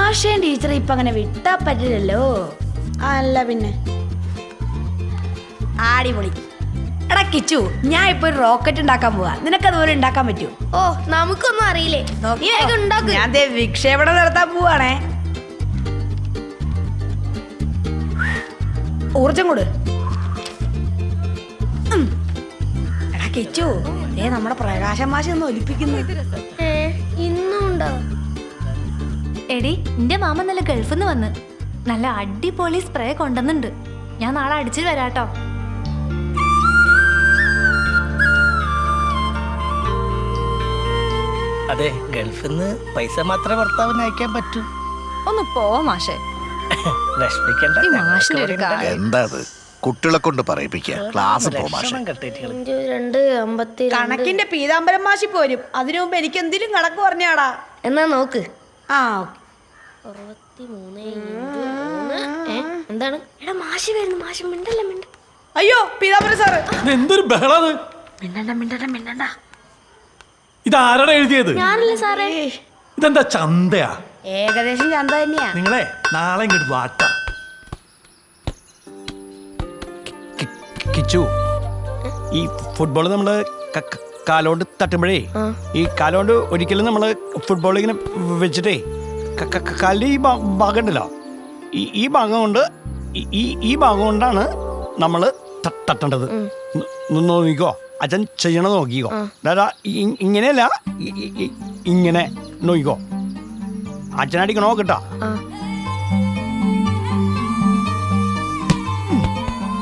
മാഷേൻ teacher ഇപ്പൊ അങ്ങനെ വിട്ടാ പറ്റില്ലല്ലോ. അല്ല പിന്നെ ആടിപൊളി. എടാ കിച്ചു, ഞാൻ ഇപ്പൊ ഒരു റോക്കറ്റ് ഉണ്ടാക്കാൻ പോവാ. നിനക്കതുപോലെ ഉണ്ടാക്കാൻ പറ്റൂ? ഓ നമുക്കൊന്നും അറിയില്ലേ. ഞാൻ വിക്ഷേപണം നടത്താൻ പോവാണേ. ഊർജം കൊടു. എടാ കിച്ചു, നമ്മുടെ പ്രകാശം മാഷി ഒന്ന് ഒലിപ്പിക്കുന്നു. ഇന്നും ഉണ്ടോ? എടി, എന്റെ മാമ നല്ല ഗൾഫിൽ നിന്ന് വന്ന് നല്ല അടിപൊളി സ്പ്രേ കൊണ്ടുവന്നുണ്ട്. ഞാൻ നാളെ അടിച്ചിട്ട് വരാട്ടോ. അതെ, ഗൾഫിൽ നിന്ന് പൈസ മാത്രമേ ഭർത്താവിന് അയക്കാൻ പറ്റൂ. ഒന്ന് പോ മാഷേ. എന്താ കുട്ടികളെ കൊണ്ട് പറയിപ്പിക്കുക. ക്ലാസ് കണക്കിന്റെ പീതാംബരം മാഷി പോരും. അതിനു മുമ്പ് എനിക്ക് എന്തിനും കണക്ക് പറഞ്ഞാടാ. എന്നാ നോക്ക്. ആ 63 എന്താണ്? എടാ മാഷി വരുന്നു. മാഷി മിണ്ടല്ല മിണ്ട. അയ്യോ പീതാംബരം സാറ്, എന്തൊരു ബഹളത്! മിണ്ടണ്ട. ഇതാരാണ് എഴുതിയത്? ഞാനല്ലേ സാറേ. ഇതെന്താ ചന്തയാ? ഏകദേശം ചന്ത തന്നെയാ. നിങ്ങളെ നാളെ ഇങ്ങോട്ട് വാട്ട. കിച്ചു, ഈ ഫുട്ബോൾ നമ്മള് കാലോണ്ട് തട്ടുമ്പോഴേ ഈ കാലോണ്ട് ഒരിക്കലും നമ്മള് ഫുട്ബോൾ ഇങ്ങനെ വെച്ചിട്ടേ കാലിന്റെ ഈ ഭാഗം ഉണ്ടല്ലോ, ഈ ഭാഗം കൊണ്ട് ഈ ഭാഗം കൊണ്ടാണ് നമ്മള് തട്ടേണ്ടത്. നോക്കിക്കോ, അച്ഛൻ ചെയ്യണത് നോക്കിക്കോ. അതാ ഇങ്ങനെയല്ല, ഇങ്ങനെ നോക്കിക്കോ. അച്ഛനടിക്കണോ കേട്ടാ.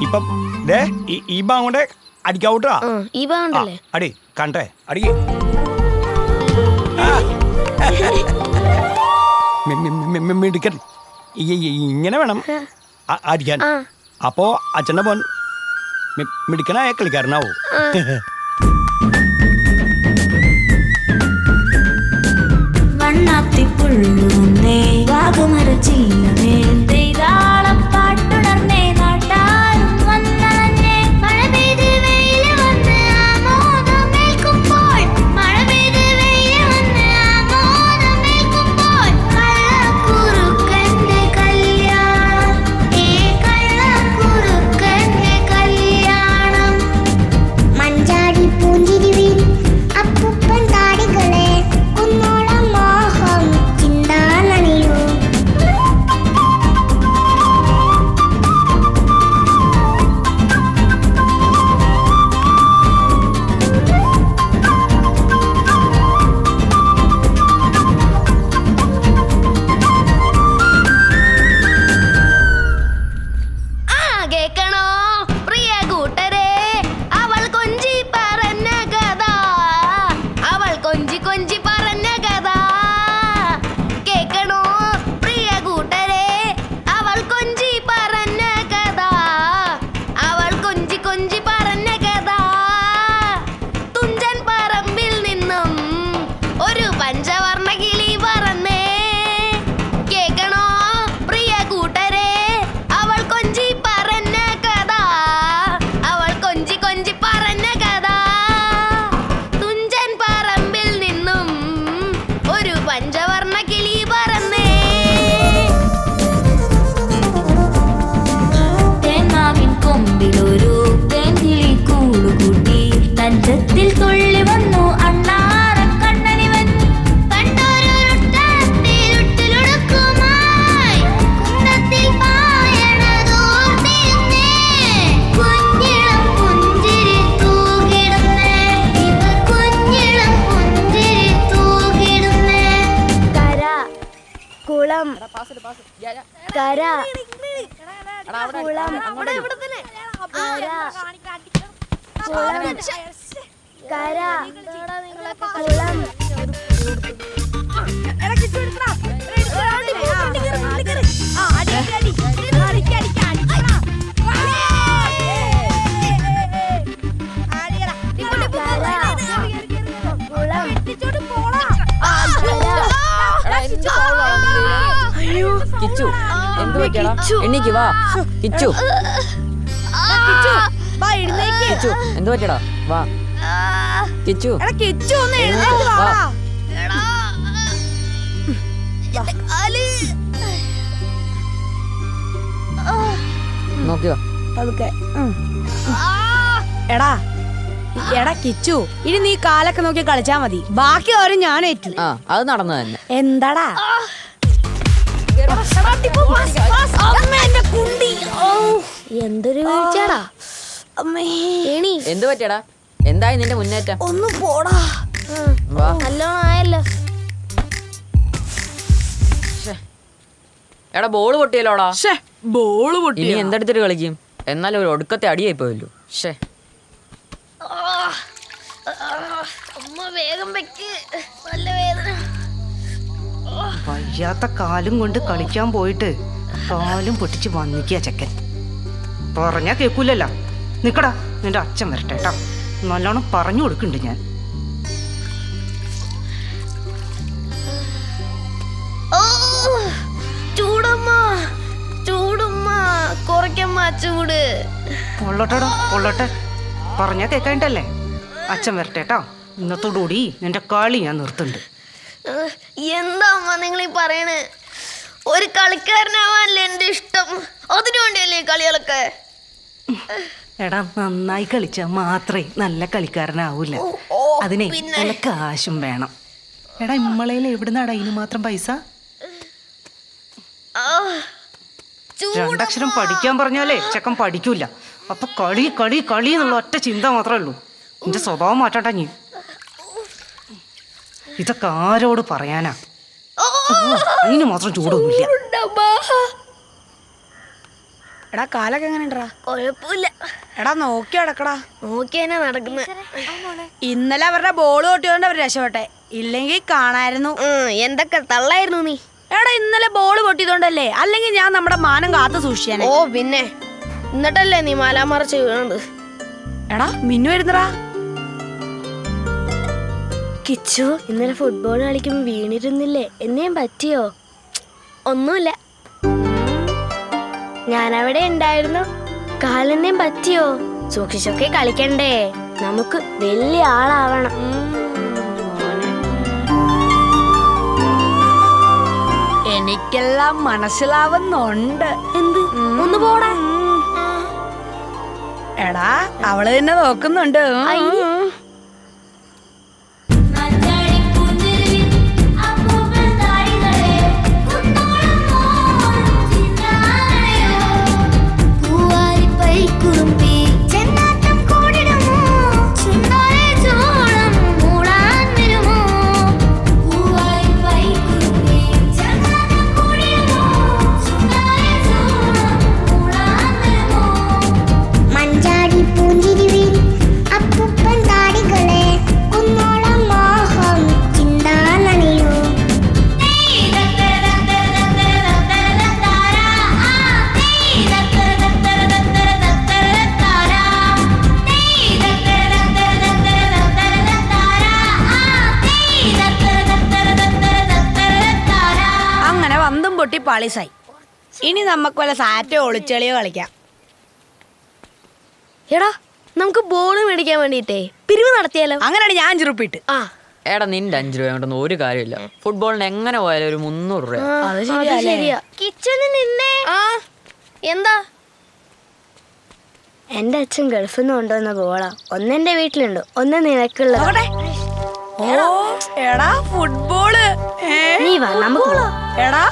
ഇപ്പം ഈ ഭാഗം കൊണ്ട് അടിക്കാവൂട്ടാ. ഈ ഭാഗം അടി കണ്ടേ, അടിക്ക്. മിടുക്കൻ. ഇങ്ങനെ വേണം അടിക്കാൻ. അപ്പോ അച്ഛൻ്റെ മോൻ മിടുക്കനായ കളിക്കാരനാവൂ. വണ്ണാത്തിപ്പുള്ളുന്നേ വാഗമരച്ചില്ലമേ പാട്ടുണർന്നേ നാട്ടാരും വന്നേ മഴ പെയ്ത് വെയിൽ വന്ന് ആമോദമേൽക്കുമ്പോൾ മഴ പെയ്ത് വെയിൽ വന്ന് ആമോദമേൽക്കുമ്പോൾ കള്ളക്കുറുക്കന്റെ കല്യാണം കള്ളക്കുറുക്കന്റെ കല്യാണം മഞ്ചാടി പൂഞ്ചിരിവിൻ അപ്പൂപ്പൻ താടികളെ കുന്നോളം മോഹം ചിന്താനണിയൂ. കേക്കണോ പ്രിയ കൂട്ടരെ, അവൾ കൊഞ്ചി പറഞ്ഞ കഥ, അവൾ കൊഞ്ചി കൊഞ്ചി പറഞ്ഞ കഥ. കേക്കണോ പ്രിയ കൂട്ടരെ, അവൾ കൊഞ്ചി പറഞ്ഞ കഥ, അവൾ കൊഞ്ചി കൊഞ്ചി പറഞ്ഞ കഥ. തുഞ്ചൻ പറമ്പിൽ നിന്നും ഒരു പഞ്ചവർണ്ണ കിളി പറന്നേ. കേക്കണോ പ്രിയ കൂട്ടരെ, അവൾ കൊഞ്ചി പറഞ്ഞ കഥ, അവൾ കൊഞ്ചി കൊഞ്ചി പറഞ്ഞ കഥ. തുഞ്ചൻ പറമ്പിൽ നിന്നും ഒരു പഞ്ചവർണ്ണ കിളി പറന്നേ. തേന്മാവിൻ കൊമ്പിലൊരു തേൻകിളി കൂടുകൂട്ടി തഞ്ചത്തിൽ തുള്ളി വന്നു അണ്ണാറക്കണ്ണനിവൻ. കണ്ടൊരുട്ടത്തിലുട്ടിലൊടുക്കുമായി കുന്തത്തിൽ പായണതോർത്തിരുന്നേ. കുഞ്ഞിളം പുഞ്ചിരി തൂകിടുന്നേ, ഇവർ കുഞ്ഞിളം പുഞ്ചിരി തൂകിടുന്നേ. കര കുളം കര കുളം കര കുളം കര കുളം. കിച്ചു, എന്ത് പറ്റിയടാ? എണീക്ക് വാ. കിച്ചു, കിച്ചു, എന്ത് പറ്റിയടാ? വാ കിച്ചു. കിച്ചു ഒന്ന് വാ. കാല് അതൊക്കെ എടാ എടാ കിച്ചു, ഇനി നീ കാലൊക്കെ നോക്കി കളിച്ചാ മതി, ബാക്കി കാര്യം ഞാൻ ഏറ്റു. ആ അത് നടന്നു തന്നെ. എന്താടാ എന്തൊരു വീഴ്ചയാടാ അമ്മേ, ഏണി. എന്ത് പറ്റിയടാ? എന്തായി നിന്റെ മുന്നേറ്റം? ഒന്ന് പോടാ. വാ. നല്ലോണം ആയല്ലോ. എടാ ബോള് പൊട്ടിയല്ലോടാ. ബോള് ഇനി എന്തെടുത്തിട്ട് കളിക്കും? എന്നാലും ഒരു ഒടുക്കത്തെ അടിയായി പോയല്ലോ. ഷേ അമ്മ വേഗം വെക്ക്, നല്ല വേദന. വയ്യാത്ത കാലും കൊണ്ട് കളിക്കാൻ പോയിട്ട് കാലും പൊട്ടിച്ച് വന്നിക്കുക ചെക്കൻ. പറഞ്ഞാ കേൾക്കൂലല്ലോ. നിക്കടാ, നിന്റെ അച്ഛൻ വരട്ടെ കേട്ടോ. നല്ലോണം പറഞ്ഞു കൊടുക്കുന്നുണ്ട് ഞാൻ. ചൂടമ്മ, ചൂടുമ്മ, കുറയ്ക്കമ്മ ചൂട്. പൊള്ളട്ടെടാ പൊള്ളട്ടെ. പറഞ്ഞാ കേൾക്കാണ്ടല്ലേ. അച്ഛൻ വരട്ടെ കേട്ടോ. ഇന്നത്തോടുകൂടി നിന്റെ കളി ഞാൻ നിർത്തുന്നുണ്ട്. എന്താ അമ്മ നിങ്ങളീ പറയണേ? ഒരു കളിക്കാരനാവാനല്ലേ എന്റെ ഇഷ്ടം, അതിനു വേണ്ടിയല്ലേ ഈ കളികളൊക്കെ? എടാ, നന്നായി കളിച്ചാൽ മാത്രമേ നല്ല കളിക്കാരനാവൂല. അതിനെ നല്ല കാശും വേണം. എടാ, ഇമ്മളയിൽ എവിടുന്നാടാ ഇതിന് മാത്രം പൈസ? രണ്ടക്ഷരം പഠിക്കാൻ പറഞ്ഞാലേ ചെക്കൻ പഠിക്കൂല. അപ്പൊ കളി കളി കളി എന്നുള്ള ഒറ്റ ചിന്ത മാത്രമേ ഉള്ളൂ. നിന്റെ സ്വഭാവം മാറ്റാട്ടാ നീ. ഇതൊക്കെ ആരോട് പറയാനാ? അതിന് മാത്രം ചൂടൊന്നുമില്ല. എടാ കാലൊക്കെ എങ്ങനെ ഉണ്ടാ? കൊഴപ്പില്ല. എടാ നോക്കി നടക്കടാ. നോക്കിയാ നടക്കുന്നത്. ഇന്നലെ അവരുടെ ബോൾ പൊട്ടിയോണ്ട് അവർ രക്ഷപ്പെട്ടെ, ഇല്ലെങ്കിൽ കാണായിരുന്നു. എന്തൊക്കെ തള്ളായിരുന്നു നീ. എടാ ഇന്നലെ ബോൾ പൊട്ടിയതുകൊണ്ടല്ലേ, അല്ലെങ്കിൽ ഞാൻ നമ്മുടെ മാനം കാത്തു സൂക്ഷിച്ചാനെ. ഓ പിന്നെ, എന്നിട്ടല്ലേ നീ മാലാമറച്ച് വീണത്. എടാ മിന്നു വരുന്നടാ. കിച്ചു ഇന്നലെ ഫുട്ബോൾ കളിക്കുമ്പോൾ വീണിരുന്നില്ലേ, എന്നേം പറ്റിയോ? ഒന്നുമില്ല, ഞാനവിടെ ഉണ്ടായിരുന്നു. കാലെന്നേം പറ്റിയോ? സൂക്ഷിച്ചൊക്കെ കളിക്കണ്ടേ, നമുക്ക് വലിയ ആളാവണം. എനിക്കെല്ലാം മനസ്സിലാവുന്നുണ്ട്. എന്ത്? ഒന്ന് പോടാ. എടാ അവള് തന്നെ നോക്കുന്നുണ്ട്. പൊട്ടി പാളിസായി. ഇനി നമുക്ക് വല്ല സാറ്റോ ഒളിച്ചെളിയോ കളിക്കാം. എടാ നമുക്ക് ബോൾ മേടിക്കാൻ വേണ്ടിട്ടേ പിരിവ് നടത്തിയാലോ? അങ്ങനെയാണ് ഞാൻ ചുരുപ്പിട്ട്. എടാ നിന്റെ 5 രൂപ കൊണ്ടൊന്നും ഒരു കാര്യമില്ല. ഫുട്ബോളിന് എങ്ങനെ പോയാലും ഒരു 300 രൂപ. ശരിയാ. കിച്ചണിൽ നിന്നേ. എന്താ? എന്റെ അച്ഛൻ ഗൾഫിൽ നിന്ന് കൊണ്ടുവന്ന ബോളാ. ഒന്നെന്റെ വീട്ടിലുണ്ട്, ഒന്ന് നിനക്കുള്ള. എടാ ഫുട്ബോള്. നീ വാ നമുക്ക്. എടാ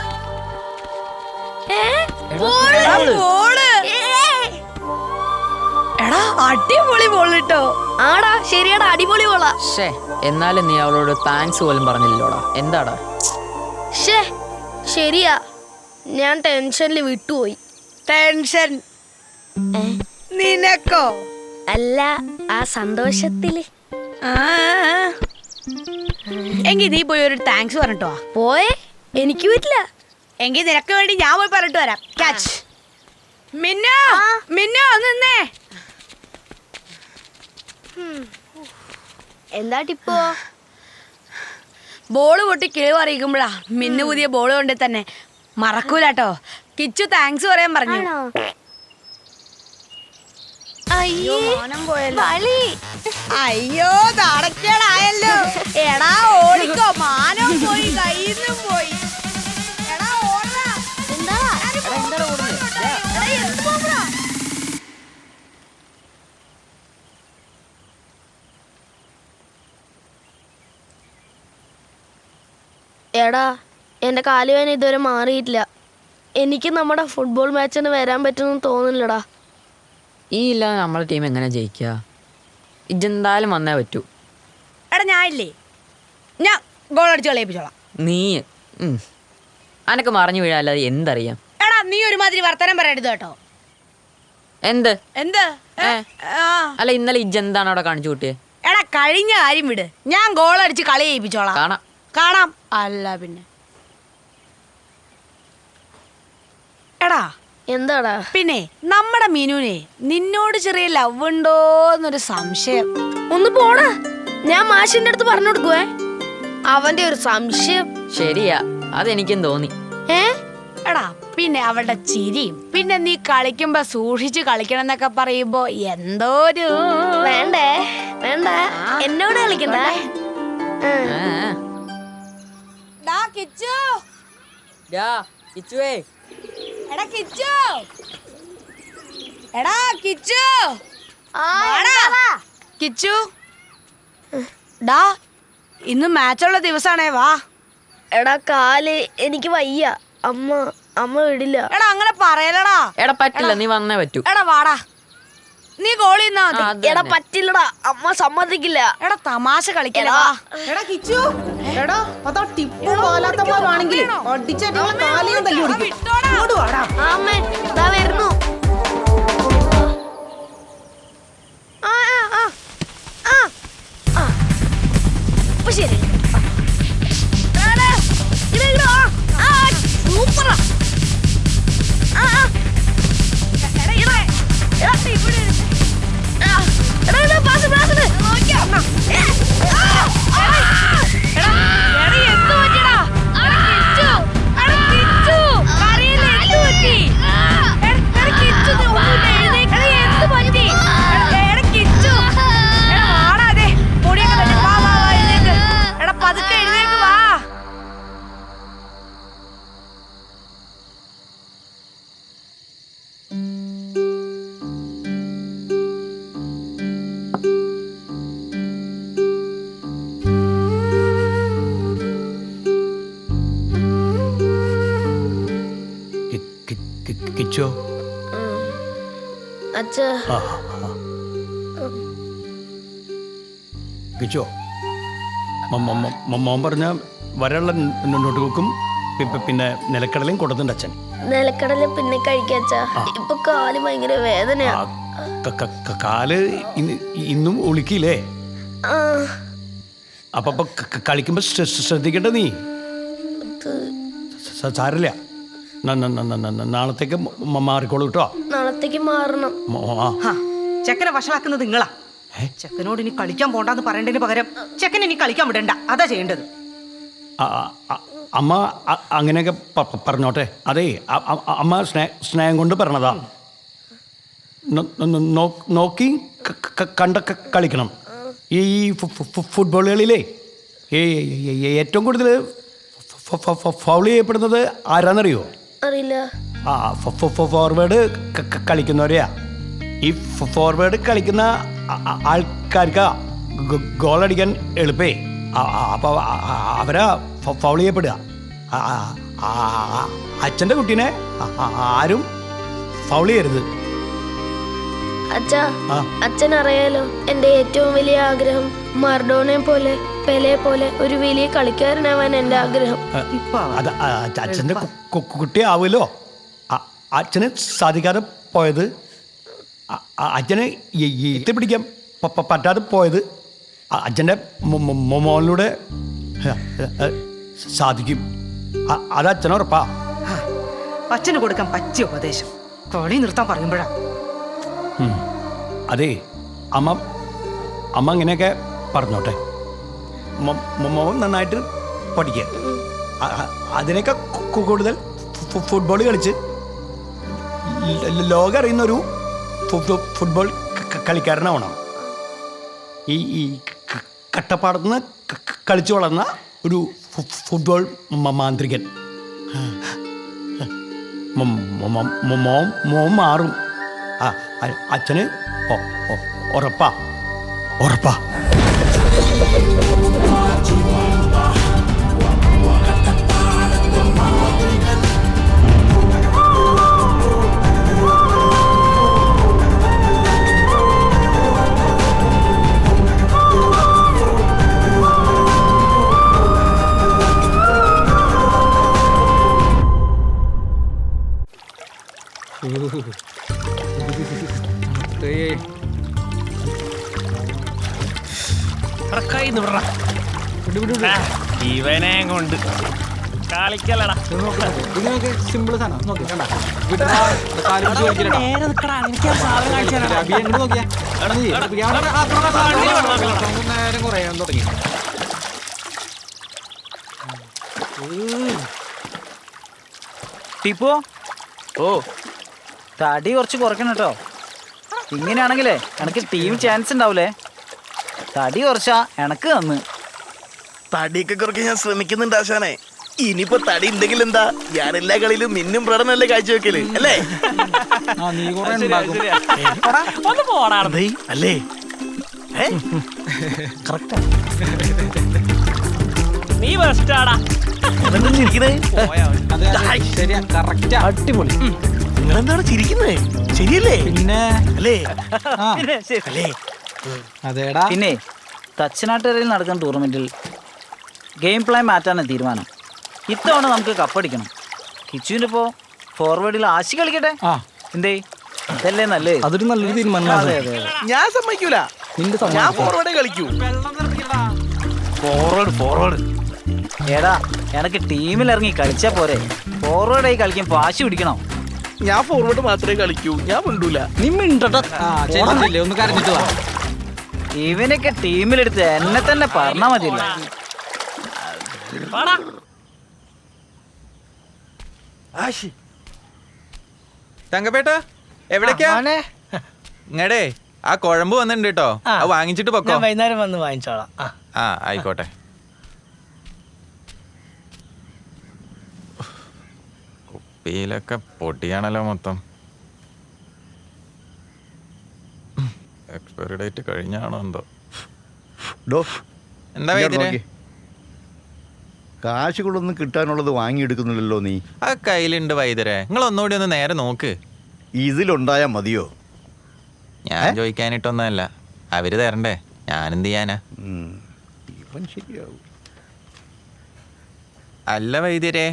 ബോള്. എടാ അടിപൊളി ബോൾ കിട്ടോ. ആടാ ശരിയാടാ, അടിപൊളി ബോളാ. എന്നാലും നീ അവളോട് താങ്ക്സ് പോലും പറഞ്ഞില്ലോടാ. എന്താടാ? ശരിയാ, ഞാൻ ടെൻഷനിൽ വിട്ടുപോയി. ടെൻഷൻ നിനക്കോ? അല്ല, ആ സന്തോഷത്തില്. എങ്കി നീ പോയി ഒരു താങ്ക്സ് പറഞ്ഞിട്ടോ. പോയേ? എനിക്ക് പറ്റില്ല. എങ്കിൽ നിനക്ക് വേണ്ടി ഞാൻ പോയി പറഞ്ഞിട്ട് വരാം. ക്യാച്ച്. മിന്നു മിന്നു നിന്നേ. എന്താ ടിപ്പോ? ബോള് പൊട്ടി കിളിവ് അറിയിക്കുമ്പോഴാ മിന്നു പുതിയ ബോള് കൊണ്ട് തന്നെ മറക്കൂലട്ടോ. കിച്ചു താങ്ക്സ് പറയാൻ പറഞ്ഞു. അയ്യോ നടക്കേടായല്ലോ. എടാ ഓടിക്കോ, മാനം പോയി കയ്യിന്നും പോയി. എടാ എൻ്റെ കാലുവേന ഇതുവരെ മാറിയിട്ടില്ല. എനിക്ക് നമ്മുടെ ഫുട്ബോൾ മാച്ചിന് വരാൻ പറ്റുമെന്ന് തോന്നുന്നില്ലടാ. ഈ ഇല്ലാതെ നമ്മളെ ടീം എങ്ങനെ ജയിക്കുക? ഇജെന്തായാലും വന്നേ പറ്റൂ. എടാ ഞാൻ ഇല്ലേ, ഞാൻ ഗോൾ അടിച്ച് കളിപ്പിച്ചോളാം. നീ അനക്ക് മറിഞ്ഞു വീഴാല്ലാതെ എന്തറിയാം? എടാ നീ ഒരുമാതിരി വർത്തമാനം പറയരുത് കേട്ടോ. എന്ത് എന്ത് അല്ല ഇന്നലെ ഇജെന്താണ് അവിടെ കാണിച്ചു കൂട്ടിയേ? എടാ കഴിഞ്ഞ കാര്യം വിട്, ഞാൻ ഗോൾ അടിച്ച് കളി ചെയ്യിപ്പിച്ചോളാം. കാണാം കാണാം. അല്ല പിന്നെ എടാ എന്താടാ? പിന്നെ നമ്മുടെ മീനുനെ നിന്നോട് ചെറിയ ലവ് ഉണ്ടോന്നൊരു സംശയം. ഒന്ന് പോടാ, ഞാൻ മാഷിന്റെ അടുത്ത് പറഞ്ഞു കൊടുക്കുവേ. അവന്റെ ഒരു സംശയം. ശരിയാ, അതെനിക്കും തോന്നി. എടാ പിന്നെ അവളുടെ ചിരിയും പിന്നെ നീ കളിക്കുമ്പോ സൂക്ഷിച്ച് കളിക്കണം എന്നൊക്കെ പറയുമ്പോ എന്തോ ഒരു വേണ്ടേ വേണ്ട, എന്നോട് കളിക്കണ്ടേ. ഡാ കിച്ചു, കിച്ചുവേ, എടാ കിച്ചു, എടാ കിച്ചു, ആ, വാടാ. എന്താടാ? കിച്ചു ഡാ ഇന്ന് മാച്ചുള്ള ദിവസാണേ, വാ. എടാ കാല് എനിക്ക് വയ്യ, അമ്മ വിടില്ല. എടാ അങ്ങനെ പറയലടാ. എടാ പറ്റില്ല, നീ വന്നേ പറ്റൂ. എടാ വാടാ, നീ ഗോളി നിന്നാ മതി. അത് എടാ തന്നെ. പറ്റില്ലടാ, അമ്മ സമ്മതിക്കില്ല. എടാ തമാശ കളിക്കല. എടാ കിച്ചു, എടാ അതാ ടിപ്പു പാലാത്തമാണെങ്കിൽ അടിച്ചേട്ടാ കാലിനും തല്ലി ഓടിക്കും. ഇങ്ങോട്ട് വാടാ. അമ്മേ ദാ വരുന്നു. ആ ആ ആ ആ അപ്പൊ ശരി. സൂപ്പറാ. പതുക്കെ എഴുന്നേക്ക് വാ. കിച്ചോ അച്ഛാ കിച്ചോ, മോൻ പറഞ്ഞ വരെയുള്ള നോട്ട് ബുക്കും പിന്നെ നിലക്കടലയും കൊടുത്തിട്ടുണ്ട് അച്ഛൻ. നിലക്കടല പിന്നെ കഴിക്കാച്ചാ. ഇപ്പൊ കാല് ഭയങ്കര വേദനയാ. കാല് ഇന്നും ഒളിക്കില്ലേ? ആ, അപ്പൊ കളിക്കുമ്പോ ശ്രദ്ധിക്കട്ടെ നീ. സാരില്ല, നാളത്തേക്ക് മാറിക്കോളൂ കേട്ടോ. നാളത്തേക്ക് മാറണം. ചെക്കനെ വഷളാക്കുന്നത് നിങ്ങളാ. ചെക്കനോട് ഇനി കളിക്കാൻ പോണ്ടെന്ന് പറയേണ്ടതിന് പകരം ചെക്കൻ ഇനി കളിക്കാൻ വിടണ്ട, അതാ ചെയ്യേണ്ടത്. അമ്മ അങ്ങനെയൊക്കെ പറഞ്ഞോട്ടെ. അതേ അമ്മ സ്നേഹം കൊണ്ട് പറഞ്ഞതാ. നോക്കി കണ്ടൊക്കെ കളിക്കണം. ഈ ഫുട്ബോൾ കളിയിലേ ഏറ്റവും കൂടുതൽ ഫൗൾ ചെയ്യപ്പെടുന്നത് ആരാന്നറിയോ? അറിയില്ല. ഫോർവേഡ് കളിക്കുന്നവരെയാ. ഈ ഫോർവേഡ് കളിക്കുന്ന ആൾക്കാർക്ക് ഗോളടിക്കാൻ എളുപ്പേ. അപ്പോൾ അവരാ ഫൗൾ ചെയ്യപ്പെടുക. അച്ഛൻ്റെ കുട്ടീനെ ആരും ഫൗൾ ചെയ്യരുത്. അച്ഛാ, അച്ഛൻ അറിയാലോ എന്റെ ഏറ്റവും വലിയ ആഗ്രഹം മർഡോണെ പോലെ പെലെ പോലെ ഒരു വലിയ കളിക്കാരനാവാൻ എന്റെ ആഗ്രഹം. അത് അച്ഛൻ്റെ കുട്ടി ആവുമല്ലോ. അച്ഛന് സാധിക്കാതെ പോയത്, അച്ഛന് എത്തിപ്പിടിക്കാൻ പറ്റാതെ പോയത് അച്ഛൻ്റെ മോനിലൂടെ സാധിക്കും. അത് അച്ഛനുറപ്പാ. അച്ഛന് കൊടുക്കാൻ പറ്റിയ ഉപദേശം കളി നിർത്താൻ പറയുമ്പോഴാ. അതെ അമ്മ അങ്ങനെയൊക്കെ പറഞ്ഞോട്ടെ. മോൻ നന്നായിട്ട് പഠിക്കുക. അതിനൊക്കെ കൂടുതൽ ഫുട്ബോൾ കളിച്ച് ലോകം അറിയുന്നൊരു ഫുട്ബോൾ കളിക്കാരനാവണം. ഈ കട്ടപ്പാടത്ത് നിന്ന് കളിച്ചു വളർന്ന ഒരു ഫുട്ബോൾ മാന്ത്രികൻ. മോൻ മാറും. അച്ഛന് ഉറപ്പാ. ഉറപ്പാ. ഇവനെ കൊണ്ട് കളിക്കലടാ. സിമ്പിൾ സാധനം നോക്കി കണ്ട നേരം കുറയാൻ തുടങ്ങി. ടിപ്പോ ഓ തടി കുറച്ച് കുറയ്ക്കണം കേട്ടോ. ഇങ്ങനെയാണെങ്കിലേ എനക്ക് ടീം ചാൻസ് ഉണ്ടാവൂലേ. തടി കുറച്ചാ എനക്ക് തന്ന്. തടിയൊക്കെ കുറയ്ക്കാൻ ഞാൻ ശ്രമിക്കുന്നുണ്ട് ആശാനെ. ഇനിയിപ്പോ തടി ഉണ്ടെങ്കിൽ എന്താ, ഞാൻ എല്ലാ കളിയിലും മിന്നും പ്രകടനല്ലേ കാഴ്ചവെക്കല് അല്ലേ? ഒന്ന് പോടാ. അല്ലേ നീ ബെസ്റ്റാടാ. അടിപൊളി. നിങ്ങളെന്താണ് ചിരിക്കുന്നത്? ശരിയല്ലേ? പിന്നെ അല്ലേ? അല്ലേ? അതേടാ. പിന്നെ തച്ചനാട്ടുകരയിൽ നടക്കുന്ന ടൂർണമെന്റിൽ ഗെയിം പ്ലാൻ മാറ്റാനാണ് തീരുമാനം. ഇത്തവണ നമുക്ക് കപ്പടിക്കണം. കിച്ചുവിൻ്റെ ഇപ്പോൾ ഫോർവേഡിൽ ആശി കളിക്കട്ടെ. എന്തേ ഇതല്ലേ നല്ലത്? അതൊരു നല്ലൊരു തീരുമാനം. അതെ അതെ. ഞാൻ സമ്മതിക്കൂല. ഞാൻ ഫോർവേഡേ കളിക്കൂ. ഫോർവേഡ് ഏടാ എനക്ക് ടീമിൽ ഇറങ്ങി കളിച്ചാ പോരെ. ഫോർവേഡായി കളിക്കാൻ വാശി പിടിക്കണം. ഞാൻ ഫോർവേഡ് മാത്രമേ കളിക്കൂ. ഞാൻ മിണ്ടൂല. നീ ഒന്ന് കരഞ്ഞിട്ട് വാ. ഇവനൊക്കെ ടീമിലെടുത്ത് എന്നെ തന്നെ പറഞ്ഞാ മതിയല്ലോ. തങ്കപ്പേട്ട എവിടേക്കാ? ഇങ്ങടേ ആ കുഴമ്പ് വന്നിട്ടുണ്ട് കേട്ടോ. അത് വാങ്ങിച്ചിട്ട് പൊക്കോ. വൈകുന്നേരം വന്ന് വാങ്ങിച്ചോളാം. ആ ആയിക്കോട്ടെ. കുപ്പിയിലൊക്കെ പൊട്ടിയാണല്ലോ മൊത്തം. എക്സ്പയറി ഡേറ്റ് കഴിഞ്ഞാണോ എന്തോ. എന്താ വൈദ്യരെ? കാശുകളൊന്നും കിട്ടാനുള്ളത് വാങ്ങിയെടുക്കുന്നില്ലല്ലോ നീ. ആ കയ്യിലുണ്ട് വൈദ്യരെ. നിങ്ങൾ ഒന്നുകൂടി ഒന്ന് നേരെ നോക്ക്. ഇതിലുണ്ടായാ മതിയോ? ഞാൻ ചോദിക്കാനിട്ടൊന്നല്ല, അവര് തരണ്ടേ. ഞാനെന്ത് ചെയ്യാനാ? ഇവൻ ശരിയാവും. അല്ല വൈദ്യരെ,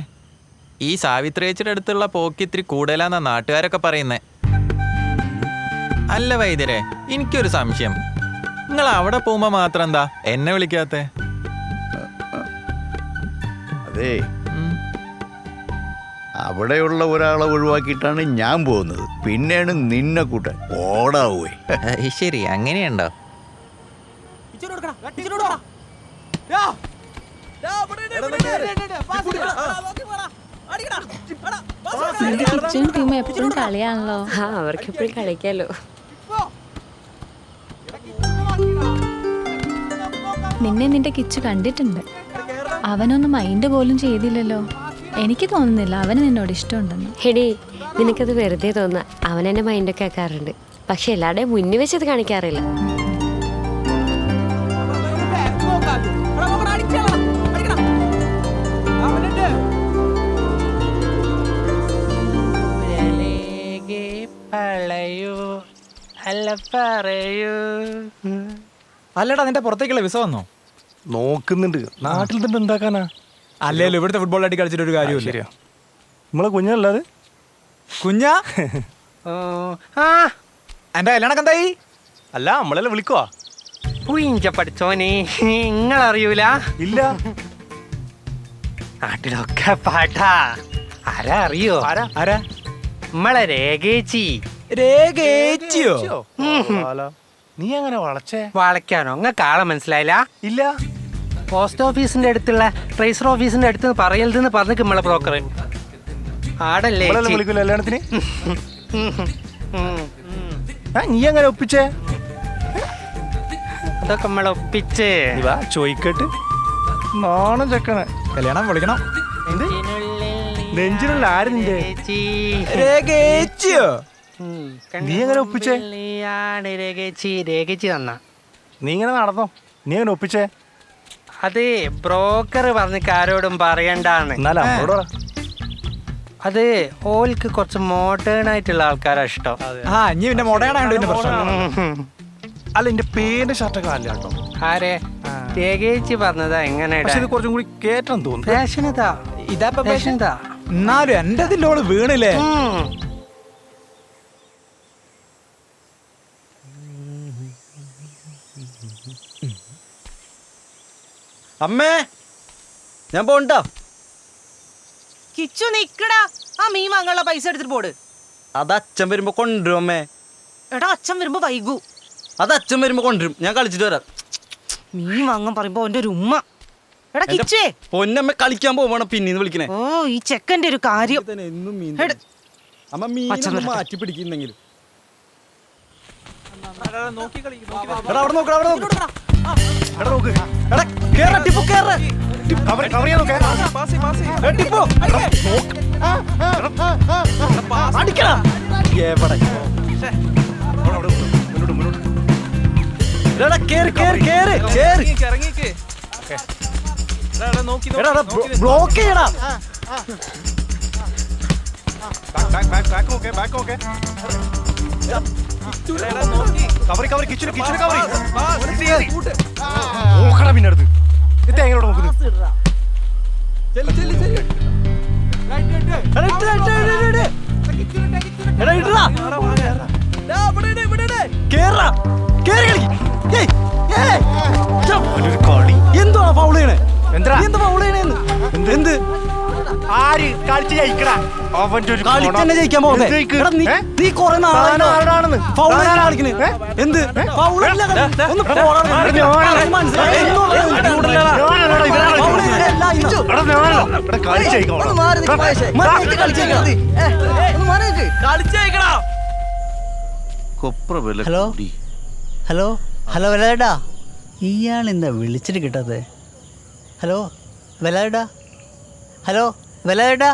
ഈ സാവിത്രേച്ചിയുടെ അടുത്തുള്ള പോക്ക് ഇത്തിരി കൂടുതലാന്നാ നാട്ടുകാരൊക്കെ പറയുന്നേ. അല്ല വൈദ്യരെ, എനിക്കൊരു സംശയം. നിങ്ങൾ അവിടെ പോകുമ്പോ മാത്രം എന്താ എന്നെ വിളിക്കാത്തെ? അതേ, അവിടെയുള്ള ഒരാളെ ഒഴിവാക്കിയിട്ടാണ് ഞാൻ പോകുന്നത്. പിന്നെയാണ് നിന്നെ കൂട്ടാൻ ഓടാവേ. ശരി, അങ്ങനെയുണ്ടോ? ടീം എപ്പോഴും കളിയാണല്ലോ. അവർക്ക് എപ്പോഴും കളിക്കാലോ. നിന്നെ നിന്റെ കിച്ചു കണ്ടിട്ടുണ്ട്. അവനൊന്നും മൈൻഡ് പോലും ചെയ്തില്ലല്ലോ. എനിക്ക് തോന്നുന്നില്ല അവന് നിന്നോട് ഇഷ്ടമുണ്ടെന്ന്. ഹെടി, നിനക്കത് വെറുതെ തോന്നാ. അവൻ എന്നെ മൈൻഡൊക്കെ ആക്കാറുണ്ട്. പക്ഷെ എല്ലാവരുടെയും മുന്നിൽ വെച്ചത് കാണിക്കാറില്ല. അല്ലടാ, നിന്റെ പുറത്തേക്കുള്ള വിസ വന്നോ? നോക്കുന്നുണ്ട്. നാട്ടിൽ തന്നെ എന്താക്കാനാ? അല്ലല്ലോ, ഇവിടുത്തെ ഫുട്ബോൾ ആയിട്ട് കളിച്ചിട്ട് ഒരു കാര്യമില്ല. നമ്മളെ കുഞ്ഞല്ലാതെ കുഞ്ഞാ എന്റെ കല്യാണൊക്കെ എന്തായി? അല്ല, നമ്മളെല്ലാം വിളിക്കുവാ. പഠിച്ചോനെ നിങ്ങളറിയൂല? ഇല്ല. നാട്ടിലൊക്കെ പാട്ടാ. ആരാ അറിയോ? ആരാ? നമ്മളെ രേഖേച്ചി. രേഖേച്ചിയോ? നീ അങ്ങനെ വളച്ചേ? വളയ്ക്കാനോ? നിങ്ങൾക്ക് ആളെ മനസ്സിലായില്ല? ഇല്ല. പോസ്റ്റ് ഓഫീസിന്റെ അടുത്തുള്ള രജിസ്റ്റർ ഓഫീസിന്റെ അടുത്ത് പറയരുതെന്ന് പറഞ്ഞു നമ്മളെ ബ്രോക്കർ. ആടല്ലേ വിളിക്കൂല കല്യാണത്തിന്? നീ അങ്ങനെ ഒപ്പിച്ചേ? അതൊക്കെ നമ്മളെ ഒപ്പിച്ച് ചോദിക്കട്ട്. നാണം ചെക്കണ കല്യാണം വിളിക്കണം. നെഞ്ചിലുള്ള ആര് നിന്റെ? രേഖേച്ചിയോ? നീ എങ്ങനെ ഒപ്പിച്ചേ? രേഖേച്ചി തന്ന. നീ ഇങ്ങനെ നടന്നോ? നീ എങ്ങനെ ഒപ്പിച്ചേ? അത് ബ്രോക്കർ പറഞ്ഞ ആരോടും പറയണ്ടാന്ന്. അത് ഓൽക്ക് കുറച്ച് മോഡേൺ ആയിട്ടുള്ള ആൾക്കാരാ ഇഷ്ടം. ആ, ഇനി പിന്നെ മോഡേണായോണ്ട് പിന്നെ പ്രശ്നം. അല്ല, എന്റെ പേരിന്റെ ഷർട്ടൊക്കെ അല്ല കേട്ടോ. ആരെ? രേഖേച്ചി പറഞ്ഞതാ. എങ്ങനെ കുറച്ചും കൂടി കേട്ടാൻ തോന്നുന്നു. ഫാഷൻ ഇതാ. ഇതാ ഫാഷൻ ഇതാ. എന്നാലും എന്റെ ഇതിലോള് വീണില്ലേ? അമ്മേ ഞാൻ പോണ്ടാ. കിച്ചു നിക്കടാ, ആ മീൻ വാങ്ങാനുള്ള പൈസ എടുത്തിട്ട് പോട്. അത് അച്ഛൻ വരുമ്പോ കൊണ്ടുവരും അമ്മേ. എടാ അച്ഛൻ വരുമ്പോ വൈകൂ. അത് അച്ഛൻ വരുമ്പോ കൊണ്ടുവരും, ഞാൻ കളിച്ചിട്ട് വരാം. മീൻ വാങ്ങാൻ പറയുമ്പോ അവന്റെ ഒരു ഉമ്മ. എടാ കിച്ചേ, പൊന്നമ്മ കളിക്കാൻ പോവാണ് പിന്നീന്ന് വിളിക്കണേ. ഓ ഈ ചെക്കന്റെ ഒരു കാര്യം. അമ്മ മീൻ മാറ്റി പിടിക്കുന്നെങ്കിലും. എടാ അവിടെ നോക്ക്, അവിടെ നോക്ക്. എടാ നോക്ക്. എടാ കേറ ടിപ്പു, കേറ. കവർ ചെയ്യാൻ നോക്ക്. എടാ ടിപ്പു. അടിക്കടാ. എവിടെ? എടാ കേറ്, കേറ്, കേറ്, കേറ്. എടാ ബ്ലോക്ക് ചെയ്യടാ. കവറി കവറി കിച്ചന് കിച്ചന് കവറി നോക്കടാ. പിന്നെ അടുത്ത് ഇത് എങ്ങോട്ട് നോക്കുന്നത്? എന്തുവാ ഫൗൾ ചെയ്യണേ? എന്താ ഫൗൾ ചെയ്യണേന്ന്? എന്ത് ആര് കളിച്ച് ജയിക്കടാ? കളിച്ചെന്നെ ജയിക്കാൻ പോകുന്നേ. നീ കൊറേ നാളാണെന്ന് ഫൗൾ കളിക്കണേ. എന്ത് ഫൗളല്ല? ഒന്ന് ഹലോ ഹലോ ഹലോ വിലാടാ, ഇയാളെന്താ വിളിച്ചിട്ട് കിട്ടാതെ? ഹലോ വിലാടാ, ഹലോ വിലാടാ,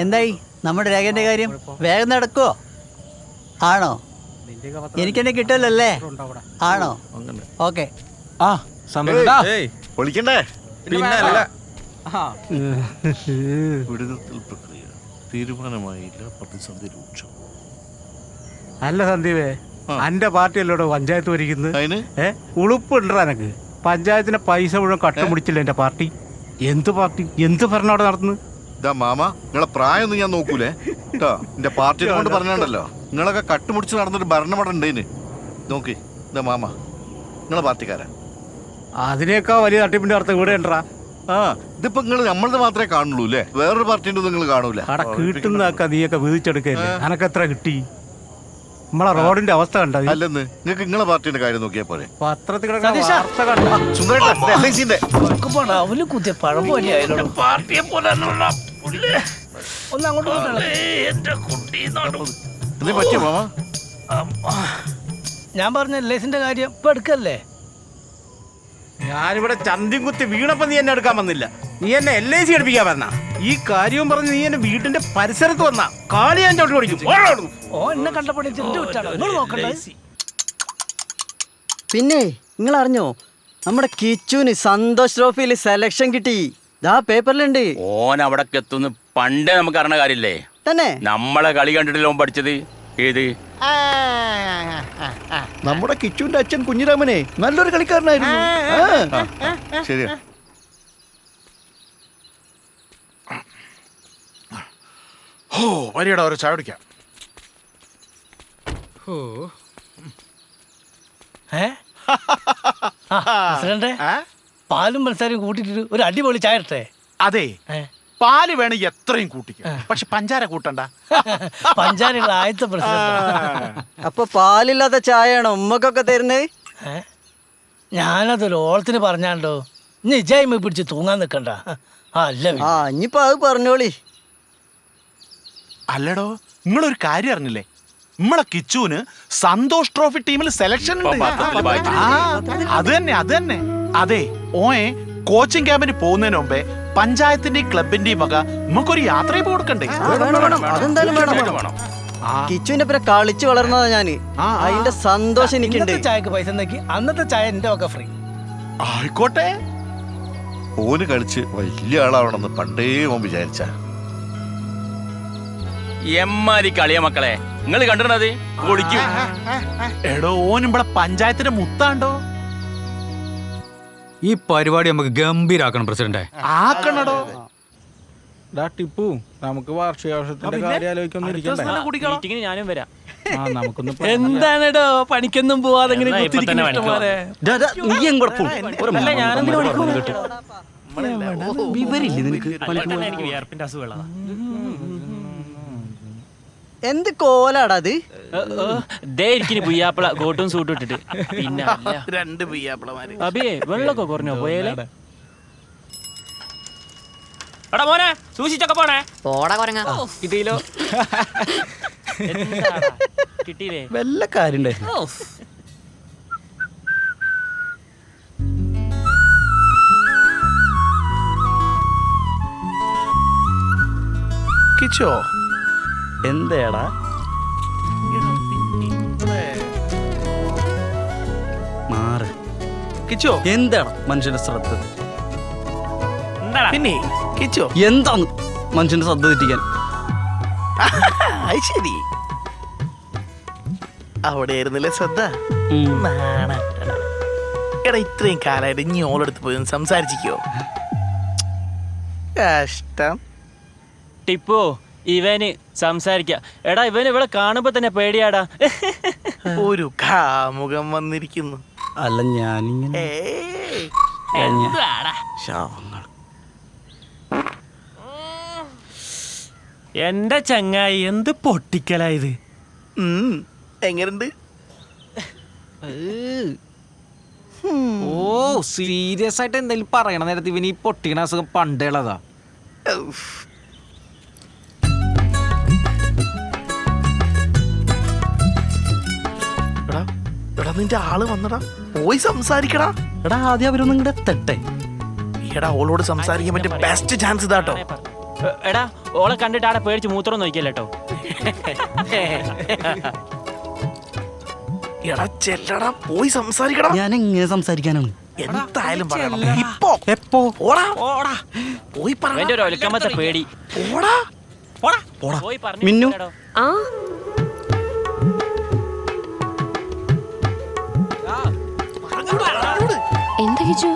എന്തായി നമ്മുടെ രേഖന്റെ കാര്യം? വേഗം നടക്കുവോ? ആണോ? എനിക്കെന്നെ കിട്ടുമല്ലേ? ആണോ? ഓക്കെ. പൊളിക്കണ്ടേ? പിന്നല്ല. വിടുതൽ പ്രക്രിയ തീരുമാനമായില്ല, പ്രതിസന്ധി രൂക്ഷം. അല്ല സന്ദീപേ, അന്റെ പാർട്ടിയല്ലോടെ പഞ്ചായത്ത് ഭരിക്കുന്നത്. ഉളുപ്പുണ്ടോ എനക്ക്? പഞ്ചായത്തിന്റെ പൈസ മുഴുവൻ കട്ട മുടിച്ചില്ല എന്റെ പാർട്ടി. എന്ത് പാർട്ടി, എന്ത് ഭരണം അവിടെ നടത്തുന്നു? ഇതാ മാമ, നിങ്ങളെ പ്രായമൊന്നും ഞാൻ നോക്കൂലേ കേട്ടോ. എന്റെ പാർട്ടിയെ കൊണ്ട് പറഞ്ഞാണ്ടല്ലോ, നിങ്ങളൊക്കെ കട്ടുമുടിച്ച് നടന്നൊരു ഭരണമടം ഉണ്ടേന്. നോക്കി ഇതാ മാമ, നിങ്ങളെ പാർട്ടിക്കാരാ. അതിനേക്കാ വലിയ തട്ടിപ്പിന്റെ അർത്ഥം ഇവിടെ ഉണ്ടാ. ആ ഇതിപ്പോ നിങ്ങൾ നമ്മളത് മാത്രമേ കാണുള്ളൂ അല്ലേ? വേറൊരു പാർട്ടിന്റെ നിങ്ങൾ കാണൂല. അവിടെ കിട്ടുന്നതൊക്കെ നീയൊക്കെ വീതിച്ചെടുക്കല്ലേ. അനക്ക് എത്ര കിട്ടി? നമ്മളെ റോഡിന്റെ അവസ്ഥ കണ്ട. അല്ലെന്ന് നിങ്ങൾക്ക് നിങ്ങളെ പാർട്ടിന്റെ കാര്യം നോക്കിയാ പോലെ. പത്രത്തിൽ പറ്റിയ മാമ, ഞാൻ പറഞ്ഞ LICന്റെ കാര്യം ഇപ്പൊ എടുക്കല്ലേ? ഞാനിവിടെ ചന്തിയും കുത്തി വീണപ്പോ നീ എന്നെ എടുക്കാൻ വന്നില്ല. നീ എന്നെ LIC എടുപ്പിക്കാൻ വന്ന. ഈ കാര്യവും പറഞ്ഞ് നീ എന്നെ വീട്ടിന്റെ പരിസരത്ത് വന്ന കാലി ഞാൻ ചോട്ട് പഠിക്കും. എന്നെ കണ്ടപ്പോ പിന്നെ നിങ്ങൾ അറിഞ്ഞോ, നമ്മുടെ കിച്ചുന് സന്തോഷ് ട്രോഫിയിൽ സെലക്ഷൻ കിട്ടി. ദാ പേപ്പറിലുണ്ട്. ഓൻ അവിടെ എത്തുന്നു പണ്ടേ നമുക്ക് അറിയണ കാര്യല്ലേ? തന്നെ നമ്മളെ കളി കണ്ടിട്ടില്ല ഓൻ പഠിച്ചത്. ഏത് നമ്മുടെ കിച്ചുവിന്റെ അച്ഛൻ കുഞ്ഞിരാമനെ നല്ലൊരു കളിക്കാരനായിരുന്നു. ശരിയാ. ഓ വരികടാ, ഒരു ചായ കുടിക്കാം. പാലും പഞ്ചസാരയും കൂട്ടിട്ട് ഒരു അടിപൊളി ചായ ഇട്ടേ. അതെ, പാല് വേണം എത്രയും കൂട്ടിക്കും, പക്ഷെ പഞ്ചാര കൂട്ടണ്ട. പഞ്ചാരയുടെ ആദ്യത്തെ പ്രശ്നം. അപ്പൊ പാലില്ലാത്ത ചായയാണോ ഉമ്മക്കൊക്കെ തരുന്നത്? ഞാനതൊരു ഓളത്തിന് പറഞ്ഞാണ്ടോ, നിജായ്മ പിടിച്ച് തൂങ്ങാൻ നിക്കണ്ട. ആ ഇനിയിപ്പോ അത് പറഞ്ഞോളി. അല്ലടോ, നിങ്ങളൊരു കാര്യം അറിഞ്ഞില്ലേ? നമ്മളെ കിച്ചുവിന് സന്തോഷ് ട്രോഫി ടീമിൽ സെലക്ഷൻ ഉണ്ട്. അത് തന്നെ. അതെ, ഓയെ കോച്ചിങ് ക്യാമ്പിന് പോകുന്നതിന് മുമ്പേ പഞ്ചായത്തിന്റെയും ക്ലബിന്റെയും വക നമുക്കൊരു യാത്രയും കൊടുക്കണ്ടേ? അതെന്തായാലും വേണം. കിച്ചുവിന്റെ പേരെ കളിച്ചു വളർന്നതാ ഞാന്. അതിന്റെ സന്തോഷം എനിക്കുണ്ട്. ചായക്ക് പൈസ നോക്കി അന്നത്തെ ചായ എന്റെ വക ഫ്രീ. ആയിക്കോട്ടെ. ഓന് കളിച്ച് വലിയ ആളാവണമെന്ന് പണ്ടേ ഓൻ വിചാരിച്ച. എമ്മാരി കളിയ മക്കളെ, നിങ്ങൾ കണ്ടിരണത് പൊളിക്കും. എടോ, ഓൻ ഇവിടെ പഞ്ചായത്തിന്റെ മുത്താണ്ടോ. ഈ പരിപാടി നമുക്ക് ഗംഭീരാക്കണം പ്രസിഡന്റ്. ആക്കണടോ. ടിപ്പു, നമുക്ക് വാർഷികാഘോഷത്തിന്റെ കാര്യം ആലോചിക്കൊന്നും മീറ്റിങ്ങിന് ഞാനും വരാം. എന്താണെടോ പണിക്കൊന്നും പോവാതെ ഇങ്ങനെ നീ എങ്ങോട്ട് പോകും? വിവരില്ലേ നിനക്ക്? എന്ത് കോലാടാ അത്? പുയ്യാപ്പിള കോട്ടും സൂട്ടും ഇട്ടിട്ട് പിന്നെ രണ്ട് പുയ്യാപ്പിളമാര്. അബിയെ വെള്ളമൊക്കെ കുറഞ്ഞോ പോയാലേ? എടാ മോനെ സൂക്ഷിച്ചൊക്കെ പോണേ. പോടാ കൊരങ്ങ. കിട്ടിയില്ലോ. കിട്ടിയില്ലേ? വല്ല കാര്യം കിച്ചോ എന്തേടാ? മാറ്. കിച്ചോ എന്താടാ മനുഷ്യന്റെ ശ്രദ്ധ? പിന്നെ കിച്ചോ എന്താണ് മനുഷ്യന്റെ ശ്രദ്ധ തെറ്റിക്കാൻ? അത് ശരി, അവിടെ ആയിരുന്നില്ലേ ശ്രദ്ധ. എടാ ഇത്രയും കാലായിട്ട് ഇനി ഓളെടുത്ത് പോയി ഒന്ന് സംസാരിച്ചിക്കോ? കഷ്ടം. ടിപ്പോ ഇവന് സംസാരിക്ക. എടാ ഇവന് ഇവിടെ കാണുമ്പോ തന്നെ പേടിയാടാ. ഒരു കാമുകം വന്നിരിക്കുന്നു. അല്ല ഞാനിങ്ങനെ എന്റെ ചങ്ങായി എന്ത് പൊട്ടിക്കലായത്. എങ്ങനുണ്ട്? ഓ സീരിയസ് ആയിട്ട് എന്തെങ്കിലും പറയണ നേരത്തെ ഇവന് ഈ പൊട്ടിക്കണ അസുഖം പണ്ടേളതാ. എടാ നിന്റെ ആള് വന്നടാ, പോയി സംസാരിക്കടാ. എടാ ആദ്യം അവരൊന്നും ഇങ്ങോട്ട് എത്തട്ടെ. എടാ ഓളോട് സംസാരിക്കാൻ പറ്റിയ ബെസ്റ്റ് ചാൻസ് ഇതാട്ടോ. എടാ ഓളെ കണ്ടിട്ട് ആടെ പേടിച്ച് മൂത്രം നോക്കിയല്ലോ. എടാ ചെല്ലടാ, പോയി സംസാരിക്കടാ. ഞാൻ എങ്ങനെ സംസാരിക്കാനാണ്? എന്തായാലും പറയണം. ഇപ്പോ എപ്പോ? ഓടാ ഓടാ പോയി പറ. എന്റെ ഒരു ഒലക്കമ്പത്തെ പേടി. ഓടാ ഓടാ ഓടാ. പോയി മിന്നു. ആ എന്താ കിച്ചു?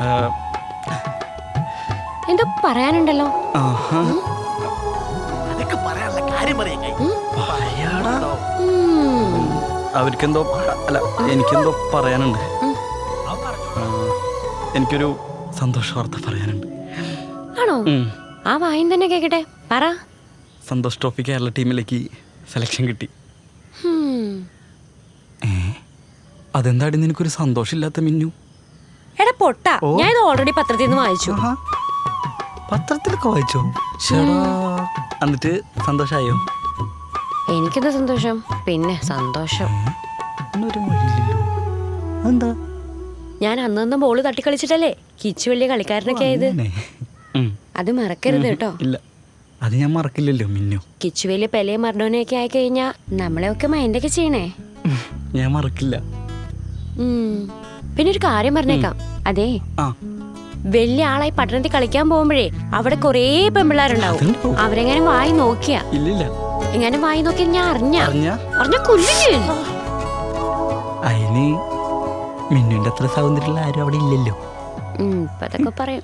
എന്തോ പറയാനുണ്ടല്ലോ. അതൊക്കെ പറയാനുള്ള കാര്യം പറയാ. അവർക്കെന്തോ അല്ല എനിക്കെന്തോ പറയാനുണ്ട്. എനിക്കൊരു സന്തോഷ വാർത്ത പറയാനുണ്ട്. ആണോ? ആ വായും തന്നെ കേക്കട്ടെ, പറ. സന്തോഷ് ട്രോഫി കേരള ടീമിലേക്ക് സെലക്ഷൻ കിട്ടി. അതെന്താടി നിനക്കൊരു സന്തോഷമില്ലാത്ത മിന്നു? എടാ പൊട്ട, ഞാൻ ഇത് ഓൾറെഡി പത്രത്തിൽ നിന്ന് വായിച്ചു. പത്രത്തിലൊക്കെ വായിച്ചോ? എന്നിട്ട് സന്തോഷായോ? എനിക്കെന്താ സന്തോഷം? പിന്നെ സന്തോഷം. എന്താ? ഞാൻ അന്ന് ബോള് തട്ടിക്കളിച്ചിട്ടല്ലേ കിച്ചു വലിയ കളിക്കാരനൊക്കെ ആയത്. അത് മറക്കരുത് കേട്ടോ. ഇല്ല, അത് ഞാൻ മറക്കില്ലല്ലോ മിന്നു. കിച്ചു വലിയ പെലയും മർഡോനെയൊക്കെ ആയി കഴിഞ്ഞാ നമ്മളെയൊക്കെ മൈൻഡൊക്കെ ചെയ്യണേ. ഞാൻ മറക്കില്ല. പിന്നെ ഒരു കാര്യം പറഞ്ഞേക്കാം. അതെ, വലിയ ആളായി പട്ടണത്തിൽ കളിക്കാൻ പോകുമ്പോഴേ അവിടെ കൊറേ പെമ്പിള്ളാരുണ്ടാവും. അവരെങ്ങാനും വായി നോക്കിയാ എങ്ങനെ വായി നോക്കിയാ ഞാൻ അറിഞ്ഞ കൊല്ലും. അതിന് മിന്നുന്റെ അത്ര സൗന്ദര്യമുള്ള ആരും അവിടെ ഇല്ലല്ലോ. അതൊക്കെ പറയും.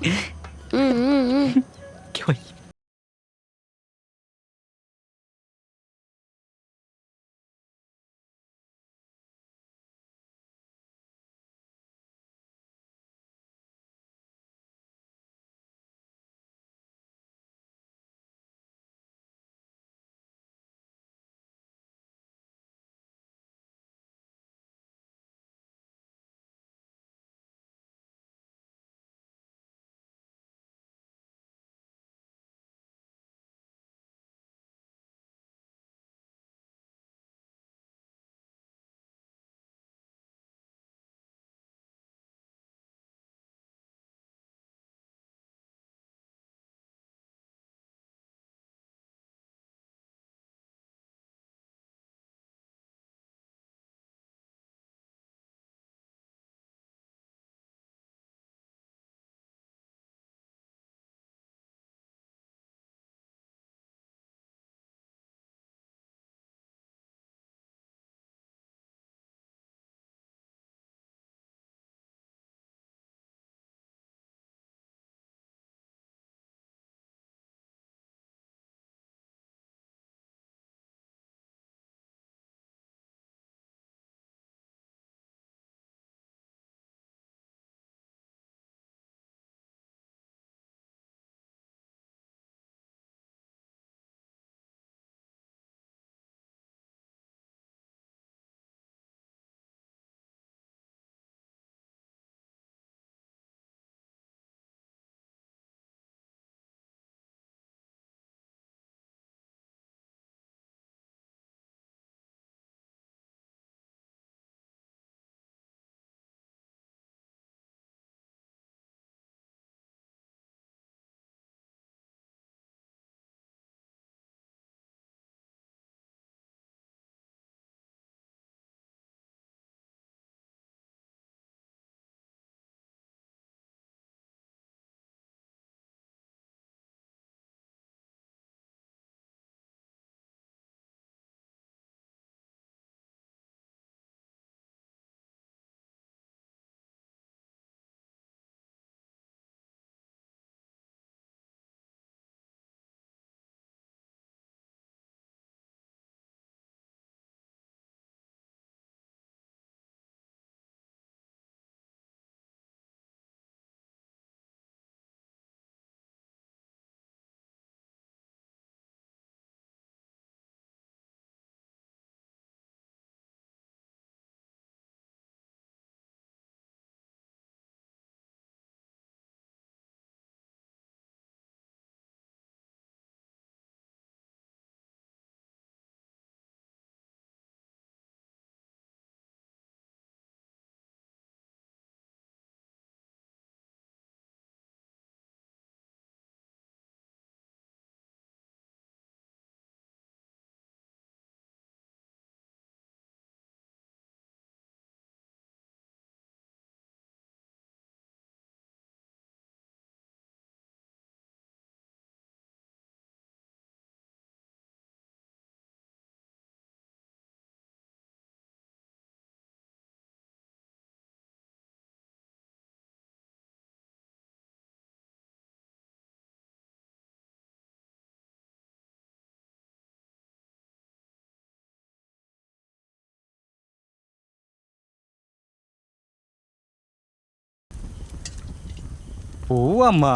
പോവാമ്മ,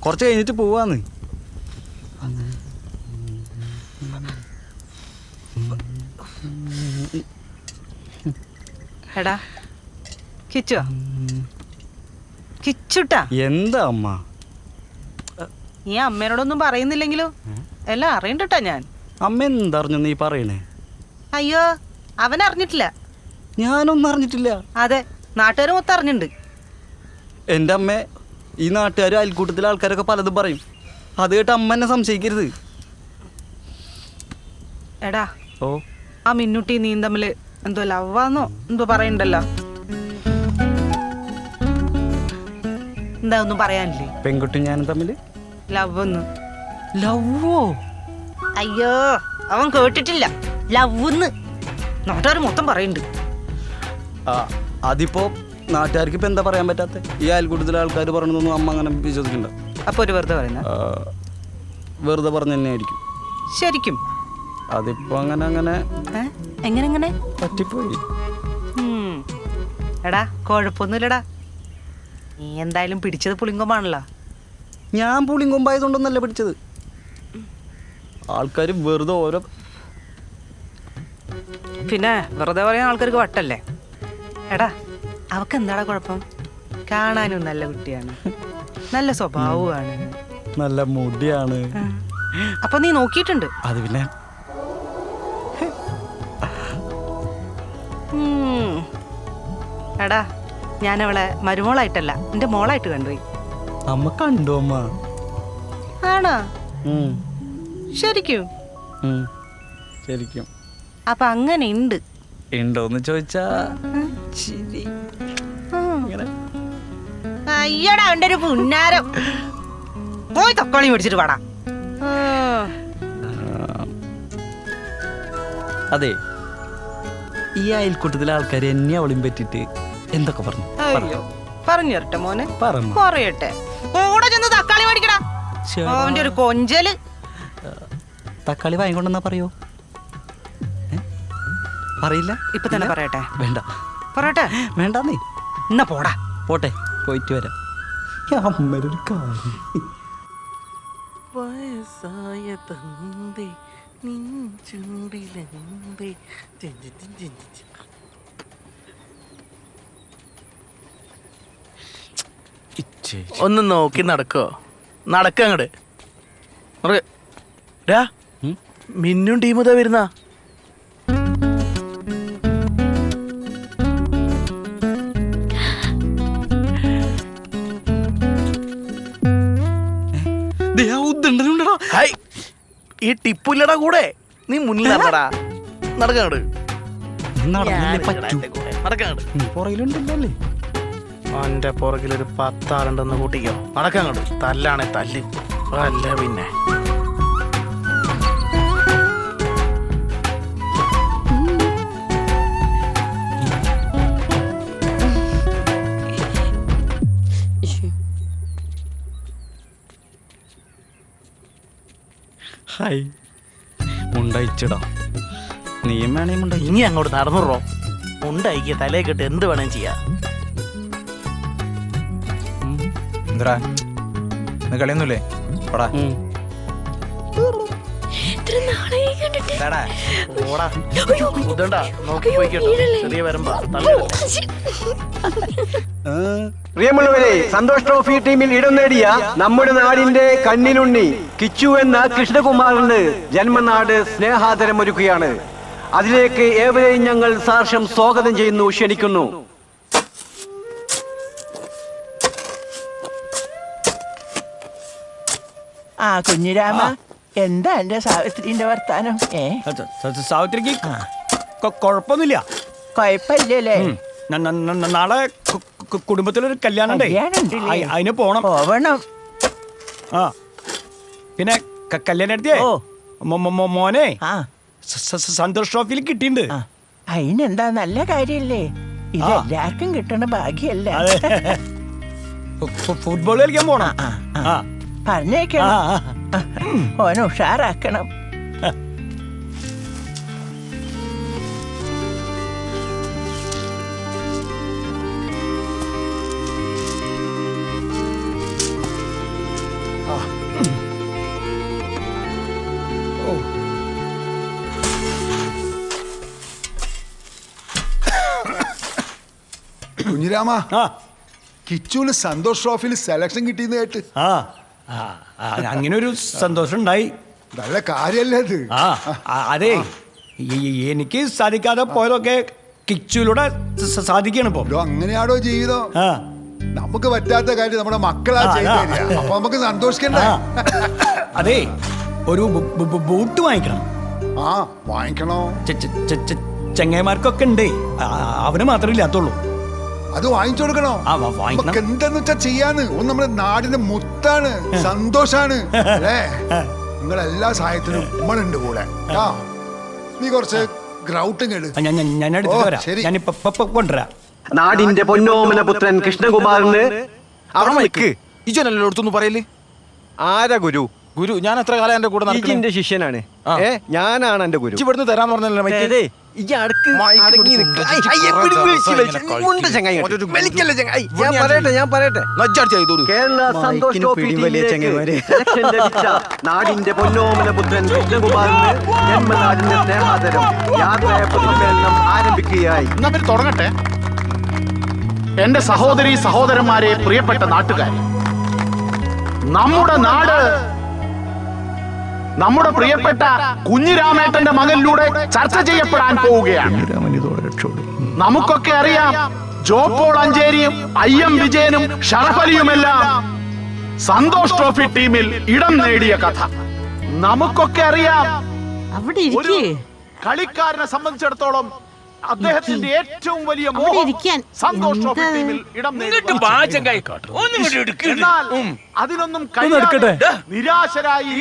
കുറച്ച് കഴിഞ്ഞിട്ട് പോവാന്ന്. എടാ കിച്ചു, കിച്ചുട്ടാ. എന്താ അമ്മ? നീ അമ്മേനോടൊന്നും പറയുന്നില്ലെങ്കിലോ? എല്ലാം അറിയണ്ടട്ടാ ഞാൻ. അമ്മ എന്തറിഞ്ഞു നീ പറയണേ? അയ്യോ, അവൻ അറിഞ്ഞിട്ടില്ല. ഞാനൊന്നും അറിഞ്ഞിട്ടില്ല. അതെ, നാട്ടുകാർ മൊത്തം അറിഞ്ഞിട്ടുണ്ട്. എൻ്റെ അമ്മ, ഈ നാട്ടുകാരും അയൽക്കൂട്ടത്തിലെ ആൾക്കാരൊക്കെ പലതും പറയും. അത് കേട്ട് അമ്മ എന്നെ സംശയിക്കരുത്. എടാ, ഓ, ആ മിന്നുട്ടി നീ തമ്മിൽ എന്തോ ലവാന്നോ എന്തോ പറയണ്ടല്ലോ. എന്താ ഒന്നും പറയാനില്ലേ? പെൺകുട്ടി ഞാനും തമ്മിൽ ലവ്ന്ന്. ലവ്വോ? അയ്യോ, അവൻ കേട്ടിട്ടില്ല. ലവ്ന്ന് നാട്ടുകാർ മൊത്തം പറയുന്നുണ്ട്. അതിപ്പോ നാട്ടുകാർക്ക് ഇപ്പൊ എന്താ പറയാൻ പറ്റാത്ത? ഈ അയൽക്കൂട്ടത്തിലെ ആൾക്കാർ പറയണതൊന്നും അമ്മ അങ്ങനെ വിശ്വസിക്കണ്ട. അപ്പൊ ഒരു വെറുതെ പറയുന്ന? വെറുതെ പറഞ്ഞു തന്നെ ആയിരിക്കും. ശരിക്കും അതിപ്പോ അങ്ങനെ എങ്ങനെ പറ്റിപ്പോയി. എടാ, കുഴപ്പമൊന്നുമില്ലടാ. നീ എന്തായാലും പിടിച്ചത് പുളിങ്കൊമ്പാണല്ലോ. ഞാൻ പുളിങ്കൊമ്പായതുകൊണ്ടൊന്നല്ല പിടിച്ചത്. ആൾക്കാർ വെറുതെ ഓരോ, പിന്നെ വെറുതെ പറയാൻ ആൾക്കാർക്ക് വട്ടല്ലേ. എടാ, അവക്ക് എന്താടാ കുഴപ്പം? കാണാനും നല്ല കുട്ടിയാണ്, നല്ല സ്വഭാവമാണ്, നല്ല മുടിയാണ്. അപ്പൊ നീ നോക്കിയിട്ടുണ്ട്? അത് പിന്നെ എടാ, ഞാനവളെ മരുമോളായിട്ടല്ല, എന്റെ മോളായിട്ട് കണ്ടുപോയി. അമ്മ കണ്ടു അമ്മ? ആണോ? ശരിക്കും? ശരിക്കും. അപ്പൊ അങ്ങനെ ഉണ്ട്? ഉണ്ടോന്ന് ചോദിച്ചാ അയ്യടാ, അവന്റെ ഒരു പുന്നാരം. പോയി തക്കാളി മേടിച്ചിട്ട് പാടാ. അതെ, ഈ അയൽക്കൂട്ടത്തിലെ ആൾക്കാർ എന്നെ അവളിയും പറ്റിട്ട് എന്തൊക്കെ പറഞ്ഞു? പറഞ്ഞു തരട്ടെ മോനെ, പറഞ്ഞു പറയട്ടെ. കൂടെ ചെന്ന് തക്കാളി മേടിക്കടാ. അവന്റെ ഒരു കൊഞ്ചല്. തക്കാളി വാങ്ങിക്കൊണ്ടെന്നാ പറയോ? പറയില്ല? ഇപ്പൊ തന്നെ പറയട്ടെ? വേണ്ട. പറയട്ടെ? വേണ്ട. നീ എന്നാ പോടാ. പോട്ടെ, പോയിട്ട് വരാം. അമ്മരൊരു കാര്യം. വയസ്സായ തന്തേ നിഞ്ചൂടിലെന്തേ. ഒന്ന് നോക്കി നടക്കോ? നടക്കങ്ങട്. മിന്നും ടീമുതാ വരുന്ന. ഈ ടിപ്പില്ലടാ കൂടെ. നീ മുന്നിൽ നടന്നടാ. നടക്കങ്ങട്. പുറകിലുണ്ടല്ലേ? അവന്റെ പുറകിലൊരു 10 ആളുണ്ടെന്ന് കൂട്ടിക്കോ. നടക്കങ്ങട്. തല്ലാണെ തല്ല്. അല്ല പിന്നെ ഹായ്, മുണ്ടയിച്ചിടാ. നീയും വേണേ മുണ്ട. ഇനി അങ്ങോട്ട് നടന്നുറോ. മുണ്ടയിക്ക് തലേ കെട്ട് എന്ത് വേണേം ചെയ്യാ. കളിയൊന്നുമില്ലേ? പടാ പ്രിയമുള്ളവരെ, സന്തോഷ് ട്രോഫി ടീമിൽ ഇടം നേടിയ നമ്മുടെ നാടിന്റെ കണ്ണിലുണ്ണി കിച്ചു എന്ന കൃഷ്ണകുമാറിന് ജന്മനാട് സ്നേഹാദരം ഒരുക്കുകയാണ്. അതിലേക്ക് ഏവരെയും ഞങ്ങൾ സാർഷം സ്വാഗതം ചെയ്യുന്നു, ക്ഷണിക്കുന്നു. ആ കുഞ്ഞിരാമ, എന്താ എന്റെ സാവിത്രിന്റെ വർത്താനം? സാവിത്രിക്ക് കുഴപ്പമൊന്നുമില്ല. കൊഴപ്പില്ലല്ലേ? നാളെ കുടുംബത്തിലൊരു കല്യാണം അതിന് പോണം. ആ, പിന്നെ കല്യാണം എടുത്തേ മോനെ സന്തോഷ് ട്രോഫിയിൽ കിട്ടിയിട്ടുണ്ട്. അതിനെന്താ, നല്ല കാര്യല്ലേ? ഇത് എല്ലാവർക്കും കിട്ടണ ഭാഗ്യല്ല. ഫുട്ബോൾ കളിക്കാൻ പോണം. പറഞ്ഞേക്കണം, ഓനെ ഉഷാറാക്കണം. കുഞ്ഞിരാമ കിച്ചുവിന് സന്തോഷ് ട്രോഫിയിൽ സെലക്ഷൻ കിട്ടിയെന്ന് കേട്ട് അങ്ങനെ ഒരു സന്തോഷം ഉണ്ടായി. നല്ല കാര്യല്ലേ അത്? അതെ, എനിക്ക് സാധിക്കാതെ പോയതൊക്കെ കിച്ചുവിലൂടെ സാധിക്കണം ഇപ്പൊ. അങ്ങനെയാണോ ജീവിതം? നമുക്ക് പറ്റാത്ത കാര്യം നമ്മുടെ മക്കളാ ചെയ്തു തരിക. അപ്പൊ നമുക്ക് സന്തോഷിക്കണ്ടേ? അതെ, ഒരു ബൂട്ട് വാങ്ങിക്കണം. വാങ്ങിക്കണോ? ചെങ്ങന്മാർക്കൊക്കെ ഉണ്ട്, അവന് മാത്രമേ ഇല്ലാത്തുള്ളൂ. അത് വാങ്ങിച്ചു കൊടുക്കണോ? നമുക്ക് എന്തെന്ന് വെച്ചാ ചെയ്യാന്ന്. നമ്മുടെ നാടിന്റെ മുത്താണ്, സന്തോഷാണ് അല്ലേ? നിങ്ങളെല്ലാ സഹായത്തിനും നമ്മളുണ്ട് കൂടെ. നീ കുറച്ച് ഗ്രൗട്ടും കേട്. നാടിന്റെ പൊന്നോമന പുത്രൻ കൃഷ്ണകുമാറിന് അവിടെ നിൽക്ക്. ഇജനല്ലോ അടുത്തൊന്നും പറയല്. ആരാ ഗുരു? ഗുരു ഞാൻ എത്ര കാലം എന്റെ കൂടെ ഇജിന്റെ ശിഷ്യനാണ്. ഞാനാണ് എന്റെ ഗുരു. ഇവിടുന്ന് തരാന്ന് പറഞ്ഞല്ലോ. കേരള സന്തോഷ് ട്രോഫി ടീമിലേക്ക് സെലക്ഷൻ ലഭിച്ച നാടിന്റെ പൊന്നോമന പുത്രൻ കൃഷ്ണകുമാറിന് ജന്മനാടിന്റെ സ്നേഹാദരം യാത്രയപ്പ് സമ്മേളനം ആരംഭിക്കുകയായി. തുടങ്ങട്ടെ. എന്റെ സഹോദരി സഹോദരന്മാരെ, പ്രിയപ്പെട്ട നാട്ടുകാരെ, നമ്മുടെ നാട് നമ്മുടെ പ്രിയപ്പെട്ട കുഞ്ഞിരാമേട്ടന്റെ മകനിലൂടെ ചർച്ച ചെയ്യപ്പെടാൻ പോവുകയാണ്. നമുക്കൊക്കെ അറിയാം, ജോപ്പോൾ അഞ്ചേരിയും IM വിജയനും ഷറഫലിയുമെല്ലാം സന്തോഷ് ട്രോഫി ടീമിൽ ഇടം നേടിയ കഥ നമുക്കൊക്കെ അറിയാം. ഒരു കളിക്കാരനെ സംബന്ധിച്ചിടത്തോളം അദ്ദേഹത്തിന്റെ ഏറ്റവും വലിയ മോഹം സന്തോഷ് ട്രോഫി ടീമിൽ ഇടം എന്നാൽ അതിനൊന്നും നിരാശരായി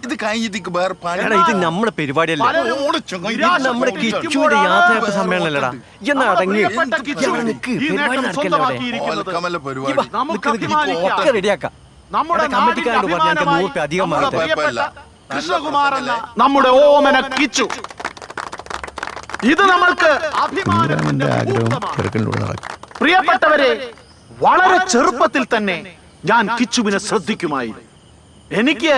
ഇത് കഴിഞ്ഞിട്ട് വേറെ ഇത് നമ്മുടെ പരിപാടിയല്ല, നമ്മുടെ കിച്ചുവിന്റെ യാത്രയപ്പ് സമ്മേളനല്ലടാ. റെഡിയാക്കാം. കമ്മിറ്റിക്കാരോട് പറഞ്ഞ 100 രൂപ അധികം കൃഷ്ണകുമാർ എന്ന നമ്മുടെ ഓമന കിച്ചു. ഇത് നമ്മൾക്ക് പ്രിയപ്പെട്ടവരെ, വളരെ ചെറുപ്പത്തിൽ തന്നെ ഞാൻ കിച്ചുവിനെ ശ്രദ്ധിക്കുമായിരുന്നു. എനിക്ക്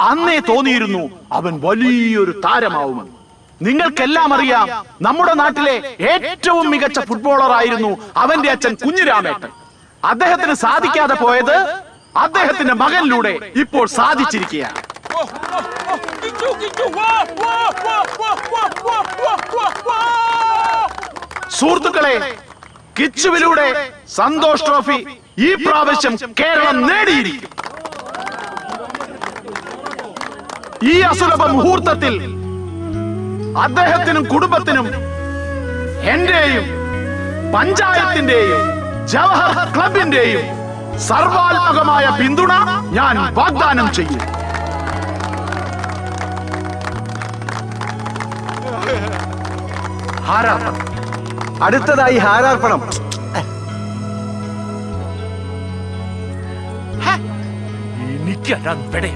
അന്നേ തോന്നിയിരുന്നു അവൻ വലിയൊരു താരമാവുമെന്ന്. നിങ്ങൾക്കെല്ലാം അറിയാം, നമ്മുടെ നാട്ടിലെ ഏറ്റവും മികച്ച ഫുട്ബോളർ ആയിരുന്നു അവന്റെ അച്ഛൻ കുഞ്ഞിരാമേട്ടൻ. അദ്ദേഹത്തിന് സാധിക്കാതെ പോയത് അദ്ദേഹത്തിന്റെ മകനിലൂടെ ഇപ്പോൾ സാധിച്ചിരിക്കുകയാണ്. സുഹൃത്തുക്കളെ, കിച്ചുവിലൂടെ സന്തോഷ് ട്രോഫി ഈ പ്രാവശ്യം കേരളം നേടിയിരിക്കും. ഈ അസുലഭ മുഹൂർത്തത്തിൽ അദ്ദേഹത്തിനും കുടുംബത്തിനും എന്റെയും പഞ്ചായത്തിന്റെയും ജവഹർ ക്ലബിന്റെയും സർവാത്മകമായ പിന്തുണ ഞാൻ വാഗ്ദാനം ചെയ്യും. ഹാരാർപ്പണം. അടുത്തതായി ഹാരാർപ്പണം. എനിക്കവിടെ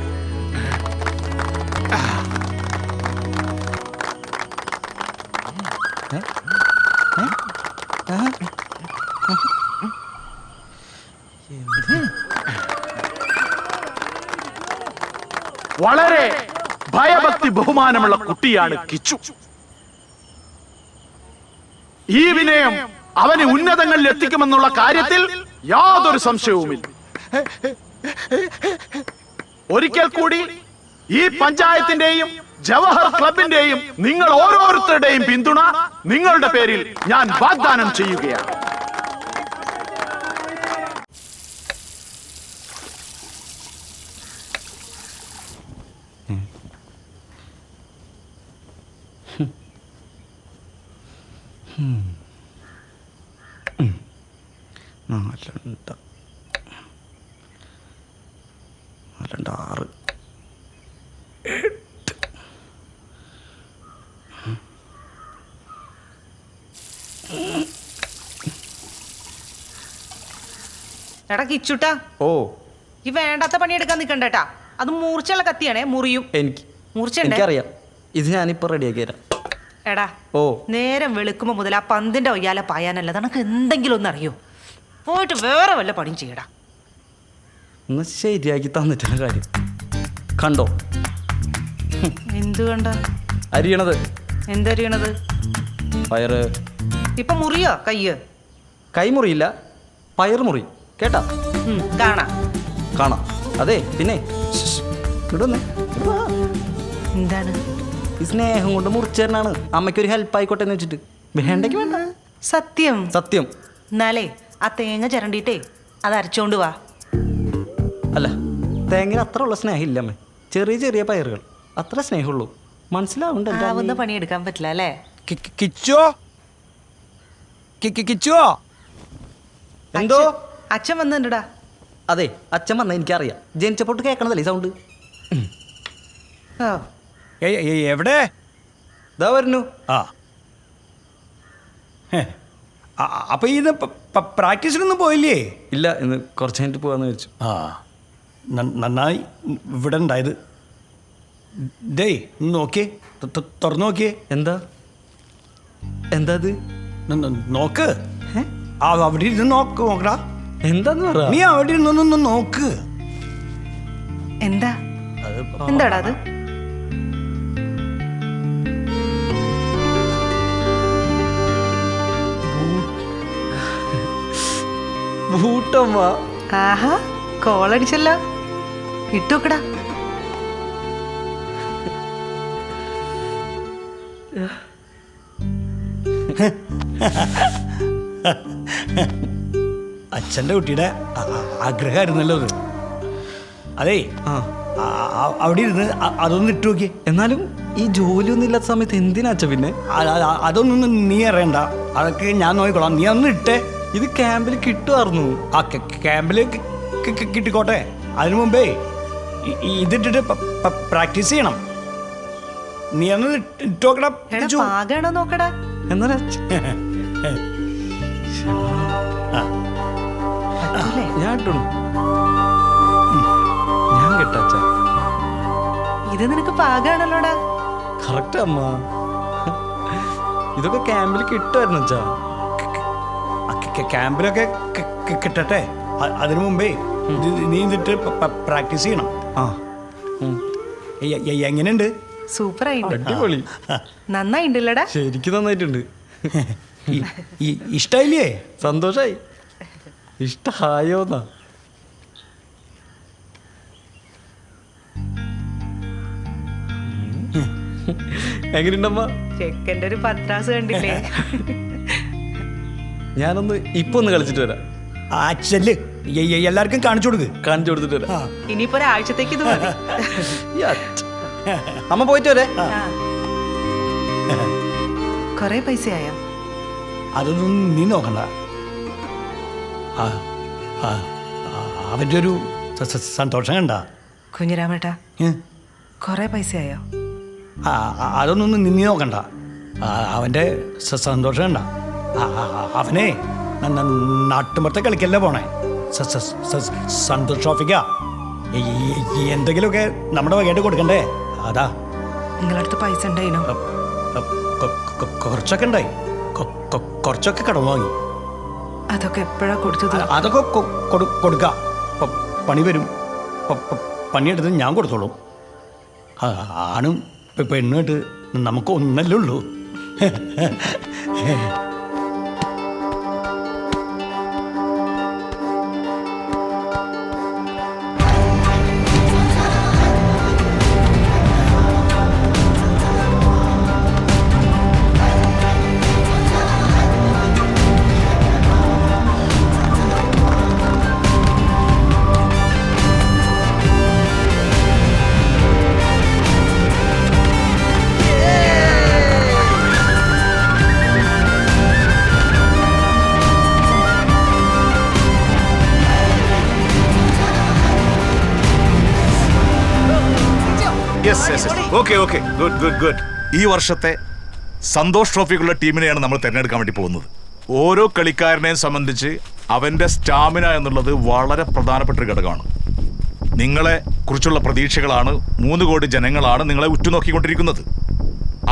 വളരെ ഭയഭക്തി ബഹുമാനമുള്ള കുട്ടിയാണ് കിച്ചു. ഈ വിനയം അവനെ ഉന്നതങ്ങളിൽ എത്തിക്കുമെന്നുള്ള കാര്യത്തിൽ യാതൊരു സംശയവുമില്ല. ഒരിക്കൽ കൂടി ഈ പഞ്ചായത്തിന്റെയും ജവഹർ ക്ലബിന്റെയും നിങ്ങൾ ഓരോരുത്തരുടെയും പിന്തുണ നിങ്ങളുടെ പേരിൽ ഞാൻ വാഗ്ദാനം ചെയ്യുകയാണ്. എടാ കിച്ചുട്ടാ, ഈ വേണ്ടാത്ത പണിയെടുക്കാൻ നിൽക്കണ്ടേട്ടാ. അത് മൂർച്ചയുള്ള കത്തിയാണേ, മുറിയും. എനിക്കറിയാം, ഇത് ഞാനിപ്പോ റെഡിയാക്കി തരാം. എടാ, നേരം വെളുക്കുമ്പോ മുതൽ ആ പന്തിന്റെ ഒയ്യാലെ പായാനല്ല, നിനക്ക് എന്തെങ്കിലും ഒന്ന് അറിയോ? പോയിട്ട് വേറെ വല്ല പണിയും ചെയ്യടാ. ഒന്ന് ശരിയാക്കി തന്നിട്ടുള്ള കാര്യം കണ്ടോ? എന്ത് കണ്ട? അരിയണത് എന്തറിയണത്? പയറ്. ഇപ്പൊ മുറിയോ കയ്യ്? കൈ മുറിയില്ല, പയറ് മുറി. കേട്ടാ? കാണാം. കാണാം. അതെ പിന്നെ എന്താണ്? ഈ സ്നേഹം കൊണ്ട് മുറിച്ചേരനാണ്. അമ്മയ്ക്കൊരു ഹെൽപ്പ് ആയിക്കോട്ടെ എന്ന് വെച്ചിട്ട്. വേണ്ടെങ്കിൽ വേണ്ട. സത്യം. സത്യം. എന്നാലേ ആ തേങ്ങ ചിരണ്ടിട്ടേ അത് അരച്ചോണ്ട് വാ. അല്ല, തേങ്ങ അത്ര ഉള്ള സ്നേഹം ഇല്ല അമ്മേ. ചെറിയ ചെറിയ പയറുകൾ അത്ര സ്നേഹമുള്ളൂ. മനസ്സിലാവുന്നുണ്ട്. ആവുന്ന പണിയെടുക്കാൻ പറ്റില്ല അല്ലേ? കിച്ചോ കിച്ചോ എന്തോ? അച്ഛൻ വന്നിട്ടുണ്ടാ. അതെ, അച്ഛൻ വന്ന എനിക്കറിയാം. ജനിച്ചപ്പോട്ട് കേൾക്കണതല്ലേ സൗണ്ട്. എവിടെ? ഇതാ വരുന്നു. അപ്പൊ ഇത് പ്രാക്ടീസിനൊന്നും പോയില്ലേ? ഇല്ല, ഇന്ന് കുറച്ച് കഴിഞ്ഞിട്ട് പോവാന്ന് വെച്ചു. നന്നായി ഇവിടെ ഉണ്ടായത്. ഡേയ് നോക്കിയേ, തുറന്നു നോക്കിയേ. എന്താ എന്താ അത്? നോക്ക്. അവിടെ ഇരുന്ന് നോക്കടാ. എന്താന്ന് പറ. നീ അവിടെ ഇരുന്നൊന്ന് നോക്ക്. എന്താ എന്താടാ അത്? ബൂട്ടമ്മ. ആഹാ, കോളടിച്ചല്ലോ. ഇട്ടോക്കടാ. അച്ഛൻ്റെ കുട്ടിയുടെ ആഗ്രഹമായിരുന്നല്ലോ അത്. അതേ, അവിടെ ഇരുന്ന് അതൊന്നും ഇട്ടു നോക്കി. എന്നാലും ഈ ജോലിയൊന്നും ഇല്ലാത്ത സമയത്ത് എന്തിനാ അച്ഛ പിന്നെ? അതൊന്നും നീ അറിയണ്ട, അതൊക്കെ ഞാൻ നോക്കിക്കോളാം. നീ ഒന്ന് ഇട്ടേ. ഇത് ക്യാമ്പിൽ കിട്ടുമായിരുന്നു. ആ ക്യാമ്പിൽ കിട്ടിക്കോട്ടെ. അതിനു മുമ്പേ ഇതിട്ടിട്ട് പ്രാക്ടീസ് ചെയ്യണം. നീ ഒന്ന് ഇട്ടോക്കടാ. പാകാണോ നോക്കടാ. എന്നാ ഞാൻ ഇട്ടോളൂ. ഞാൻ കിട്ടാച്ച. ഇത് നിനക്ക് പാകാണല്ലോടാ. കറക്റ്റ് അമ്മ. ഇതൊക്കെ ക്യാമ്പിൽ കിട്ടുമായിരുന്നു അച്ഛാ. ക്യാമ്പിലൊക്കെ കിട്ടട്ടെ. അതിനു മുമ്പേ നീ ഇതിട്ട് പ്രാക്ടീസ് ചെയ്യണം. എങ്ങനെയുണ്ട്? സൂപ്പറായിട്ടുണ്ട്. അടിപൊളി. നന്നായിണ്ടല്ലടാ. ശരിക്കും നന്നായിട്ടുണ്ട്. ഇഷ്ടായില്ലേ? സന്തോഷായി. ഇഷ്ടായോന്നാ? എങ്ങനെയുണ്ടമ്മ? ചെക്കൻ്റെ ഒരു പത്രാസ് കണ്ടില്ലേ? ഞാനൊന്ന് ഇപ്പൊ ഒന്ന് കളിച്ചിട്ട് വരാം. അച്ഛല് എല്ലാവർക്കും കാണിച്ചു കൊടുത്തിട്ട് വരാം. ഇനിയിപ്പോ ഒരാഴ്ചത്തേക്ക് ഇത് മതി. അമ്മ പോയിട്ട് വരെ. കൊറേ പൈസയായോ? അതൊന്നും നീ നോക്കണ്ട. അവൻ്റെ ഒരു സന്തോഷം കണ്ട കുഞ്ഞിരാമേട്ടാ. കൊറേ പൈസയായോ? അതൊന്നും നീ നോക്കണ്ട. അവൻ്റെ സന്തോഷം കണ്ട. അവനെ നാട്ടുമ്പുറത്തെ കളിക്കല്ലേ പോണേ. സന്തോഷ് ട്രോഫിക്കാ. എന്തെങ്കിലുമൊക്കെ നമ്മുടെ വകയായിട്ട് കൊടുക്കണ്ടേ? അതാ. നിങ്ങളടുത്ത് പൈസ ഉണ്ടായിനോ? കുറച്ചൊക്കെ ഉണ്ടായി. കുറച്ചൊക്കെ കടന്നു വാങ്ങി. അതൊക്കെ എപ്പോഴാ കൊടുത്തത്? അതൊക്കെ കൊടുക്കാം. പണി വരും. പണിയെടുത്ത് ഞാൻ കൊടുത്തോളും. ആണും പെണ്ണുമായിട്ട് നമുക്ക് ഒന്നല്ലേ ഉള്ളൂ. ഈ വർഷത്തെ സന്തോഷ് ട്രോഫിക്കുള്ള ടീമിനെയാണ് നമ്മൾ തിരഞ്ഞെടുക്കാൻ വേണ്ടി പോകുന്നത്. ഓരോ കളിക്കാരനെയും സംബന്ധിച്ച് അവൻ്റെ സ്റ്റാമിന എന്നുള്ളത് വളരെ പ്രധാനപ്പെട്ട ഒരു ഘടകമാണ്. നിങ്ങളെ കുറിച്ചുള്ള പ്രതീക്ഷകളാണ് 3 കോടി ജനങ്ങളാണ് നിങ്ങളെ ഉറ്റുനോക്കിക്കൊണ്ടിരിക്കുന്നത്.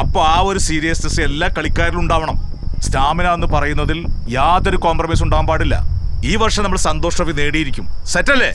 അപ്പോൾ ആ ഒരു സീരിയസ്നെസ് എല്ലാ കളിക്കാരിലും ഉണ്ടാവണം. സ്റ്റാമിന എന്ന് പറയുന്നതിൽ യാതൊരു കോംപ്രമൈസ് ഉണ്ടാകാൻ പാടില്ല. ഈ വർഷം നമ്മൾ സന്തോഷ് ട്രോഫി നേടിയിരിക്കും. സെറ്റല്ലേ?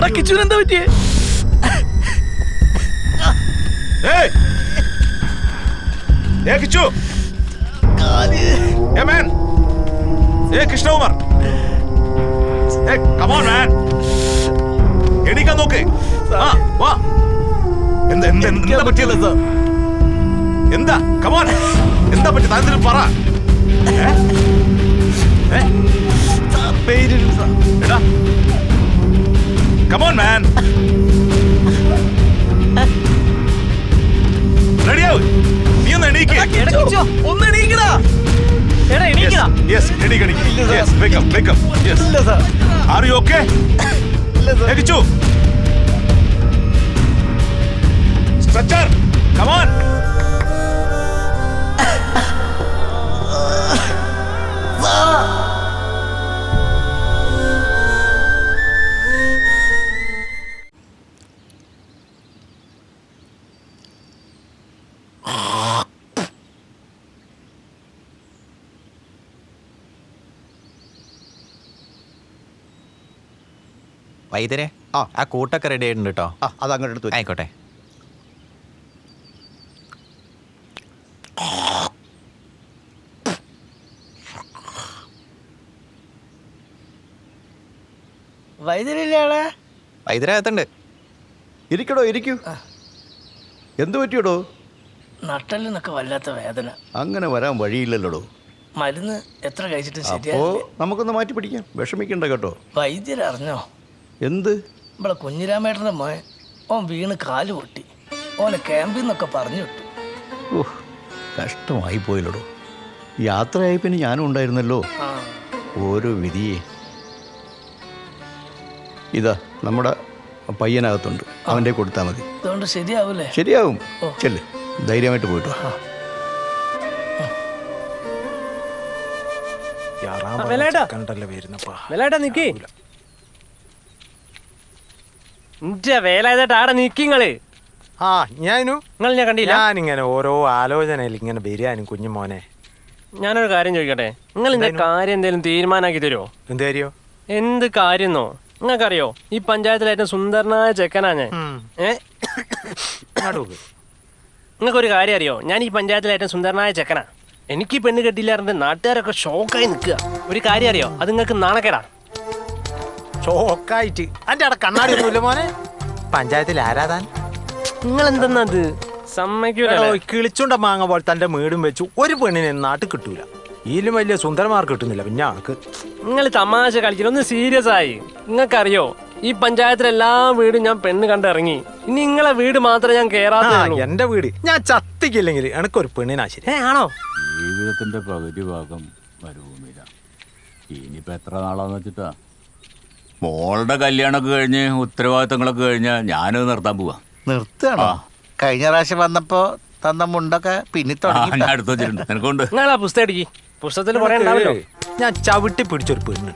എടാ കിച്ചു എന്താ പറ്റിയേ? Hey! Hey, Kichu! Hey, man! Hey, Krishna Kumar! Hey, come on, man! എണീക്കാൻ നോക്ക്. ആ, വാ. എന്താ പറ്റിയത്? എന്താ? Come on! എന്താ പറ്റി? താൻ പറ. എടാ. Come on, man! റെഡിയാവ്. നീ ഒന്ന് എണീക്ക്. ഒന്ന് എണീക്കടാ. എടാ എണീക്കടാ. Yes, എണീക്ക്. Yes, wake up. Yes. ഇല്ല സർ. Are you okay? ഇല്ല sir. Hey, Kichu. Stretcher. Come on. വൈദ്യരെ ആ കൂട്ടൊക്കെ റെഡി ആയിട്ടുണ്ട് കേട്ടോ. അത് അങ്ങോട്ട് എടുത്തു. ആയിക്കോട്ടെ. വൈദ്യരില്ലേ? വൈദ്യരകത്തുണ്ട്. ഇരിക്കടോ, ഇരിക്കൂ. എന്തു പറ്റിയടോ? നട്ടലിനൊക്കെ വല്ലാത്ത വേദന. അങ്ങനെ വരാൻ വഴിയില്ലല്ലോടോ. മരുന്ന് എത്ര കഴിച്ചിട്ട് അപ്പോ ശരിയാ. നമുക്കൊന്ന് മാറ്റി പിടിക്കാം. വിഷമിക്കണ്ട കേട്ടോ. വൈദ്യരറിഞ്ഞോ? എന്ത്? നമ്മളെ കുഞ്ഞിരാമേട്ടൻ്റെ മോൻ ഓൻ വീണ് കാല് പൊട്ടി. ഓനെ ക്യാമ്പിൽ നിന്നൊക്കെ പറഞ്ഞു വിട്ടു. കഷ്ടമായി പോയില്ലടോ. യാത്രയായി പിന്നെ ഞാനും ഉണ്ടായിരുന്നല്ലോ. ഓരോ വിധിയെ. ഇതാ നമ്മുടെ പയ്യനകത്തുണ്ട്, അവൻ്റെ കൊടുത്താൽ മതി. അതുകൊണ്ട് ശരിയാവൂലേ? ശരിയാവും. ചെല്ല്, ധൈര്യമായിട്ട് പോയിട്ട് വാ. നിക്കി വേലായതായിട്ട് ആടെ നിക്കിങ്ങള്. ആ ഞാനും ഞാൻ കണ്ടില്ല. ഞാനിങ്ങനെ ഓരോ ആലോചനയിൽ ഇങ്ങനെ വരികയാനും കുഞ്ഞുമോനെ. ഞാനൊരു കാര്യം ചോദിക്കട്ടെ, നിങ്ങൾ ഇതിന്റെ കാര്യം എന്തെങ്കിലും തീരുമാനാക്കി തരുമോ? എന്ത് കാര്യോ? എന്ത് കാര്യന്നോ? നിങ്ങൾക്കറിയോ ഈ പഞ്ചായത്തിലെ ഏറ്റവും സുന്ദരനായ ചെക്കനാ ഞാൻ. നിങ്ങൾക്കൊരു കാര്യം അറിയോ? ഞാൻ ഈ പഞ്ചായത്തിലെ ഏറ്റവും സുന്ദരനായ ചെക്കനാ. എനിക്ക് പെണ്ണ് കെട്ടില്ലാറിന്റെ നാട്ടുകാരൊക്കെ ഷോക്കായി നിൽക്കുക. ഒരു കാര്യം അറിയോ? അത് നിങ്ങൾക്ക് നാണക്കേടാ. ഷോക്കായിട്ട് അതിന്റെ അവിടെ കണ്ണാടി ഒന്നുമില്ല മോനെ. പഞ്ചായത്തിൽ ആരാധാൻ നിങ്ങൾ എന്തെന്നത് സമ്മതിക്കൂലോ? കിളിച്ചുണ്ട മാങ്ങ പോലെ തന്റെ വീടും വെച്ചു ഒരു പെണ്ണിനെ നാട്ടിൽ കിട്ടൂല. ഇതിലും വലിയ സുന്ദരമാർക്ക് കിട്ടുന്നില്ല. പിന്നെ ആൾക്ക് നിങ്ങൾ തമാശ കളിക്കില്ല, ഒന്ന് സീരിയസ് ആയി. നിങ്ങൾക്കറിയോ ഈ പഞ്ചായത്തിലെ എല്ലാ വീടും ഞാൻ പെണ്ണ് കണ്ടിറങ്ങി. ഇനി നിങ്ങളെ വീട് മാത്രമേ ഞാൻ കേറാതെ. എന്റെ വീട് ഞാൻ ചത്തിക്കില്ലെങ്കിൽ എനിക്കൊരു പെണ്ണിനാശി. ആണോ? ജീവിതത്തിന്റെ പകുതി ഭാഗം മരുഭൂമിയില. ഇനിയിപ്പോ എത്ര നാളാന്ന് വെച്ചിട്ടാ? മോളുടെ കല്യാണമൊക്കെ കഴിഞ്ഞ് ഉത്തരവാദിത്തങ്ങളൊക്കെ കഴിഞ്ഞാൽ ഞാനത് നിർത്താൻ പോവാ. നിർത്താണോ? കഴിഞ്ഞ പ്രാവശ്യം വന്നപ്പോ തന്ന മുണ്ടൊക്കെ പിന്നെ ഞാൻ എടുത്തു വെച്ചിട്ടുണ്ട്. എനിക്കുണ്ട്. നിങ്ങളാ പുസ്തകം അടിക്കി. പുസ്തകത്തിൽ കുറെ ഉണ്ടാവല്ലോ. ഞാൻ ചവിട്ടി പിടിച്ചൊരു പെണ്ണ്.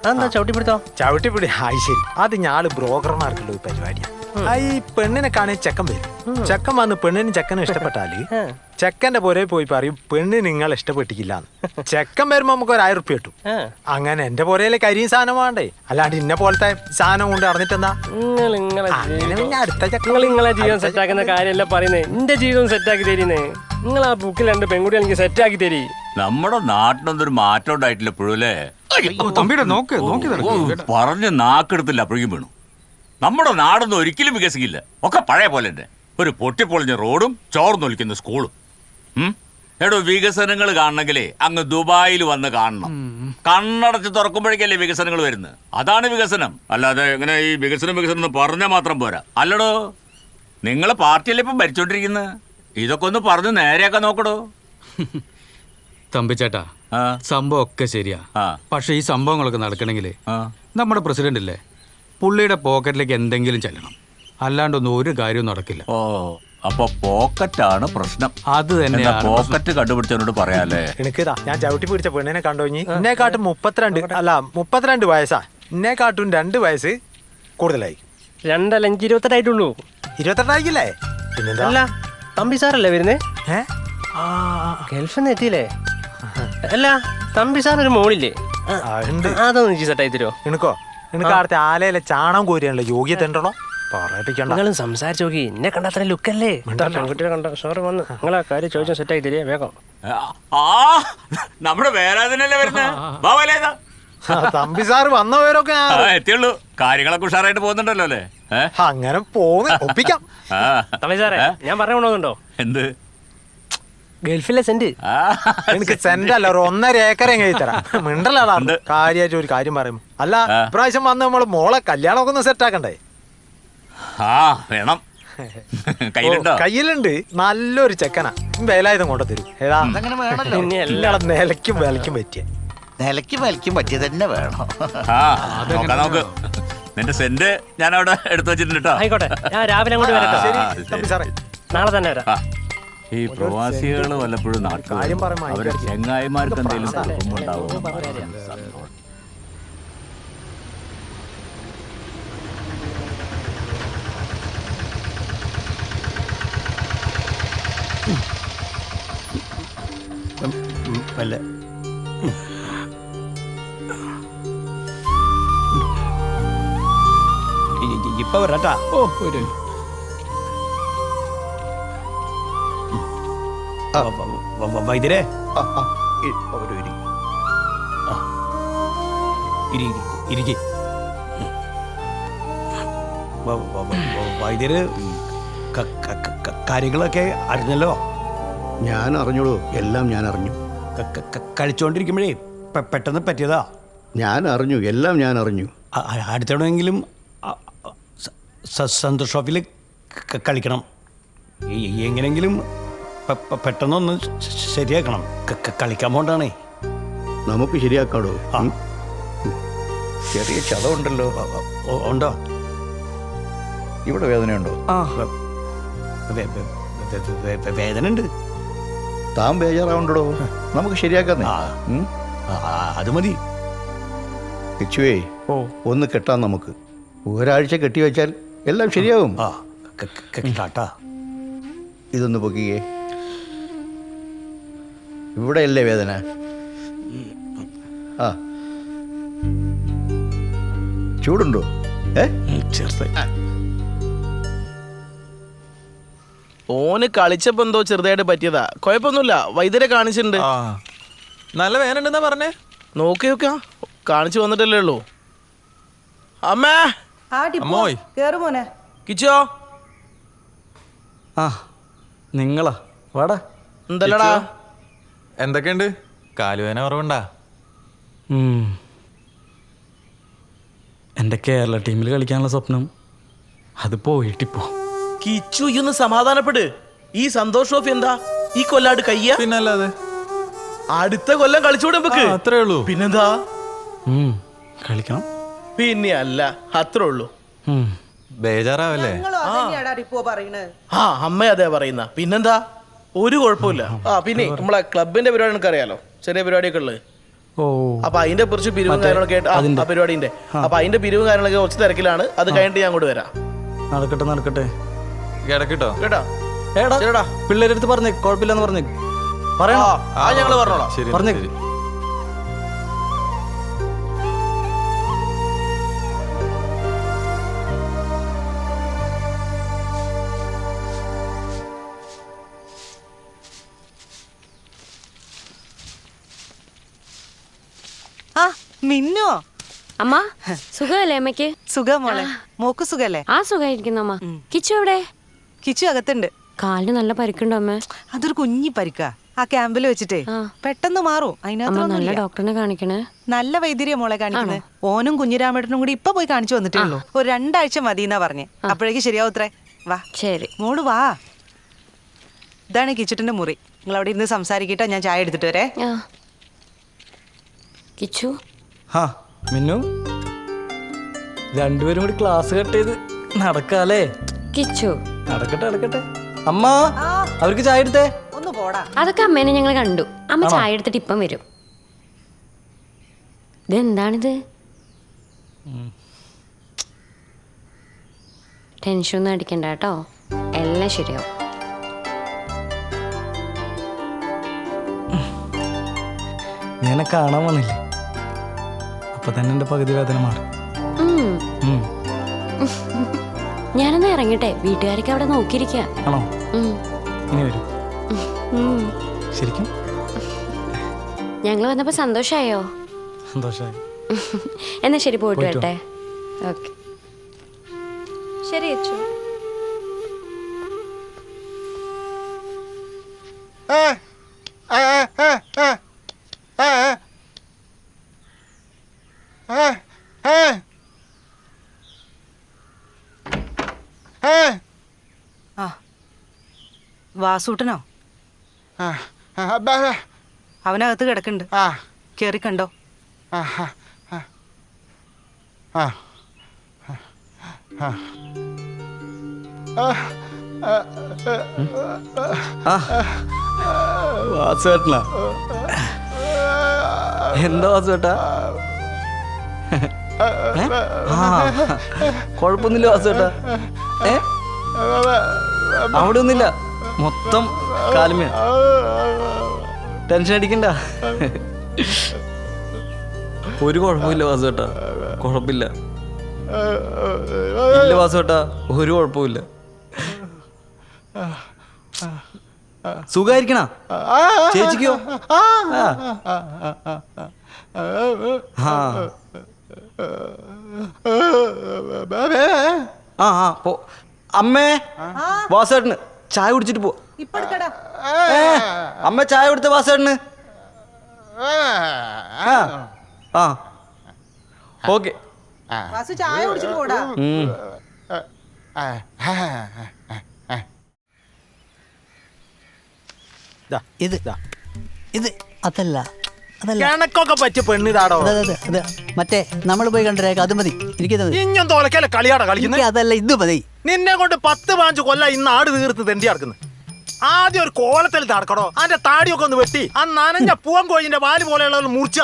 അതെന്താ ചവിട്ടി പിടിത്തോ? ചവിട്ടി പിടി ആയി ശരി. അത് ഞാള് ബ്രോക്കർമാർക്കുള്ള ഒരു പരിപാടിയാണ്. ഈ പെണ്ണിനെ കാണാൻ ചെക്കൻ വരും. ചെക്കൻ വന്ന് പെണ്ണിന് ചെക്കനെ ഇഷ്ടപ്പെട്ടാല് ചെക്കന്റെ പുരേ പോയി പറയും പെണ്ണ് നിങ്ങൾ ഇഷ്ടപ്പെട്ടില്ല. ചെക്കൻ വരുമ്പോ നമുക്ക് ഒരു 1000 ഉറുപ്പ്യ കിട്ടും. അങ്ങനെ എന്റെ പുരയിലെ കരിയും സാധനം വേണ്ടേ? അല്ലാണ്ട് ഇന്ന പോലത്തെ സാധനം കൊണ്ട് അറിഞ്ഞിട്ടെന്താ? നിങ്ങളെ ജീവിതം സെറ്റാക്കുന്ന കാര്യമല്ല പറയുന്നേ. എന്റെ ജീവിതം സെറ്റാക്കി തരുന്നേ. നിങ്ങൾ ആ ബുക്കിൽ 2 പെൺകുട്ടി എനിക്ക് സെറ്റാക്കി തരീ. നമ്മുടെ നാട്ടിനൊന്നൊരു മാറ്റം ഉണ്ടായിട്ടില്ല ഇപ്പോഴല്ലേ? പറഞ്ഞ് നാക്കെടുത്തില്ല അപ്പോഴേക്കും വീണു. നമ്മുടെ നാടൊന്നും ഒരിക്കലും വികസിക്കില്ല. ഒക്കെ പഴയ പോലെ തന്നെ. ഒരു പൊട്ടിപ്പൊളിഞ്ഞ റോഡും ചോർന്നൊലിക്കുന്ന സ്കൂളും. എടോ വികസനങ്ങൾ കാണണമെങ്കിലേ അങ്ങ് ദുബായിൽ വന്ന് കാണണം. കണ്ണടച്ച് തുറക്കുമ്പോഴേക്കല്ലേ വികസനങ്ങൾ വരുന്നത്. അതാണ് വികസനം. അല്ലാതെ എങ്ങനെ ഈ വികസനം എന്ന് പറഞ്ഞാൽ മാത്രം പോരാ. അല്ലടോ, നിങ്ങളെ പാർട്ടിയല്ലേ ഇപ്പം ഭരിച്ചോണ്ടിരിക്കുന്നത്. ഇതൊക്കെ ഒന്ന് പറഞ്ഞ് നേരെയാക്കാൻ നോക്കടോ. തമ്പിച്ചേട്ടാ, സംഭവം ഒക്കെ ശരിയാ. പക്ഷെ ഈ സംഭവങ്ങളൊക്കെ നടക്കണമെങ്കിൽ നമ്മുടെ പ്രസിഡന്റ് ഇല്ലേ, പുള്ളിയുടെ പോക്കറ്റിലേക്ക് എന്തെങ്കിലും ചെല്ലണം. അല്ലാണ്ടൊന്നും ഒരു കാര്യവും നടക്കില്ല. ഓ, അപ്പൊ പോക്കറ്റാണ് പ്രശ്നം. അത് തന്നെ. പോക്കറ്റ് കണ്ടുപിടിച്ചവനോട് പറയാല്ലേ? എനിക്കിതാ ഞാൻ ചവിട്ടി പിടിച്ച പെണ്ണിനെ കണ്ടോഞ്ഞി. എന്നെക്കാട്ടും 32 വയസ്സാ. എന്നെക്കാട്ടും 2 വയസ്സ് കൂടുതലായി. 2 അല്ല, എനിക്ക് 28 ആയിട്ടുള്ളൂ. 28 ആയില്ലേ? പിന്നെന്താ? തമ്പി സാറല്ലേ വരുന്നേ? ഗൾഫിൽ നിന്ന് എത്തിയില്ലേ? അല്ല, തമ്പി സാർ ഒരു മോളില്ലേ? അതൊന്നും എനിക്ക് സെറ്റായി തരുമോ? എനിക്കോ എനിക്ക് അടുത്ത ആലയിലെ ചാണം കോരിയാണല്ലോ യോഗ്യത ഉണ്ടോ പറയിപ്പിക്കണ്ട. നിങ്ങളും സംസാരിച്ചു നോക്കി എന്നെ കണ്ട അത്ര ലുക്കല്ലേ പെൺകുട്ടിയെ കണ്ട സാറ് വന്ന് നിങ്ങളെ കാര്യം ചോദിച്ചാൽ സെറ്റായി തരിക വേഗം. ആ നമ്മുടെ വേലാതിനല്ലേ വരുന്നത്. തമ്പി സാറ് വന്നവരൊക്കെ എത്തിയുള്ളൂ. കാര്യങ്ങളൊക്കെ ഉഷാറായിട്ട് പോകുന്നുണ്ടല്ലോ അല്ലേ? അങ്ങനെ പോന്ന് ഒപ്പിക്കാം. തമ്പി സാറേ ഞാൻ പറഞ്ഞുണ്ടോ എന്ത് ഗൾഫിലെ സെന്റ് എനിക്ക് സെന്റ് അല്ല ഒരു 1.5 ഏക്കർ എങ്ങനെ തരാം. മിണ്ടലാണ് കാര്യമായിട്ട് ഒരു കാര്യം പറയുമ്പോ. അല്ല ഇപ്രാവശ്യം വന്ന് നമ്മള് മോളെ കല്യാണമൊക്കെ ഒന്ന് സെറ്റ് ആക്കണ്ടേ? വേണം. കയ്യിലുണ്ടോ? കയ്യിലുണ്ട്. നല്ലൊരു ചെക്കനാ. വേലായുധം കൊണ്ടു തരും. ഏതാ എല്ലാം നിലയ്ക്കും വിലയ്ക്കും പറ്റിയ നിലയ്ക്കും പറ്റിയ തന്നെ വേണം. നോക്ക് നിന്റെ സെന്റ് ഞാൻ അവിടെ എടുത്തു വെച്ചിട്ടുണ്ട് കേട്ടോ. ആയിക്കോട്ടെ ഞാൻ രാവിലെ അങ്ങോട്ട് വരട്ടെ. നാളെ തന്നെ വരാം. ഈ പ്രവാസികൾ വല്ലപ്പോഴും നാട്ടിൽ അവരുടെ ചെങ്ങായിമാർക്ക് എന്തെങ്കിലും കുഴപ്പമുണ്ടാവും. ഇപ്പൊ വരാട്ടാ. ഓ ഒരു വൈദ്യരെ ഇരിക്കെ വൈദ്യര് കാര്യങ്ങളൊക്കെ അറിഞ്ഞല്ലോ. ഞാൻ അറിഞ്ഞോളൂ, എല്ലാം ഞാൻ അറിഞ്ഞു. കളിച്ചോണ്ടിരിക്കുമ്പോഴേ പെട്ടെന്ന് പറ്റിയതാ. ഞാൻ അറിഞ്ഞു, എല്ലാം ഞാൻ അറിഞ്ഞു. അടുത്തവണെങ്കിലും സന്തോഷ് ട്രോഫിയിൽ കളിക്കണം. എങ്ങനെങ്കിലും പെട്ടെന്നൊന്ന് ശരിയാക്കണം. കളിക്കാൻ പോണ്ടാണേ. നമുക്ക് ശരിയാക്കാടോ. ചെറിയ ചതവുണ്ടല്ലോ. ഉണ്ടോ? ഇവിടെ വേദനയുണ്ടോ? വേദന ഉണ്ട്. താൻ ബേജാറാവുണ്ടോ? നമുക്ക് ശരിയാക്കാം. അത് മതി. കിച്ചുവേ ഒന്ന് കെട്ടാം നമുക്ക്. ഒരാഴ്ച കെട്ടി വെച്ചാൽ എല്ലാം ശരിയാവും. ഇതൊന്ന് പൊക്കിയേ. ഇവിടെയല്ലേ വേദന? ചൂടുണ്ടോ? ഓന് കളിച്ചപ്പോ എന്തോ ചെറുതായിട്ട് പറ്റിയതാ. കുഴപ്പമൊന്നുമില്ല. വൈദ്യരെ കാണിച്ചിട്ടുണ്ട്. നല്ല വേദന ഉണ്ടെന്നാ പറഞ്ഞേ. നോക്കി നോക്കാം. കാണിച്ചു വന്നിട്ടല്ലേ ഉള്ളൂ. അമ്മേ കിച്ചോ നിങ്ങളാ വാടാ. എന്തല്ലടാ? എന്തൊക്കെയുണ്ട്? കാലുവേന കുറവുണ്ടാ? എൻ്റെ കേരള ടീമിൽ കളിക്കാനുള്ള സ്വപ്നം അത് പോയിട്ടിപ്പോ. കിച്ചു ഇന്ന് സമാധാനപ്പെട്. ഈ സന്തോഷ് ട്രോഫി എന്താ ഈ കൊല്ലാട് കയ്യ? പിന്നല്ലാതെ അടുത്ത കൊല്ലം കളിച്ചുകൂടെ നമുക്ക്? അത്രേ ഉള്ളൂ. പിന്നെന്താ? കളിക്കണം. പിന്നെ അല്ല, അത്രേ ഉള്ളൂ. ബേജാറാവല്ലേ? ആ അമ്മ അതേ പറയുന്ന. പിന്നെന്താ? ഒരു കുഴപ്പമില്ല. പിന്നെ നമ്മളെ ക്ലബിന്റെ പരിപാടി നമുക്ക് അറിയാലോ. ചെറിയ പരിപാടിയൊക്കെ ഉള്ളത്. അപ്പൊ അതിന്റെ കുറച്ച് പിരിവും കാര്യങ്ങളൊക്കെ ആയിട്ട് ആ പരിപാടിന്റെ അപ്പൊ അതിന്റെ പിരിവും കാര്യങ്ങളൊക്കെ കുറച്ച് തിരക്കിലാണ്. അത് കഴിഞ്ഞിട്ട് ഞാൻ അങ്ങോട്ട് വരാം. നടക്കട്ടെ കേട്ടോ കേട്ടാ. പിള്ളേരെടുത്ത് പറഞ്ഞേ, കുഴപ്പമില്ലെന്ന് പറഞ്ഞേ. പറയണോ? ഞങ്ങള് പറഞ്ഞോളാം. പറഞ്ഞേ. മിന്നോ? അമ്മ സുഖല്ലേ അമ്മയ്ക്ക്? സുഖം മോളെ. മോക്ക് സുഖല്ലേ? ആ സുഖായിരിക്കുന്നു അമ്മ. കിച്ചു എവിടെ? കിച്ചു അകത്തുണ്ട്. കാലിന് നല്ല പരിക്കുണ്ടോ അമ്മ? അതൊരു കുഞ്ഞി പരിക്കാ. ആ ക്യാമ്പിൽ വെച്ചിട്ടേ പെട്ടെന്ന് മാറും. നല്ല ഡോക്ടറിനെ കാണിക്കണേ. നല്ല വൈദ്യരെ മോളെ കാണിക്കുന്നത്. ഓനും കുഞ്ഞിരാമേട്ടനും കൂടി ഇപ്പൊ പോയി കാണിച്ചു വന്നിട്ടേ ഉള്ളൂ. ഒരു 2 ആഴ്ച മതി എന്നാ പറഞ്ഞേ. അപ്പോഴേക്ക് ശരിയാവൂത്രേ. വാ. ശരി മോള് വാ. ഇതാണ് കിച്ചുട്ടിന്റെ മുറി. നിങ്ങൾ അവിടെ ഇരുന്ന് സംസാരിക്കട്ടെ. ഞാൻ ചായ എടുത്തിട്ട് വരെ. കിച്ചു മിന്നു, രണ്ടുപേരും കൂടി ക്ലാസ് കട്ട് ചെയ്ത് നടക്കാല്ലേ? കിച്ചു നടക്കട്ടെ. അമ്മ അവർക്ക് ചായ എടുത്തേ. ഒന്ന് പോടാ. അതൊക്കെ അമ്മേനെ ഞങ്ങൾ കണ്ടു. അമ്മ ചായ എടുത്തിട്ട് ഇപ്പം വരും. ഇതെന്താണിത്? ടെൻഷനൊന്നും അടിക്കണ്ട കേട്ടോ, എല്ലാം ശരിയാവും. ഞാൻ കാണാൻ വന്നില്ലേ, അപ്പൊ തന്നെ എന്റെ പകുതി വേദന മാറി. ഞാനൊന്ന് ഇറങ്ങട്ടെ, വീട്ടുകാരൊക്കെ അവിടെ നോക്കിയിരിക്കുക. ആണോ? ഇനി വരും. ശരിക്കും ഞങ്ങൾ വന്നപ്പോ സന്തോഷായോ? സന്തോഷമായി. എന്നാ ശരി, പോയിട്ട് വരട്ടെ. ഓക്കെ, ശരി അച്ചു. വാസൂട്ടനോ? അവനകത്ത് കിടക്കുന്നുണ്ട്, കേറി കണ്ടോ? വാസുവേട്ടനാ? എന്താ വാസുവേട്ടാ? കുഴപ്പമൊന്നുമില്ല വാസുവേട്ടാ. അവിടെ ഒന്നുമില്ല, മൊത്തം കാലുമേ. ടെൻഷൻ അടിക്കണ്ട, ഒരു കുഴപ്പമില്ല വാസുവേട്ടാ. കുഴപ്പമില്ല, ഇല്ല വാസുവേട്ടാ, ഒരു കുഴപ്പമില്ല. സുഖായിരിക്കണ ചേച്ചിക്കോ? അമ്മേ, വാസുവേട്ടന് ചായ കുടിച്ചിട്ട് പോ. അമ്മ ചായ കൊടുത്ത വാസുവേട്ടന്. ഓക്കെ, ചായ കുടിച്ചിട്ട് പോടാ. ഇത് അതല്ല, കണക്കൊക്കെ പറ്റിയ പെണ്ണിതാടോ. മറ്റേ നമ്മൾ പോയി കണ്ട രേഖ, അത് മതി. ഇഞ്ഞും തോലക്കല്ലേ കളിയാടാ കളിക്കുന്നത്? അതല്ല, ഇത് മതി. നിന്നെ കൊണ്ട് 10-15 കൊല്ലം ഇന്ന് ആട് തീർത്ത് തെണ്ടി നടക്കുന്നു. ആദ്യം ഒരു കോലത്തിൽ നടക്കടോ, അതിന്റെ താടിയൊക്കെ ഒന്ന് വെട്ടി ആ നനഞ്ഞ പൂവൻ കോഴിന്റെ വാല് പോലെയുള്ള മുറിച്ച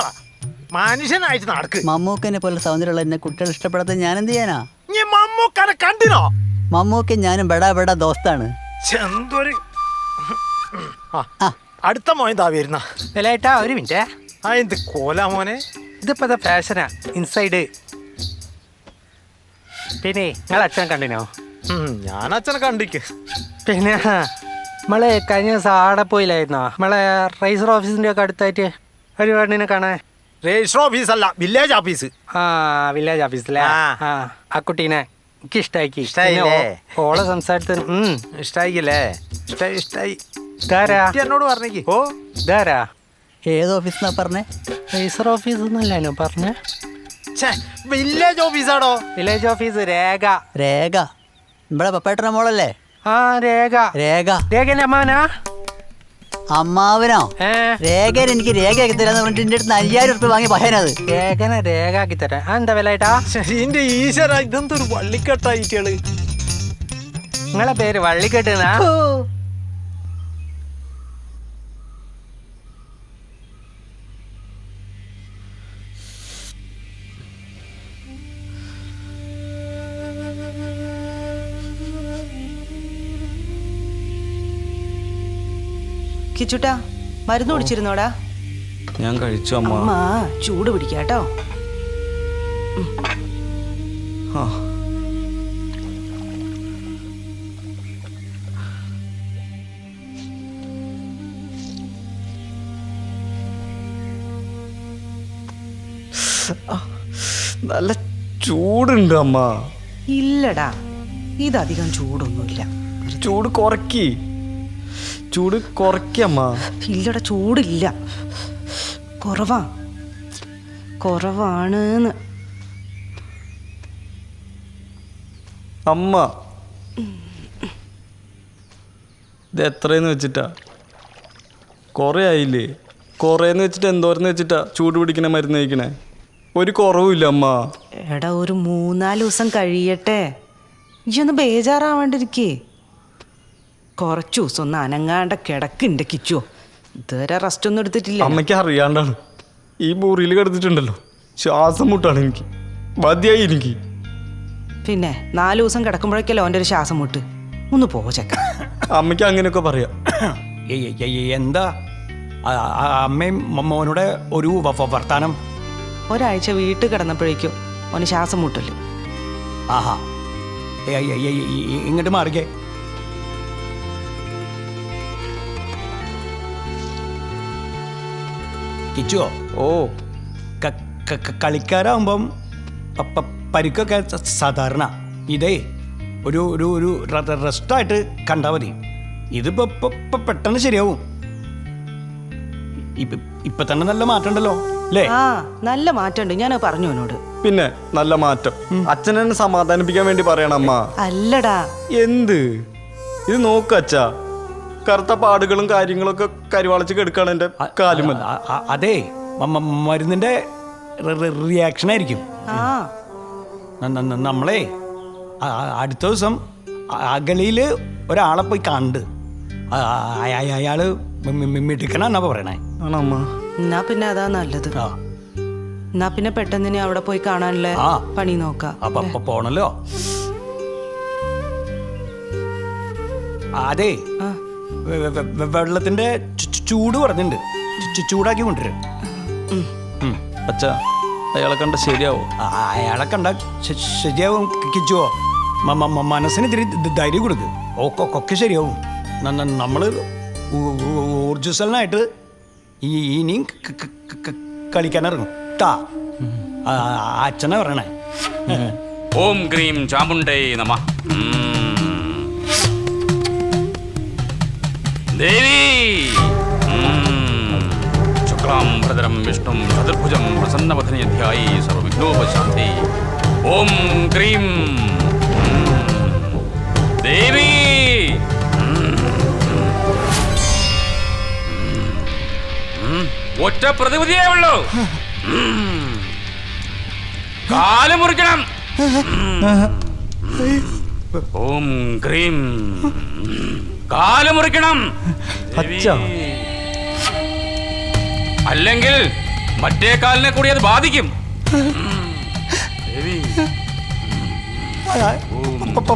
മനുഷ്യനായിട്ട് നടക്ക്. മമ്മൂക്കനെ പോലെ സൗന്ദര്യമുള്ള എന്നെ കുട്ടികൾ ഇഷ്ടപ്പെടാത്ത ഞാൻ എന്ത് ചെയ്യാനാ? നീ മമ്മൂക്കനെ കണ്ടിനോ? മമ്മൂക്ക ഞാനും ബെടാ ബെടാ ദോസ്താണ്. അടുത്ത മോൻ താ വരുന്ന വിലയിട്ടാ. ഒരു മിനിറ്റ്, എന്ത് കോല മോനെ, ഇതിപ്പോ ഫാഷനാ ഇൻസൈഡ്. പിന്നെ നിങ്ങൾ അച്ഛനെ കണ്ടിനോ? ഞാൻ അച്ഛനെ കണ്ടിക്ക്. പിന്നെ നമ്മളെ കഴിഞ്ഞ ദിവസം ആടെ പോയില്ലായിരുന്നോ? നമ്മളെ രജിസ്റ്റർ ഓഫീസിന്റെ ഒക്കെ അടുത്തായിട്ട് ഒരു പെണ്ണിനെ കാണാൻ. രജിസ്റ്റർ ഓഫീസ് അല്ല, വില്ലേജ് ഓഫീസ്. വില്ലേജ് ഓഫീസിലെ ആ കുട്ടീനെ എനിക്ക് ഇഷ്ടായിക്ക്. ഓളെ സംസാരത്തിന് ഇഷ്ടായില്ലേ? ഇഷ്ടായി. എന്നോട് പറഞ്ഞേക്ക്. ഓ ഇതാരാ? ഏത് ഓഫീസ് പറഞ്ഞേ? രജിസ്റ്റർ ഓഫീസ് എന്നല്ലോ പറഞ്ഞേ? വില്ലേജ് ഓഫീസാണോ? Village office. രേഖ. രേഖ ഇവിടെ പപ്പേട്ടന മോളല്ലേ? രേഖ. രേഖ രേഖന്റെ അമ്മാവനാ? അമ്മാവനോ? രേഖ എനിക്ക് രേഖയാക്കി തരാന്ന് പറഞ്ഞിട്ട് എന്റെ അടുത്ത് 5000 ഉറുപ്പിക വാങ്ങി പഹനത്. രേഖനെ രേഖാക്കി തരാം. എന്താ വിലയിട്ടാ? എന്റെ ഈശ്വര, ഇതെന്തൊരു വള്ളിക്കെട്ടായിട്ടാള്. നിങ്ങളെ പേര് വള്ളിക്കെട്ടുന്നാ? കിച്ചുട്ടാ, മരുന്ന് കുടിച്ചിരുന്നോടാ? ഞാൻ കഴിച്ചു അമ്മ. അമ്മ ചൂട് പിടിക്കാട്ടോ. നല്ല ചൂടുണ്ട് അമ്മ. ഇല്ലടാ, ഇതധികം ചൂടൊന്നുമില്ല. ചൂട് കുറക്കി, ചൂട് കുറയ്ക്കമ്മ. ഇല്ലടാ, ചൂടില്ല, കുറവാണ്. അമ്മ ഇത് എത്രയെന്ന് വെച്ചിട്ടാ? കുറേ ആയില്ലേ? കുറേന്ന് വെച്ചിട്ട് എന്തോരെന്ന് വെച്ചിട്ടാ ചൂട് പിടിക്കണ മരുന്ന് കഴിക്കണേ? ഒരു കുറവുമില്ല അമ്മ. എടാ, ഒരു 3-4 ദിവസം കഴിയട്ടെ. ഇയൊന്ന് ബേജാറാവാണ്ടിരിക്കേ. കുറച്ചു ദിവസം ഒന്ന് അനങ്ങാണ്ട കിടക്കുന്നുണ്ട് കിച്ചോ. ഇതുവരെ റെസ്റ്റ് ഒന്നും എടുത്തിട്ടില്ല. അമ്മയ്ക്ക് അറിയാണ്ടാണ് ഈ മുറിയിൽ കിടന്നിട്ടുണ്ടല്ലോ. ശ്വാസം മുട്ടാണ് എനിക്ക്, മതിയായി എനിക്ക്. പിന്നെ 4 ദിവസം കിടക്കുമ്പോഴേക്കല്ലോ അവൻ്റെ ഒരു ശ്വാസം മുട്ട്. ഒന്ന് പോ ചെക്ക. അമ്മയ്ക്ക് അങ്ങനെയൊക്കെ പറയാം. എന്താ അമ്മയും മോനോടെ ഒരു വർത്താനം? ഒരാഴ്ച വീട്ടിൽ കിടന്നപ്പോഴേക്കും അവന് ശ്വാസം മുട്ടല്. ആഹാ, ഇങ്ങോട്ട് മാറിക്കേ. കിച്ചുവോ? ഓ, കളിക്കാരാകുമ്പം പരിക്കൊക്കെ സാധാരണ. ഇതേ ഒരു ഒരു ഒരു റെസ്റ്റായിട്ട് കണ്ടാൽ മതി. ഇതിപ്പോ പെട്ടെന്ന് ശരിയാവും. ഇപ്പൊ തന്നെ നല്ല മാറ്റം ഉണ്ടല്ലോ അല്ലേ? ആ, നല്ല മാറ്റമുണ്ട്. ഞാൻ പറഞ്ഞു അവനോട്. പിന്നെ നല്ല മാറ്റം. അച്ഛനെ സമാധാനിപ്പിക്കാൻ വേണ്ടി പറയണം അമ്മ. അല്ലടാ, എന്ത് ഇത് നോക്ക് അച്ഛാ, കറുത്ത പാടുകളും കാര്യങ്ങളൊക്കെ കരിവാളിച്ച് കെടുക്കാണ് എന്റെ കാലുമൽ. അതെ, മരുന്നിന്റെ റിയാക്ഷൻ ആയിരിക്കും. നമ്മളെ അടുത്ത ദിവസം അഗളിയില് ഒരാളെ പോയി കണ്ട് അയാള് മിടുക്കണെന്നാ പറയണേ. എന്നാ പിന്നെ അതാ നല്ലത്. എന്നാ പിന്നെ പെട്ടെന്ന് അവിടെ പോയി കാണാനുള്ള പണി നോക്കാം. അപ്പൊ പോണല്ലോ. അതെ, വെള്ളത്തിന്റെ ചൂട് പറഞ്ഞിട്ടുണ്ട്. ചൂടാക്കി കൊണ്ടുവരും. അച്ഛാ, അയാളെ കണ്ട ശരിയാവും. അയാളെ കണ്ട ശരിയാവും കിച്ചുവോ. മനസ്സിന് ഇത്തിരി ധൈര്യം കൊടുക്ക്. ഒക്കെ ശരിയാവും. നമ്മള് ഊർജ്ജസ്വലനായിട്ട് ഇനിയും കളിക്കാനിറങ്ങും. അച്ഛനെ പറയണേ. ഓം ക്രീം ചാമുണ്ടേ നമഃ. ദേവി ശുക്ലാം ഭരതരം വിഷ്ണും ചതുർഭുജം പ്രസന്നവദനേ ധ്യായേ സർവവിഘ്നോപശാന്തേ. ഓം ക്രീം ദേവി. ഒറ്റ പ്രതിവിധിയേ ഉള്ളൂ. കാല് മുറിക്കണം. ഓം ക്രീം കാല് മുറിക്കണം. അല്ലെങ്കിൽ മറ്റേ കാലിനെ കൂടി അത് ബാധിക്കും.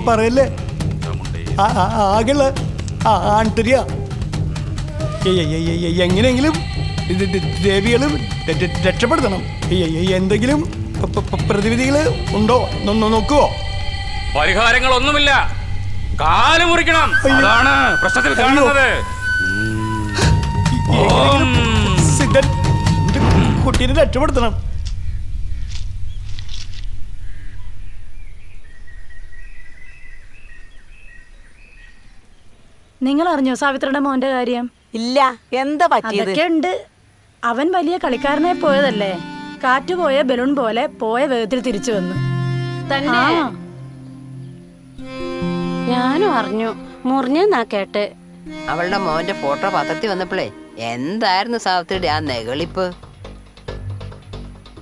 പറയല്ലേ, ആകെയുള്ള ആൺതരിക. എങ്ങനെയെങ്കിലും ദേവികൾ രക്ഷപ്പെടുത്തണം. എന്തെങ്കിലും പ്രതിവിധികൾ ഉണ്ടോ നോക്കുവോ? പരിഹാരങ്ങളൊന്നുമില്ല. കാല് മുറിക്കണം. അതാണ് പ്രശ്നത്തിൽ കാണുന്നത്. കുട്ടീനെ രക്ഷപ്പെടുത്തണം. നിങ്ങൾ അറിഞ്ഞോ സാവിത്രിയുടെ മോന്റെ കാര്യം? ഇല്ല, എന്താ പറ്റിയത്? അതൊക്കെ ഉണ്ട്. അവൻ വലിയ കളിക്കാരനെ പോയതല്ലേ. കാറ്റ് പോയ ബലൂൺ പോലെ പോയ വേഗത്തിൽ തിരിച്ചു വന്നു. തന്നെ ഞാനും അറിഞ്ഞു. മുറിഞ്ഞെന്നാ കേട്ട്. അവളുടെ മോന്റെ ഫോട്ടോ പത്രത്തിൽ വന്നപ്പോഴേ എന്തായിരുന്നു സാവിത്രിയുടെ ആ നെകളിപ്പ്.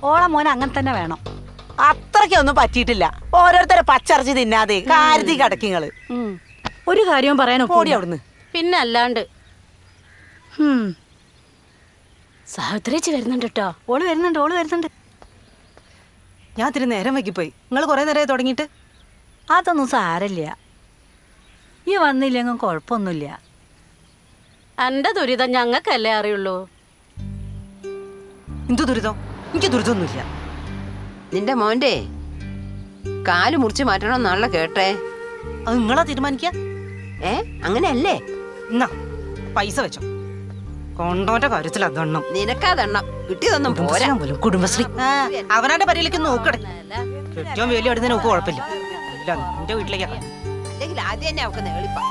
ഓളെ മോൻ അങ്ങനെ തന്നെ വേണം. അത്രയ്ക്കൊന്നും പറ്റിയിട്ടില്ല. ഓരോരുത്തരെ പച്ചറച്ചി തിന്നാതെ കാര്യത്തി കിടക്കിങ്ങള്. ഒരു കാര്യവും പറയാനോ ഓടി അവിടുന്ന്. പിന്നെ അല്ലാണ്ട്. സാവിത്രിച്ച് വരുന്നുണ്ട് കേട്ടോ. ഓള് വരുന്നുണ്ട്. ഞാൻ ഇത്തിരി നേരം വൈകിപ്പോയി. നിങ്ങൾ കുറെ നേരമായി തുടങ്ങിയിട്ട്. അതൊന്നും സാരല്ല. ഈ വന്നില്ലെങ്കിൽ കുഴപ്പമൊന്നുമില്ല. എന്റെ ദുരിതം ഞങ്ങൾക്കല്ലേ അറിയുള്ളൂ. എന്തു ദുരിതം? എനിക്ക് ദുരിതമൊന്നുമില്ല. നിന്റെ മോന്റെ കാല് മുറിച്ച് മാറ്റണമെന്നാണല്ലോ കേട്ടേ. അത് നിങ്ങളാ തീരുമാനിക്ക? അങ്ങനെയല്ലേ? എന്നാ പൈസ വെച്ചോ. കൊണ്ടോന്റെ കാര്യത്തിൽ അതെണ്ണം. നിനക്കതെണ്ണം കിട്ടിയതൊന്നും പോരാ. കുടുംബശ്രീ അവനാന്റെ പരിയിലേക്ക് നോക്കടേ. ഏറ്റവും വലിയ അടുത്ത് നോക്ക് കുഴപ്പമില്ല. ഇല്ല, എന്റെ വീട്ടിലേക്കാ. അല്ലെങ്കിൽ ആദ്യം തന്നെ അവക്ക് നെളിപ്പാ.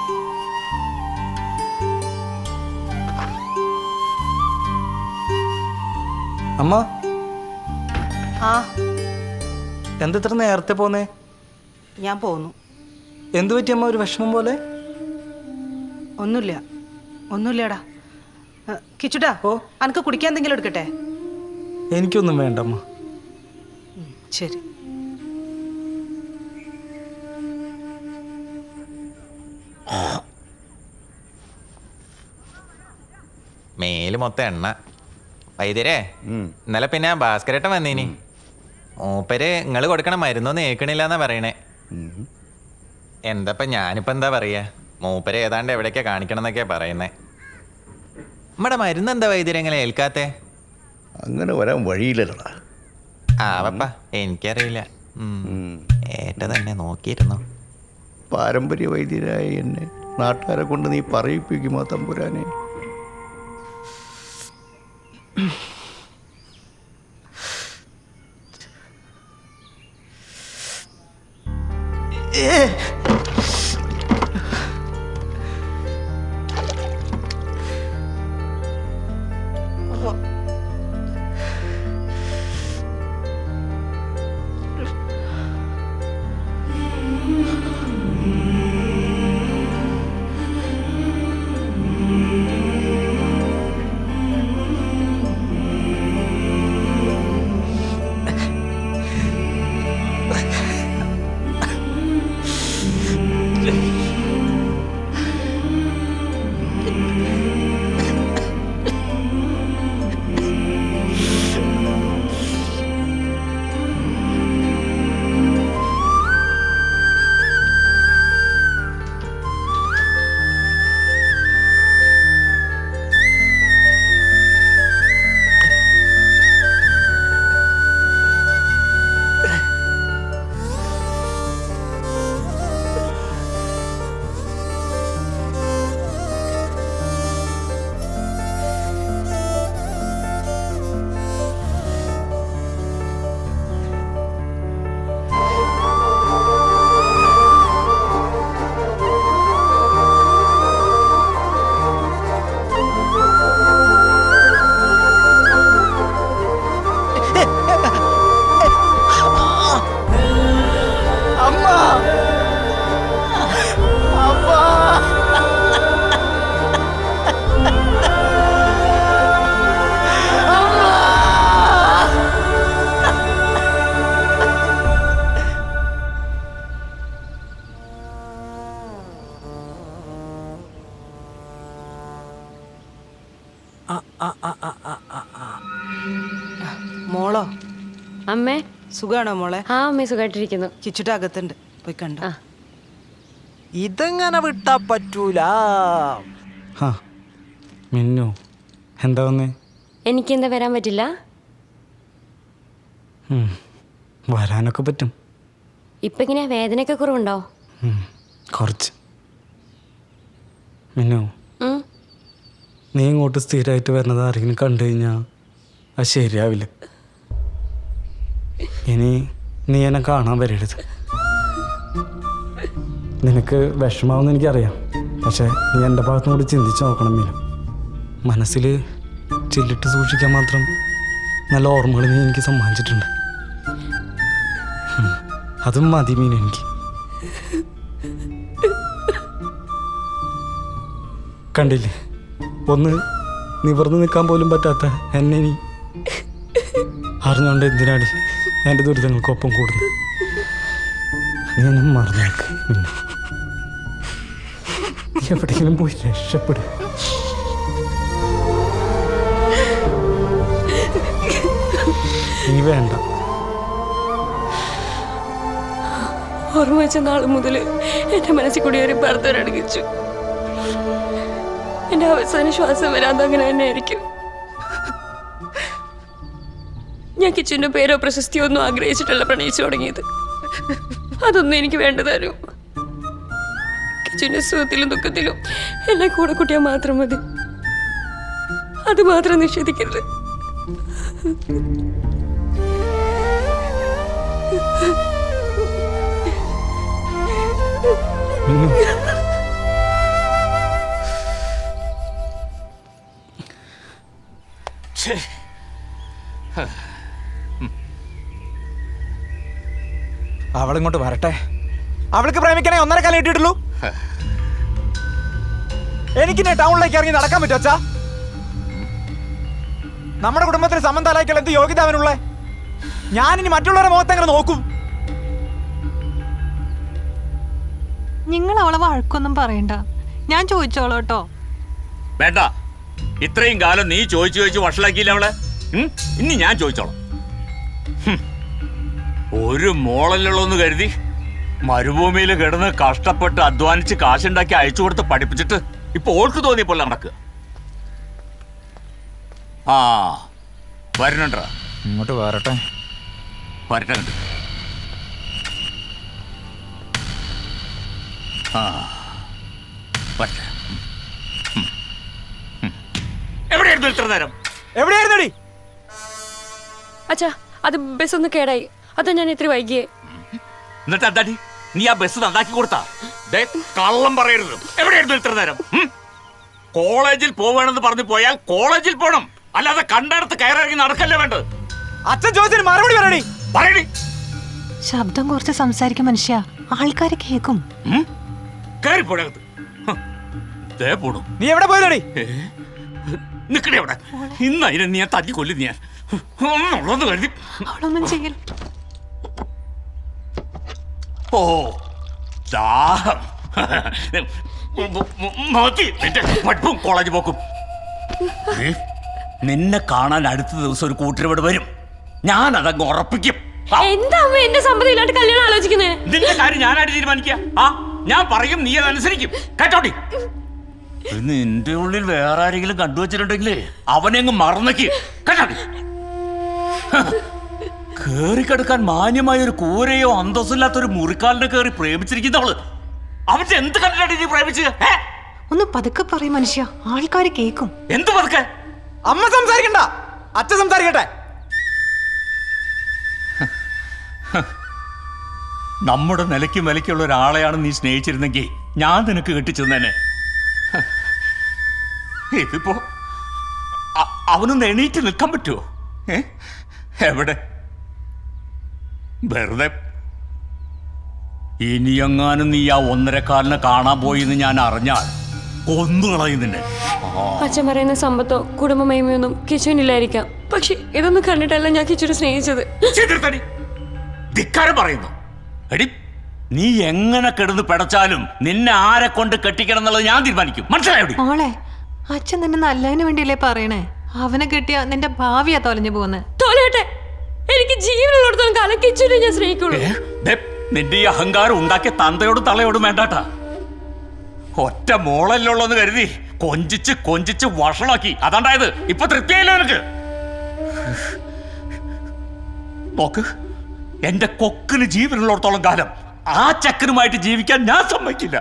അമ്മ, ആ എന്തിത്ര നേരത്തെ പോന്നേ? ഞാൻ പോന്നു. എന്തു പറ്റി അമ്മ, ഒരു വിഷമം പോലെ? ഒന്നുമില്ലടാ. കിച്ചുട്ടാ, അനക്ക് കുടിക്കാൻ എന്തെങ്കിലും എടുക്കട്ടെ? എനിക്കൊന്നും വേണ്ട അമ്മ. ശരി. മേല് മൊത്തം എണ്ണ. വൈദ്യരെ, ഇന്നലെ പിന്നെ ഭാസ്കരേട്ടൻ വന്നീനി. മൂപ്പര് നിങ്ങള് കൊടുക്കണ മരുന്നൊന്നും ഏക്കണില്ല എന്നാ പറയണേ. എന്താ ഞാനിപ്പോ എന്താ പറയാ, മൂപ്പര് ഏതാണ്ട് എവിടേക്കാ കാണിക്കണം എന്നൊക്കെയാ പറയുന്നേ. നമ്മുടെ മരുന്ന് എന്താ വൈദ്യരെ എങ്ങനെ ഏൽക്കാത്തെ? അങ്ങനെ വരാൻ വഴിയില്ലല്ലോടാ. ആ പപ്പ, എനിക്കറിയില്ല. ഏട്ട തന്നെ നോക്കിയിരുന്നു. പാരമ്പര്യ വൈദ്യരായ എന്നെ നാട്ടുകാരെ കൊണ്ട് നീ പറയിപ്പിക്കുമോ തമ്പുരാനെ? മോളോ? അമ്മേ സുഖാണോ മോളെ? ആ അമ്മേ സുഖമായിട്ടിരിക്കുന്നു. കിച്ചുട്ട അകത്തുണ്ട്, പോയി കണ്ട. ഇതെങ്ങനെ വിട്ടാ പറ്റൂല. മിന്നു എന്താ വന്നേ? എനിക്കെന്താ വരാൻ പറ്റില്ല? വരാനൊക്കെ പറ്റും. ഇപ്പൊ ഇങ്ങനെ വേദനയൊക്കെ കുറവുണ്ടോ? കുറച്ച്. മിന്നു, നീ ഇങ്ങോട്ട് സ്ഥിരമായിട്ട് വരുന്നത് ആരെങ്കിലും കണ്ടു കഴിഞ്ഞാൽ അത് ശരിയാവില്ല. ഇനി നീ എന്നെ കാണാൻ വരരുത്. നിനക്ക് വിഷമാവെന്ന് എനിക്കറിയാം, പക്ഷെ നീ എൻ്റെ ഭാഗത്തും കൂടി ചിന്തിച്ച് നോക്കണം മീനു. മനസ്സിൽ ചില്ലിട്ട് സൂക്ഷിക്കാൻ മാത്രം നല്ല ഓർമ്മകൾ നീ എനിക്ക് സമ്മാനിച്ചിട്ടുണ്ട്. അതും മതി മീനു എനിക്ക്. കണ്ടില്ലേ, ഒന്ന് നിവർന്ന് നിൽക്കാൻ പോലും പറ്റാത്ത എന്നെ നീ അറിഞ്ഞുകൊണ്ട് എന്തിനാണ് എൻ്റെ ദുരിതങ്ങൾക്കൊപ്പം കൂടുന്നത്? നീ എന്നെ മറന്നേക്ക്. പിന്നെ നീ എവിടെയെങ്കിലും പോയി രക്ഷപ്പെടും. നീ വേണ്ട. ഓർമ്മ വെച്ച നാൾ മുതൽ എൻ്റെ മനസ്സിൽ കൂടി ഒരു ഭർത്തരടങ്ങിച്ചു. എൻ്റെ അവസാന ശ്വാസം വരാതെ അങ്ങനെ തന്നെ ആയിരിക്കും. ഞാൻ കിച്ചുവിൻ്റെ പേരോ പ്രശസ്തിയോ ഒന്നും ആഗ്രഹിച്ചിട്ടല്ല പ്രണയിച്ചു തുടങ്ങിയത്. അതൊന്നും എനിക്ക് വേണ്ടതാരും. കിച്ചുവിൻ്റെ സുഖത്തിലും ദുഃഖത്തിലും എന്നെ കൂടെ കൂട്ടിയാൽ മാത്രം മതി. അത് മാത്രം നിഷേധിക്കരുത്. അവളിങ്ങോട്ട് വരട്ടെ. അവൾക്ക് പ്രേമിക്കണേ 1.5 കാലം ഇട്ടിട്ടുള്ളൂ. എനിക്കിന്നെ ടൗണിലേക്ക് ഇറങ്ങി നടക്കാൻ പറ്റും അച്ഛാ? നമ്മുടെ കുടുംബത്തിൽ സംബന്ധാലായിക്കൾ എന്ത് യോഗ്യത അവനുള്ള? ഞാനിനി മറ്റുള്ളവരുടെ മുഖത്തെങ്ങനെ നോക്കും? നിങ്ങൾ അവളെ വഴക്കൊന്നും പറയണ്ട, ഞാൻ ചോദിച്ചോളൂ കേട്ടോ. വേണ്ട, ഇത്രയും കാലം നീ ചോദിച്ചു വഷളാക്കിയില്ല അവളെ. ഇനി ഞാൻ ചോദിച്ചോളാം. ഒരു മോളല്ലുള്ളൂന്ന് കരുതി മരുഭൂമിയിൽ കിടന്ന് കഷ്ടപ്പെട്ട് അധ്വാനിച്ച് കാശുണ്ടാക്കി അയച്ചു കൊടുത്ത് പഠിപ്പിച്ചിട്ട് ഇപ്പൊ ഓൾക്ക് തോന്നിയപ്പോൾ നടക്കുക. ആ വരണണ്ടാ, ഇങ്ങോട്ട് വരട്ടെ. വരട്ടെ. എവിടെയായിരുന്നു ഇത്ര നേരം? എവിടെയായിരുന്നടി? അച്ഛാ അത് ബസ് ഒന്ന് കേടായി, അതാ ഞാൻ ഇത്തിരി വൈകിയേ. എന്നിട്ട് എന്താടി നീ ആ ബസ് നന്നാക്കി കൊടുത്താ? കള്ളം പറയരുത്. എവിടെയായിരുന്നു ഇത്ര നേരം? കോളേജിൽ പോവാണെന്ന് പറഞ്ഞു പോയാൽ കോളേജിൽ പോണം, അല്ലാതെ കണ്ടടത്ത് കയറിറങ്ങി നടക്കല്ലേ വേണ്ടത്. അച്ഛൻ ചോദിച്ചതിന് മറുപടി പറയടി. പറയടി. ശബ്ദം കുറച്ച് സംസാരിക്കും മനുഷ്യ, ആൾക്കാര് കേക്കും. കയറിപ്പോഴകത്ത്. നീ എവിടെ പോയതടി? നിക്കണേ അവിടെ. ഇന്ന് അതിനെ നീ തല്ലി കൊല്ലും ഞാൻ ഉള്ളത് കരുതി. അവളൊന്നും ചെയ്യൽ. ഓ ദാഹം മതി നിന്റെ പഠിപ്പും കോളേജ് പോക്കും. നിന്നെ കാണാൻ അടുത്ത ദിവസം ഒരു കൂട്ടരിവിടെ വരും, ഞാൻ അതങ്ങ് ഉറപ്പിക്കും. എന്താ അമ്മ എന്റെ സമ്മതം ഇല്ലാണ്ട് കല്യാണം ആലോചിക്കുന്നേ? നിന്റെ കാര്യം ഞാനായിട്ട് തീരുമാനിക്കാം. ഞാൻ പറയും, നീ അതനുസരിക്കും. കേട്ടോടി. നിന്റെ ഉള്ളിൽ വേറെ ആരെങ്കിലും കണ്ടുവച്ചിട്ടുണ്ടെങ്കിലേ അവനെ അങ്ങ് മറന്നേക്ക്. കേട്ടോടി. കേറിക്കെടുക്കാൻ മാന്യമായ ഒരു കൂരയോ അന്തസ്സില്ലാത്തൊരു മുറിക്കാലിനെ കേറി പ്രേമിച്ചിരിക്കുന്നവള്. അവന്റെ എന്ത് കണ്ടിട്ടാണ് നീ പ്രേമിച്ചത്? ഒന്ന് പതുക്കെ പറയും മനുഷ്യ, ആൾക്കാര് കേക്കും. എന്ത് പതുക്കെ? അമ്മ സംസാരിക്കണ്ട, അച്ഛൻ സംസാരിക്കട്ടെ. നമ്മുടെ നിലയ്ക്ക് വിലയ്ക്കുള്ള ഒരാളെയാണ് നീ സ്നേഹിച്ചിരുന്നെങ്കിൽ ഞാൻ നിനക്ക് കെട്ടിച്ചെന്നെ. ഇതിപ്പോ അവനൊന്ന് എണീറ്റ് നിൽക്കാൻ പറ്റുമോ? എവിടെ? വെറുതെ. ഇനിയെങ്ങാനും നീ ആ 1.25 കാണാൻ പോയിന്ന് ഞാൻ അറിഞ്ഞാൽ കൊന്നുകളയും നിന്നെ. അച്ഛൻ പറയുന്ന സമ്പത്തോ കുടുംബമേമയൊന്നും കിച്ചുവിനില്ലായിരിക്കാം, പക്ഷെ ഇതൊന്നും കണ്ടിട്ടല്ല ഞാൻ കിച്ചുവിനെ സ്നേഹിച്ചത്. ധിക്കാരം പറയുന്നു. എടി, നീ എങ്ങനെ കിടന്ന് പിടച്ചാലും നിന്നെ ആരെ കൊണ്ട് കെട്ടിക്കണം എന്നുള്ളത് ഞാൻ തീരുമാനിക്കും. മനസ്സിലായോ? മോളെ, അച്ഛൻ നിന്നെ നല്ലതിന് വേണ്ടിയല്ലേ പറയണേ? അവനെ കെട്ടിയ നിന്റെ ഭാവിയാ തൊലഞ്ഞു പോകുന്നത്. തോലട്ടെ, എനിക്ക് ജീവനുള്ളിടത്തോളം കാലം കിച്ചുവിനെ ഞാൻ സ്നേഹിക്കുള്ളൂ. നിന്റെ ഈ അഹങ്കാരം ഉണ്ടാക്കിയ തന്തയോടും തള്ളയോടും വേണ്ടാട്ടാ. ഒറ്റ മോളല്ലുള്ളെന്ന് കരുതി കൊഞ്ചിച്ച് കൊഞ്ചിച്ച് വഷളാക്കി. അതാണ്ടായത്. ഇപ്പൊ തൃപ്തിയായില്ലോ എനിക്ക്. നോക്ക്, എന്റെ കൊക്കിന് ജീവനുള്ളിടത്തോളം കാലം ആ ചക്കനുമായിട്ട് ജീവിക്കാൻ ഞാൻ സമ്മതിക്കില്ല.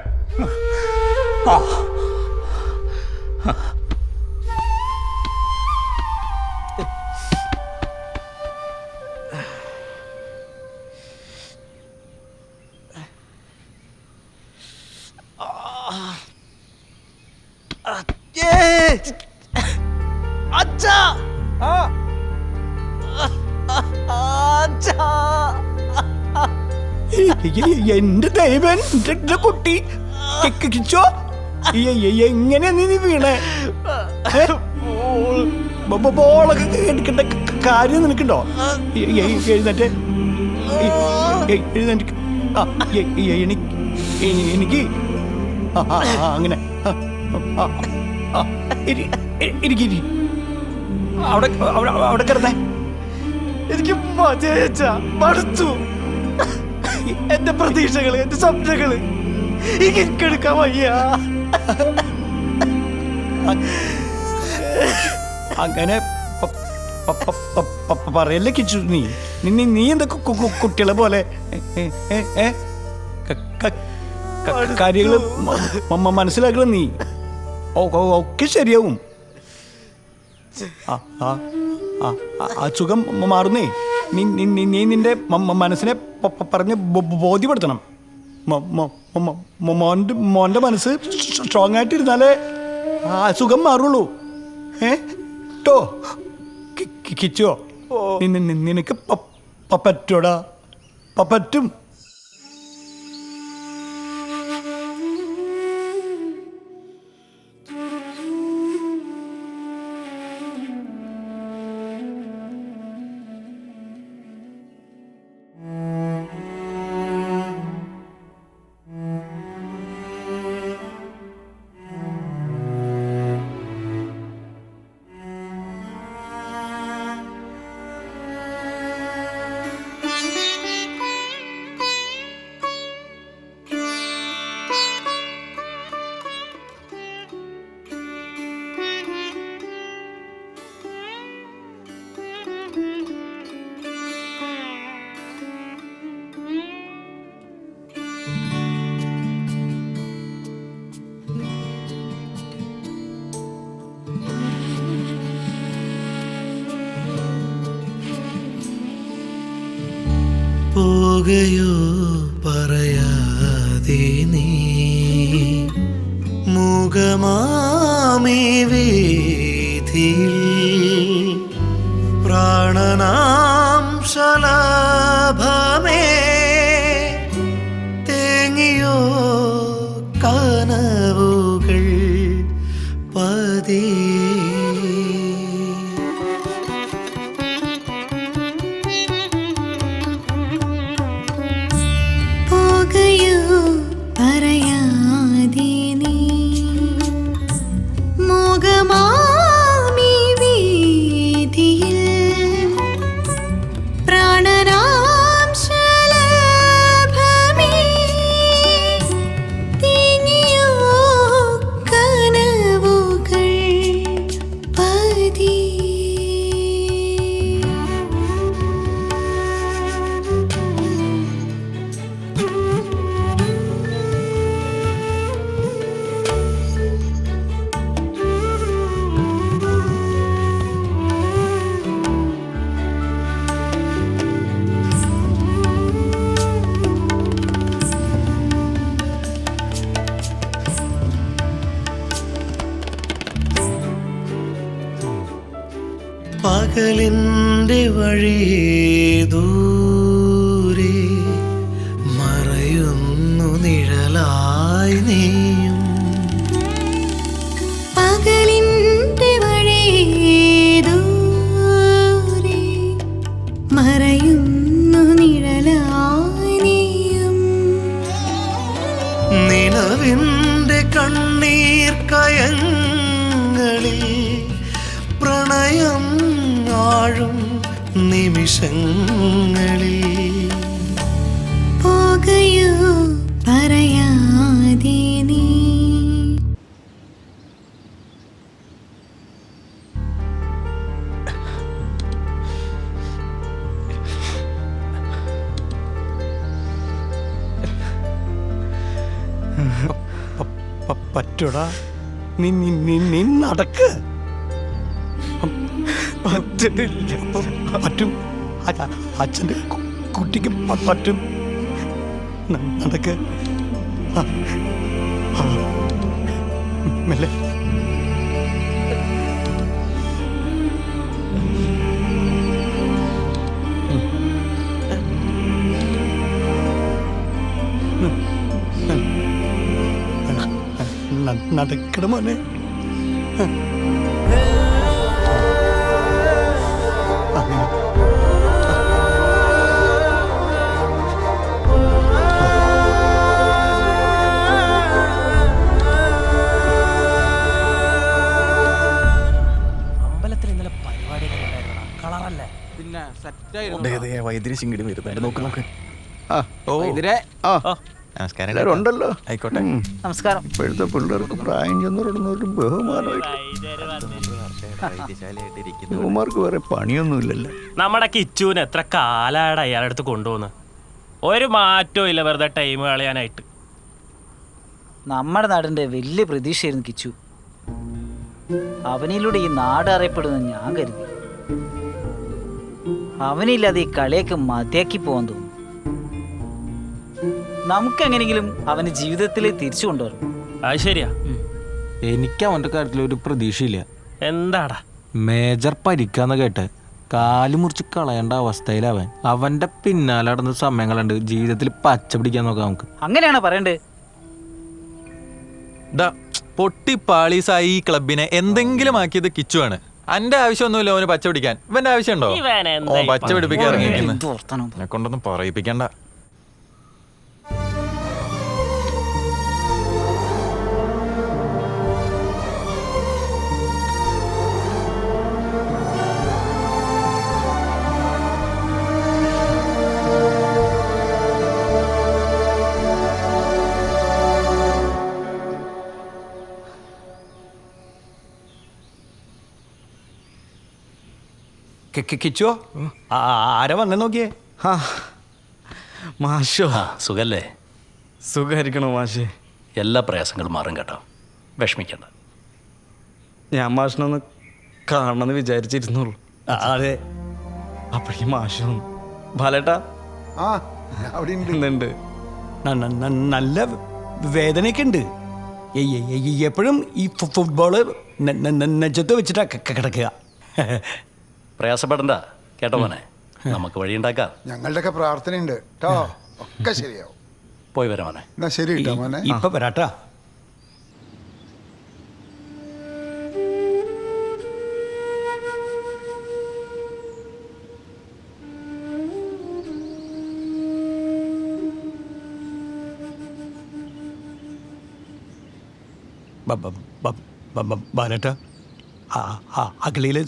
അച്ഛാ, എന്റെ ദൈവൻ, എന്റെ കുട്ടി കിച്ചോ, എങ്ങനെയാ നീ വീണേ? ബോളൊക്കെ എടുക്കേണ്ട കാര്യം നിനക്കുണ്ടോ? എഴുന്നേറ്റ് എഴുന്നേറ്റ് എനിക്ക് അങ്ങനെ ഇരിക്കി അവിടെ അവിടെ കിടന്നേ. എനിക്ക് മടുത്തു. എന്റെ പ്രതീക്ഷകള്, എന്റെ സ്വപ്നങ്ങള് എനിക്കെടുക്കാൻ വയ്യ. അങ്ങനെ പറയല്ലേ കിച്ചു. നീ എന്താ കുട്ടികളെ പോലെ കാര്യങ്ങള് മനസ്സിലാക്കണം. നീ ഒക്കെ ശരിയാവും. ആ സുഖം മാറുന്നേ. നീ നിന്റെ മനസ്സിനെ പറഞ്ഞ് ബോധ്യപ്പെടുത്തണം. മോന്റെ മനസ്സ് സ്ട്രോങ് ആയിട്ടിരുന്നാലേ ആ സുഖം മാറുള്ളൂ. ട്ടോ കിച്ചോ, നിനക്ക് പറ്റോടാ, പറ്റും. പോകയോ പറയാതെ നീ മുഖമാമി വീഥിയിൽ പ്രാണനാം ശലഭമേ തേങ്ങിയോ കനവുകൾ പതിയെ പോകയോ പറയാതെ നീ മോഹമാമി വീഥിയിൽ പ്രാണനാം ശലഭമേ തേങ്ങിയോ കനവുകൾ പതിയെ പകലിൻ്റെ വഴിയേ ദൂരെ മറയുന്നു നിഴലായി നീയും പകലിൻ്റെ വഴിയേ മറയുന്നു നിഴലായി നീയും നിലവിൻ്റെ കണ്ണീർ കയങ്ങളിൽ പ്രണയം ആഴും നിമിഷങ്ങളിൽ പോകയോ പറയാതെ നീ പറ്റൂടാ നീ നടക്ക് പറ്റും അച്ഛൻ്റെ കുട്ടിക്ക് പറ്റും നടക്ക് മെല്ലെ നടക്കണ മോനെ അമ്പലത്തിൽ ഇന്നലെ പരിപാടിയൊക്കെ ഉണ്ടായിരുന്നോ? കളറല്ലേ? പിന്നെ വൈദ്യുതി ചിങ്കിടി വരുന്നുണ്ട് നോക്ക് നോക്ക് നമസ്കാരം എല്ലാവരും ഉണ്ടല്ലോ. ആയിക്കോട്ടെ നമസ്കാരം. ഇപ്പോഴത്തെ പിള്ളേർക്ക് പ്രായം ചെന്നൊരു ബഹുമാനമായിട്ട് ബഹുമാർക്ക് വേറെ പണിയൊന്നുമില്ലല്ലോ. നമ്മുടെ കിച്ചൂന് എത്ര കാലായിട്ട് അയാളുടെ അടുത്ത് കൊണ്ടുപോകുന്നു. ഒരു മാറ്റവും ഇല്ല, വെറുതെ ടൈം കളയാനായിട്ട്. നമ്മുടെ നാടിന്റെ വലിയ പ്രതീക്ഷയായിരുന്നു കിച്ചു. അവനിലൂടെ ഈ നാട് അറിയപ്പെടുമെന്ന് ഞാൻ കരുതി. അവനില്ലാതെ ഈ കളിയൊക്കെ മതിയാക്കി പോകാൻ തോന്നുന്നു. നമുക്കെങ്ങനെങ്കിലും അവന് ജീവിതത്തിൽ തിരിച്ചു കൊണ്ടുവരും. അത് ശരിയാ. എനിക്ക് അവന്റെ കാര്യത്തിൽ ഒരു പ്രതീക്ഷയില്ല. എന്താടാ? മേജർ പരിക്കാന്ന് കേട്ട് കാല് മുറിച്ച് കളയേണ്ട അവസ്ഥയിലവൻ. അവന്റെ പിന്നാലെ നടന്ന സമയങ്ങളുണ്ട്. ജീവിതത്തിൽ പച്ച പിടിക്കാൻ നോക്കാം നമുക്ക്. അങ്ങനെയാണോ പറയണ്ടേ? പൊട്ടിപ്പാളീസായി ഈ ക്ലബിനെ എന്തെങ്കിലും ആക്കിയത് കിച്ചുവാണ്. അന്റെ ആവശ്യമൊന്നുമില്ല അവന് പച്ച പിടിക്കാൻ. ഇവന്റെ ആവശ്യമുണ്ടോ? പച്ച പിടിപ്പിക്കാൻ ഇറങ്ങിയിരിക്കുന്നു. എന്നെ കൊണ്ടൊന്നും പറയിപ്പിക്കണ്ട. കിച്ചോ ആരാ വന്നെ നോക്കിയേ? മാഷോ സുഖല്ലേ? സുഖമായിരിക്കണോ മാഷേ? എല്ലാ പ്രയാസങ്ങളും മാറും കേട്ടോ, വിഷമിക്കണ്ട. ഞാൻ മാഷിനൊന്ന് കാണണമെന്ന് വിചാരിച്ചിരുന്നുള്ളൂ. അതെ. അപ്പോഴേക്കും മാഷ് വന്നു. ബാലേട്ടാ അവിടെ ഉണ്ട് നല്ല വേദനയൊക്കെ ഉണ്ട്. എപ്പോഴും ഈ ഫുട്ബോള് നെഞ്ചത്ത് വെച്ചിട്ടാ കിടക്കുക. പ്രയാസപ്പെടണ്ട കേട്ടോ മോനെ, നമുക്ക് വഴിയുണ്ടാക്കാം. ഞങ്ങളുടെയൊക്കെ പ്രാർത്ഥനയുണ്ട് കേട്ടോ, ഒക്കെ ശരിയാവും. പോയി വരാം മോനെ. എന്നാ ശരി കേട്ടോ മോനെ. ഇപ്പൊ വരാട്ടാ. ബാലേട്ട, അഗളിയിലെ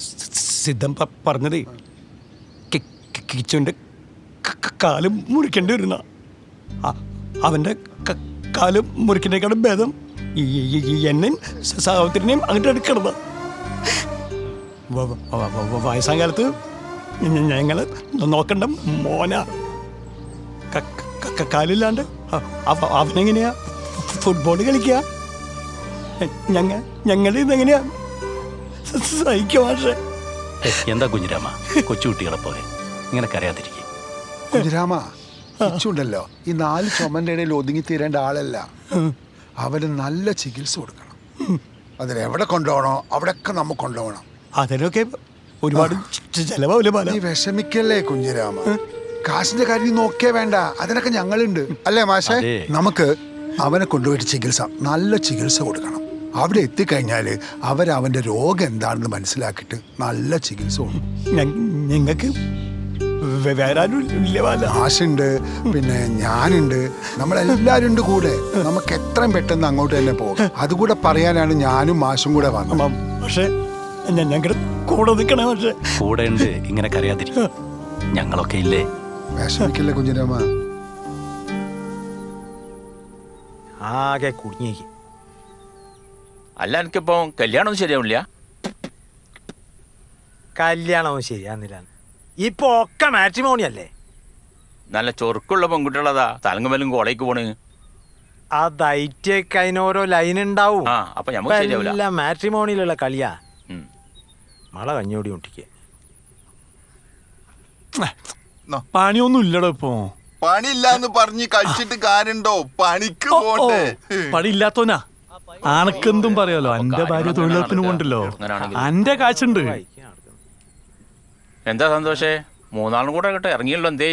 സിദ്ധം പറഞ്ഞതേ കിച്ചുവിൻ്റെ കാലും മുറിക്കേണ്ടി വരുന്ന. അവൻ്റെ കാലും മുറിക്കുന്നതിനേക്കാളും ഭേദം എന്നെയും സാവത്തിനെയും അങ്ങോട്ട് എടുക്കണത്. വയസ്സാം കാലത്ത് ഞങ്ങൾ നോക്കണ്ട മോന കാലില്ലാണ്ട് അവനെങ്ങനെയാ ഫുട്ബോൾ കളിക്കുക? ഞങ്ങളുടെ ഇതെങ്ങനെയാ സഹിക്കുക? പക്ഷേ എന്താ കുഞ്ഞിരാമ കൊച്ചുകുട്ടികളെ പോലെ ഇങ്ങനെ കരയാതിരിക്കും. കുഞ്ഞിരാമ, കിച്ചുണ്ടല്ലോ ഈ 4 ചുമന്റെ ഇടയിൽ ഒതുങ്ങി തീരേണ്ട ആളല്ല. അവന് നല്ല ചികിത്സ കൊടുക്കണം. അതിലെവിടെ കൊണ്ടുപോകണോ അവിടെയൊക്കെ നമുക്ക് കൊണ്ടുപോകണം. അതിനൊക്കെ ഒരുപാട് ചെലവാവില്ല. നീ വിഷമിക്കല്ലേ കുഞ്ഞിരാമ, കാശിന്റെ കാര്യം നോക്കിയേ വേണ്ട, അതിനൊക്കെ ഞങ്ങളുണ്ട് അല്ലേ മാഷേ? നമുക്ക് അവനെ കൊണ്ടുപോയിട്ട് ചികിത്സ, നല്ല ചികിത്സ കൊടുക്കണം. അവിടെ എത്തിക്കഴിഞ്ഞാൽ അവൻ്റെ രോഗം എന്താണെന്ന് മനസ്സിലാക്കിയിട്ട് നല്ല ചികിത്സ കൊടുക്കും. നിങ്ങൾക്ക് വേറെ ആരും ആശുണ്ട്, പിന്നെ ഞാനുണ്ട്, നമ്മളെല്ലാവരും ഉണ്ട് കൂടെ. നമുക്ക് എത്രയും പെട്ടെന്ന് അങ്ങോട്ട് തന്നെ പോകും. അതുകൂടെ പറയാനാണ് ഞാനും മാഷും കൂടെ വന്നത്. പക്ഷേ ഞങ്ങളുടെ കൂടെ നിൽക്കണേ. പക്ഷേ കൂടെ ഉണ്ട്, ഇങ്ങനെ കരയാതിരിക്കും. ഞങ്ങളൊക്കെ ഇല്ലേ. വിഷമിക്കില്ലേ കുഞ്ഞിരാമ? ആകെ കുടുങ്ങിയേക്ക്. അല്ല, എനിക്കിപ്പോ കല്യാണമൊന്നും ശരിയാവില്ല. കല്യാണവും ശരിയാന്നില്ല. ഇപ്പൊ ഒക്കെ മാട്രിമോണി അല്ലേ? നല്ല ചൊറുക്കുള്ള പെൺകുട്ടികളതാ തലങ്ങുമലും കോളേക്ക് പോണ്. അതൈറ്റൊക്കെ അതിനോരോ ലൈൻ ഉണ്ടാവും. അപ്പൊ ഞമ്മക്ക് ശരിയാവില്ല. എല്ലാം മാട്രിമോണിയിലുള്ള കളിയാ. മഴ കഞ്ഞോടി മുട്ടിക്ക്. പണിയൊന്നും ഇല്ലടോ ഇപ്പൊ. പണിയില്ലാന്ന് പറഞ്ഞ് കഴിച്ചിട്ട് കാര്യണ്ടോ? പണിക്ക് പോട്ടെ. പണിയില്ലാത്തോനാ ആനക്കെന്തും പറയാലോ. എന്റെ ഭാര്യ തൊഴിലുറപ്പിന് കൊണ്ടല്ലോ, എന്റെ കാശുണ്ട്. എന്താ സന്തോഷേ, 3 കൂടെ കേട്ടോ ഇറങ്ങിയല്ലോ. എന്തേ?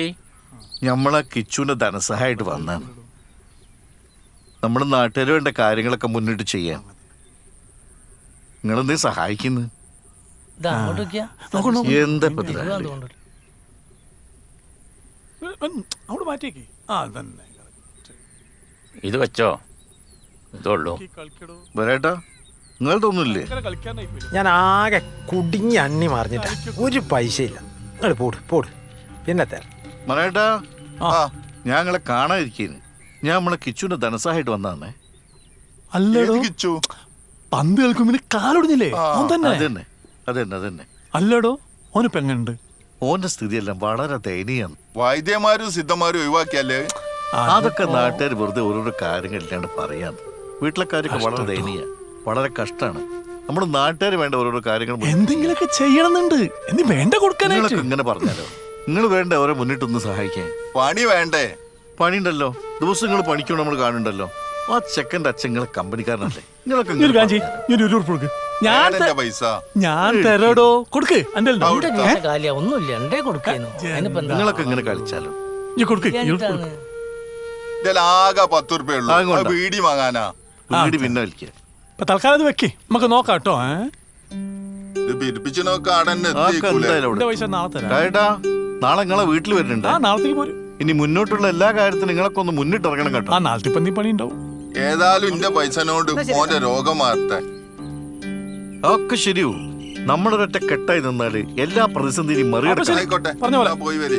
നമ്മളെ കിച്ചുവിന്റെ ധനസഹായിട്ട് വന്നാണ്. നമ്മുടെ നാട്ടുകാർ വേണ്ട കാര്യങ്ങളൊക്കെ മുന്നിട്ട് ചെയ്യാൻ നിങ്ങളെന്തേ സഹായിക്കുന്നു? എന്താ ഇത് വെച്ചോ, ഇതുള്ളൂ. വരേട്ടാ, നിങ്ങളതൊന്നുമില്ലേ? ഞാൻ ആകെ കുടുങ്ങി അണ്ണി മറിഞ്ഞിട്ടാ, ഒരു പൈസ ഇല്ല. നിങ്ങൾ പോട് പോട്. പിന്നെ മറേട്ടാ, ഞാൻ നിങ്ങളെ കാണാതിരിക്കുന്നു. ഞാൻ നമ്മളെ കിച്ചുവിന്റെ ധനസഹായിട്ട് വന്നതാണേ. അല്ലടോ, കിച്ചു പന്ത് കളിക്കുമ്പോ കാലൊടിഞ്ഞില്ലേ? അതന്നെ അതന്നെ അതന്നെ. അല്ലടോ, ഓനിപ്പോ എങ്ങനുണ്ട്? ഓന്റെ സ്ഥിതിയെല്ലാം വളരെ ദയനീയാണ്. വൈദ്യന്മാരും സിദ്ധന്മാരും ഒഴിവാക്കിയല്ലേ? അതൊക്കെ നാട്ടുകാർ വെറുതെ ഓരോരോ കാര്യങ്ങളില്ലാണ്ട് പറയാന്ന്. വീട്ടിലെ കാര്യമൊക്കെ വളരെ ദയനീയ, വളരെ കഷ്ടമാണ്. നമ്മുടെ നാട്ടുകാർ വേണ്ട ഓരോരോ കാര്യങ്ങൾ എന്തെങ്കിലുമൊക്കെ ചെയ്യണമെന്നുണ്ട്. വേണ്ട കൊടുക്കാനായിട്ട് ഇങ്ങനെ പറഞ്ഞാലോ? നിങ്ങൾ വേണ്ട അവരെ മുന്നിട്ടൊന്ന് സഹായിക്കാൻ. പണി വേണ്ടേ? പണി ഉണ്ടല്ലോ, ദിവസങ്ങൾ പണിക്കണം. നമ്മൾ കാണുന്നുണ്ടല്ലോ. ആ ചെക്കൻ്റെ അച്ഛങ്ങളെ കമ്പനിക്കാരനല്ലേ? ഞാൻ തരാടോ, കൊടുക്ക്. നിങ്ങളൊക്കെ ഇങ്ങനെ കളിച്ചാലോ? ആകെ 10 രൂപ ഉള്ളൂ. ബീഡി വാങ്ങാനാ. ബീഡി പിന്നെ വലിക്കുക. തൽക്കാലം അത് വെക്കേ, നമുക്ക് നോക്കാം കേട്ടോ. നാളെ നിങ്ങളെ വീട്ടിൽ വരുന്നുണ്ട്. നാളത്തേക്ക് പോരും. ഇനി മുന്നോട്ടുള്ള എല്ലാ കാര്യത്തിനും നിങ്ങളൊക്കെ ഒന്ന് മുന്നിട്ട് ഇറങ്ങണം കേട്ടോ. നാളത്തെ പന്നി പണി ഉണ്ടാവും. ഏതായാലും ഇന്റെ പൈസനോട് മോന്റെ രോഗം മാറട്ടെ. ഒക്കെ ശരിയാവും. നമ്മളൊരൊറ്റ കെട്ടായി നിന്നാല് എല്ലാ പ്രതിസന്ധിയും മറികടക്കാം. പോയി വരി.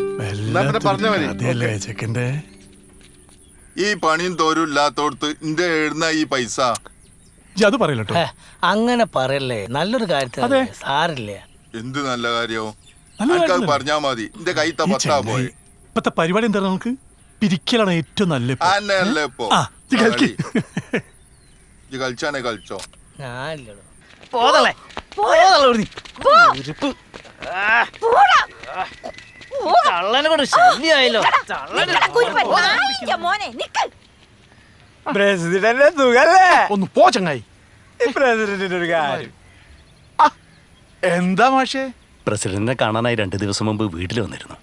ഈ പണിയും തോരും ഇല്ലാത്തോടത്ത് ഇന്റെ എഴുന്ന ഈ പൈസ അത് പറയല്ലോ. അങ്ങനെ പറയല്ലേ, നല്ലൊരു കാര്യത്തിൽ സാറില്ലേ. എന്ത് നല്ല കാര്യവും പറഞ്ഞാ മതി. എന്റെ കൈ പത്താ പോയി. ഇപ്പത്തെ പരിപാടി എന്താ? നമുക്ക് പിരിക്കലാണ് ഏറ്റവും നല്ല. കളിച്ചാണേ കളിച്ചോ. പ്രസിഡന്റ് സുഖല്ലേ? ഒന്ന് പോ ചങ്ങായി. പ്രസിഡന്റിന്റെ ഒരു കാര്യം. എന്താ മാഷേ? പ്രസിഡന്റിനെ കാണാനായി 2 ദിവസം മുമ്പ് വീട്ടിൽ വന്നിരുന്നു.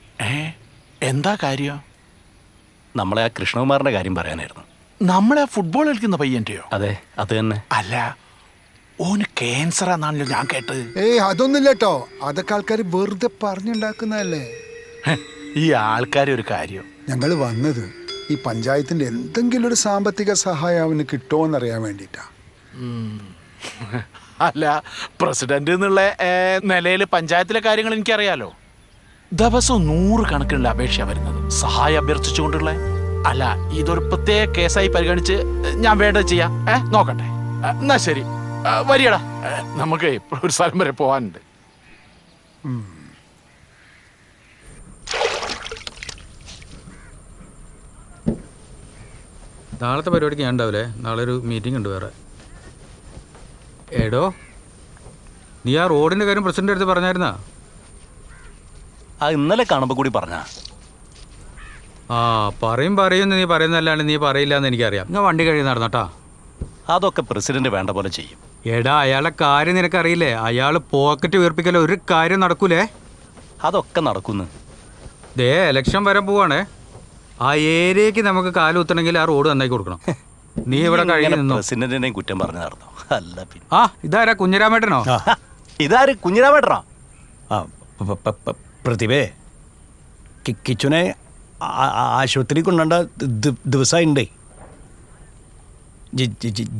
എന്താ കാര്യം? നമ്മളെ ആ കൃഷ്ണകുമാറിന്റെ കാര്യം പറയാനായിരുന്നു. നമ്മളെ ഫുട്ബോൾ കളിക്കുന്ന പയ്യന്റെയോ? അതെ, അത് തന്നെ. അല്ല, ഓന് ക്യാൻസർ ആണെന്നാണല്ലോ ഞാൻ കേട്ടത്. അതൊന്നുമില്ല കേട്ടോ, അതൊക്കെ ആൾക്കാർ വെറുതെ പറഞ്ഞുണ്ടാക്കുന്നതല്ലേ. ഈ ആൾക്കാർ ഒരു കാര്യം, ഞങ്ങൾ വന്നത് ഈ പഞ്ചായത്തിന്റെ എന്തെങ്കിലും ഒരു സാമ്പത്തിക സഹായം അവന് കിട്ടുമോന്നറിയാൻ വേണ്ടിട്ടാ. അല്ല, പ്രസിഡന്റ് എന്നുള്ള നിലയിൽ പഞ്ചായത്തിലെ കാര്യങ്ങൾ എനിക്കറിയാലോ. ദിവസവും 100 കണക്കിനുള്ള അപേക്ഷ വരുന്നത് സഹായം അഭ്യർത്ഥിച്ചുകൊണ്ടുള്ള. അല്ല, ഇതൊരു പ്രത്യേക കേസായി പരിഗണിച്ച് ഞാൻ വേണ്ടത് ചെയ്യാം. നോക്കട്ടെ. എന്നാ ശരി, വരിയടാ, നമുക്ക് ഒരു സ്ഥലം വരെ പോവാനുണ്ട്. നാളത്തെ പരിപാടിക്ക് ഞാൻ ഉണ്ടാവില്ലേ? നാളെ ഒരു മീറ്റിംഗ് ഉണ്ട് വേറെ. എടോ, നീ ആ റോഡിന്റെ കാര്യം പ്രസിഡന്റ് അടുത്ത് പറഞ്ഞായിരുന്നാ? ആ ഇന്നലെ കാണുമ്പോൾ കൂടി പറഞ്ഞ. പറയുമെന്ന് നീ പറയുന്നതല്ലാണ്ട് നീ പറയില്ല എന്ന് എനിക്കറിയാം. ഞാൻ വണ്ടി കഴിയും നടന്നോട്ടാ. അതൊക്കെ പ്രസിഡന്റ് വേണ്ട പോലെ ചെയ്യും. എടാ, അയാളുടെ കാര്യം നിനക്കറിയില്ലേ? അയാൾ പോക്കറ്റ് വീർപ്പിക്കലോ ഒരു കാര്യം നടക്കൂലേ? അതൊക്കെ നടക്കുന്നു. ദേ ഇലക്ഷൻ വരെ പോവാണേ. ആ ഏരിയക്ക് നമുക്ക് കാലുത്തണമെങ്കിൽ ആ റോഡ് നന്നായി കൊടുക്കണം. നീ ഇവിടെ കഴിയുന്നു. പ്രസിഡന്റിനെയും കുറ്റം പറഞ്ഞു നടന്നു. അല്ല പിന്നെ ഇതാരാ? കുഞ്ഞിരാമേട്ടനോ? ഇതാര്? കുഞ്ഞിരാമേട്ടനോ? പ്രതിഭേ, കിച്ചുനെ ആശുപത്രി കൊണ്ടുണ്ട ദിവസമുണ്ടേ.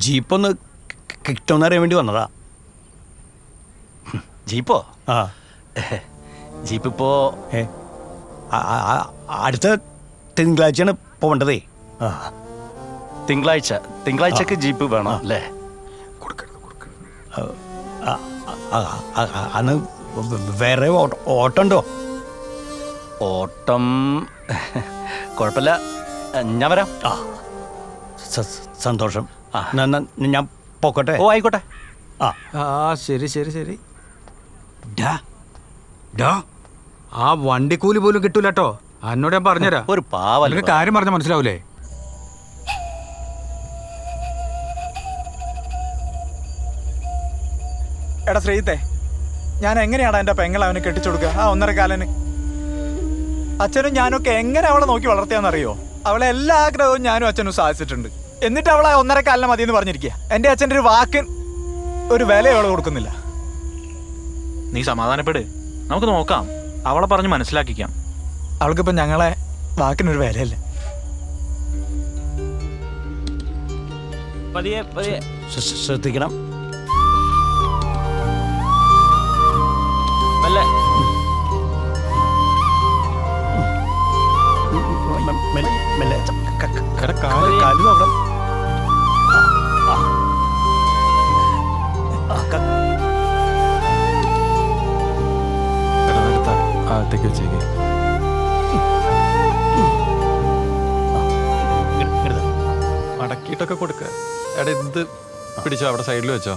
ജീപ്പൊന്ന് കിട്ടുമെന്നറിയാൻ വേണ്ടി വന്നതാ. ജീപ്പോ? ജീപ്പിപ്പോ അടുത്ത തിങ്കളാഴ്ചയാണ് പോകേണ്ടതേ. തിങ്കളാഴ്ചക്ക് ജീപ്പ് വേണം അല്ലേ? അന്ന് വേറെ ഓട്ടം ഉണ്ടോ? ഓട്ടം കുഴപ്പമില്ല, ഞാൻ വരാം. സന്തോഷം. ഞാൻ പോക്കട്ടെ. ഓ ആയിക്കോട്ടെ. ശരി ശരി ശരി. ആ വണ്ടിക്കൂലി പോലും കിട്ടൂല കേട്ടോ. എന്നോട് ഞാൻ പറഞ്ഞുതരാം. ഒരു പാവല്ല കാര്യം പറഞ്ഞാൽ മനസ്സിലാവൂലേ? എടാ ശ്രീത്തെ, ഞാൻ എങ്ങനെയാണ് എൻ്റെ പെങ്ങളെ അവന് കെട്ടിച്ചുകൊടുക്കുക? ആ 1.5 കാലന് അച്ഛനും ഞാനൊക്കെ എങ്ങനെ അവളെ നോക്കി വളർത്തിയാന്നറിയോ? അവളെ എല്ലാ ആഗ്രഹവും ഞാനും അച്ഛനും സാധിച്ചിട്ടുണ്ട്. എന്നിട്ട് അവളെ 1.5 കാലിന് മതി എന്ന് പറഞ്ഞിരിക്കുക. എൻ്റെ അച്ഛൻ്റെ ഒരു വാക്കിന് ഒരു വില അവളെ കൊടുക്കുന്നില്ല. നീ സമാധാനപ്പെട്, നമുക്ക് നോക്കാം. അവളെ പറഞ്ഞ് മനസ്സിലാക്കിക്കാം. അവൾക്കിപ്പം ഞങ്ങളെ വാക്കിനൊരു വിലയല്ല. ശ്രദ്ധിക്കണം. കാല് നോക്കണം. അകത്തേക്ക് വെച്ചേക്ക്. മടക്കിയിട്ടൊക്കെ കൊടുക്ക. എടാ ഇത് പിടിച്ചോ, അവിടെ സൈഡിൽ വെച്ചോ.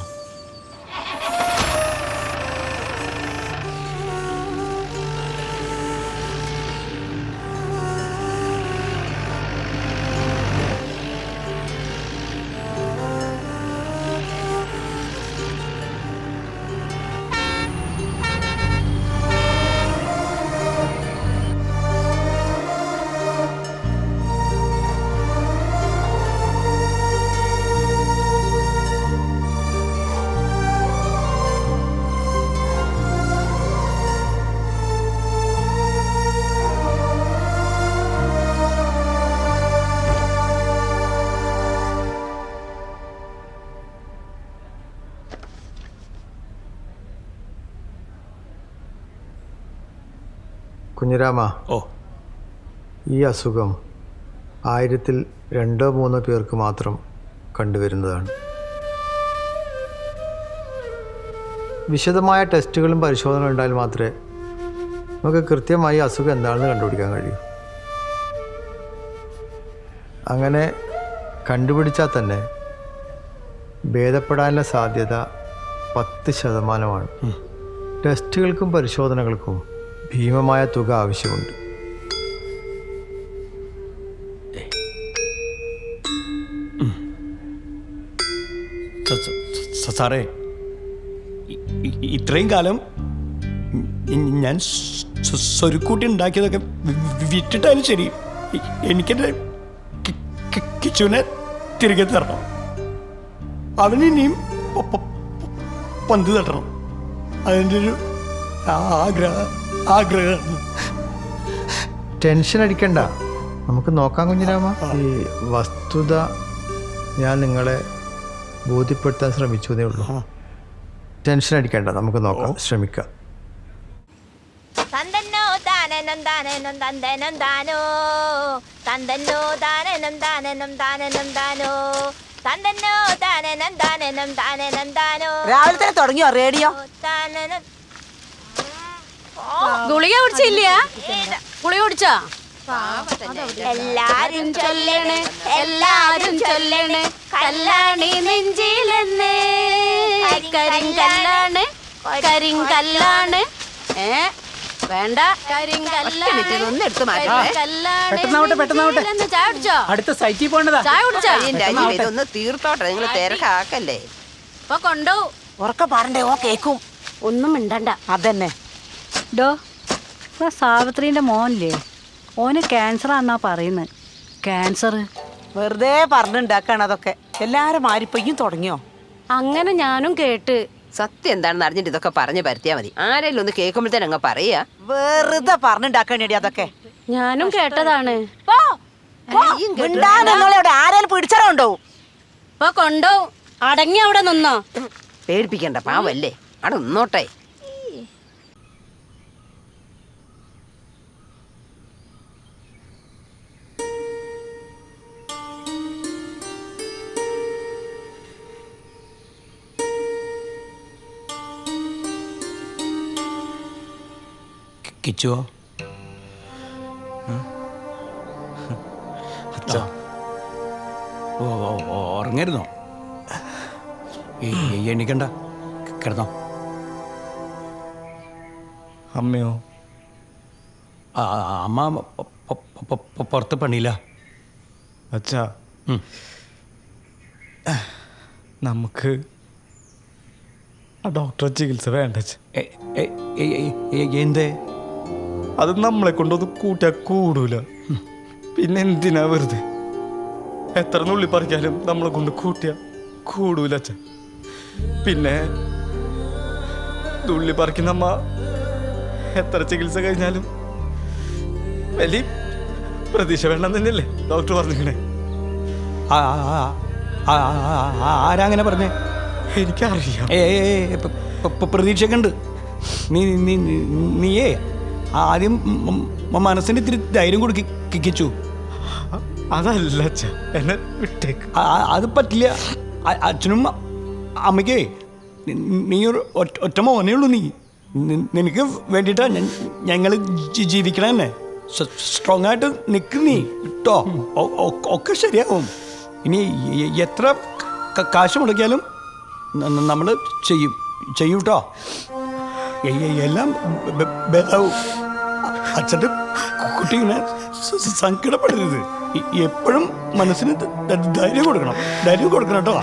കുഞ്ഞിരാമ, ഈ അസുഖം 1000-ൽ 2-3 പേർക്ക് മാത്രം കണ്ടുവരുന്നതാണ്. വിശദമായ ടെസ്റ്റുകളും പരിശോധനകളും ഉണ്ടായാൽ മാത്രമേ നമുക്ക് കൃത്യമായി അസുഖം എന്താണെന്ന് കണ്ടുപിടിക്കാൻ കഴിയൂ. അങ്ങനെ കണ്ടുപിടിച്ചാൽ തന്നെ ഭേദപ്പെടാനുള്ള സാധ്യത 10%. ടെസ്റ്റുകൾക്കും പരിശോധനകൾക്കും ഭീമമായ തുക ആവശ്യമുണ്ട്. സാറേ, ഇത്രയും കാലം ഞാൻ സ്വരുക്കൂട്ടി ഉണ്ടാക്കിയതൊക്കെ വിറ്റിട്ടാലും ശരി, എനിക്കെൻ്റെ കിച്ചുവിനെ തിരികെ തരണം. അവന് ഇനിയും പന്ത് തട്ടണം. അതിൻ്റെ ഒരു ആഗ്രഹമാണ്. ടെൻഷൻ അടിക്കണ്ട, നമുക്ക് നോക്കാം കുഞ്ഞിരാമ. ഈ വസ്തുത ഞാൻ നിങ്ങളെ ബോധ്യപ്പെടുത്താൻ ശ്രമിച്ചതേ ഉള്ളൂ. ടെൻഷൻ അടിക്കണ്ട, നമുക്ക് നോക്കാം, ശ്രമിക്കാം. തന്തന്നോ താനനം താനനം തന്തനം താനോ തന്തന്നോ താനനം താനനം താനനം താനോ തന്തന്നോ താനനം താനനം താനനം താനോ. രാവിലെ തന്നെ തുടങ്ങിയോ റേഡിയോ? താനനം ഗുളിക കുടിച്ചില്ല? ഗുളിക കുടിച്ചാ? എല്ലാരും ചൊല്ലണേ എല്ലാരും ചൊല്ലണേ കല്ലാണി നെഞ്ചിലെന്ന് കരിങ്കല്ലാണ് കരിങ്കല്ലാണ്. വേണ്ട, ഒന്ന് എടുത്ത് ചായ കുടിച്ചോ? അടുത്ത സൈറ്റിൽ പോകേണ്ടതാ. ചായ കുടിച്ചാ? ഇതൊന്ന് തീർത്തോട്ടെ, നിങ്ങൾ തിരക്കാക്കല്ലേ. ഇപ്പൊ കൊണ്ടോ ഉറക്കെ പറഞ്ഞേ, ഓ കേക്കും. ഒന്നും മിണ്ടണ്ട. അതന്നെ ഡോ, സാവിത്രീൻ്റെ മോനില്ലേ, ഓന് ക്യാൻസർ ആണെന്നാ പറയുന്നത്. ക്യാൻസർ വെറുതെ പറഞ്ഞുണ്ടാക്കാണ് അതൊക്കെ. എല്ലാരും മാരിപ്പയ്യും തുടങ്ങിയോ? അങ്ങനെ ഞാനും കേട്ട്. സത്യം എന്താണെന്ന് അറിഞ്ഞിട്ട് ഇതൊക്കെ പറഞ്ഞു പരത്തിയാ മതി. ആരെങ്കിലും ഒന്ന് കേൾക്കുമ്പോഴത്തേനും അങ്ങ് പറയാ. വെറുതെ പറഞ്ഞുണ്ടാക്കാണേടി അതൊക്കെ. ഞാനും കേട്ടതാണ്. ആരെങ്കിലും പിടിച്ചറുണ്ടോ? ഇപ്പൊ കൊണ്ടോ, അടങ്ങി അവിടെ നിന്നോ. പേടിപ്പിക്കണ്ട, പാവല്ലേ, അവിടെ നിന്നോട്ടെ. കിച്ചുവോ? ഉറങ്ങരുന്നോ? എണ്ണിക്കണ്ട, കിടന്നോ. അമ്മയോ? അമ്മ പുറത്ത് പണിയില്ല. അച്ഛാ, നമുക്ക് ആ ഡോക്ടറെ ചികിത്സ വേണ്ട. എന്തേ? അത് നമ്മളെ കൊണ്ടൊന്നും കൂട്ടാ കൂടൂല. പിന്നെ എന്തിനാ വെറുതെ? എത്ര നുള്ളി പറിക്കാനും നമ്മളെ കൊണ്ട് കൂട്ടിയ കൂടൂല അച്ഛ. പിന്നെ നുള്ളി പറിക്കുന്ന അമ്മ എത്ര ചികിത്സ കഴിഞ്ഞാലും വലിയ പ്രതീക്ഷ വേണ്ടെന്ന് തന്നെയല്ലേ ഡോക്ടർ പറഞ്ഞിരിക്കണേ. ആരാ അങ്ങനെ പറഞ്ഞേ? എനിക്കറിയാം. പ്രതീക്ഷയൊക്കെ ഉണ്ട്. നീയേ ആദ്യം മനസ്സിന് ഇത്തിരി ധൈര്യം കൊടുക്കിച്ചു. അതല്ല അച്ഛ, എന്നെ വിട്ടേക്ക്. അത് പറ്റില്ല. അച്ഛനും അമ്മയ്ക്കേ നീ ഒരു ഒറ്റ മോനേ ഉള്ളൂ. നിനക്ക് വേണ്ടിയിട്ടാ ഞങ്ങൾ ജീവിക്കണ തന്നെ. സ്ട്രോങ് ആയിട്ട് നിൽക്ക് നീ കേട്ടോ. ഒക്കെ ശരിയാവും. ഇനി എത്ര കാശ് മുടക്കിയാലും നമ്മൾ ചെയ്യും കേട്ടോ. എല്ലാം ഭേദാവും. അച്ഛൻ്റെ കുട്ടി ഇങ്ങനെ സങ്കടപ്പെടരുത്. എപ്പോഴും മനസ്സിന് ധൈര്യം കൊടുക്കണം കേട്ടോ.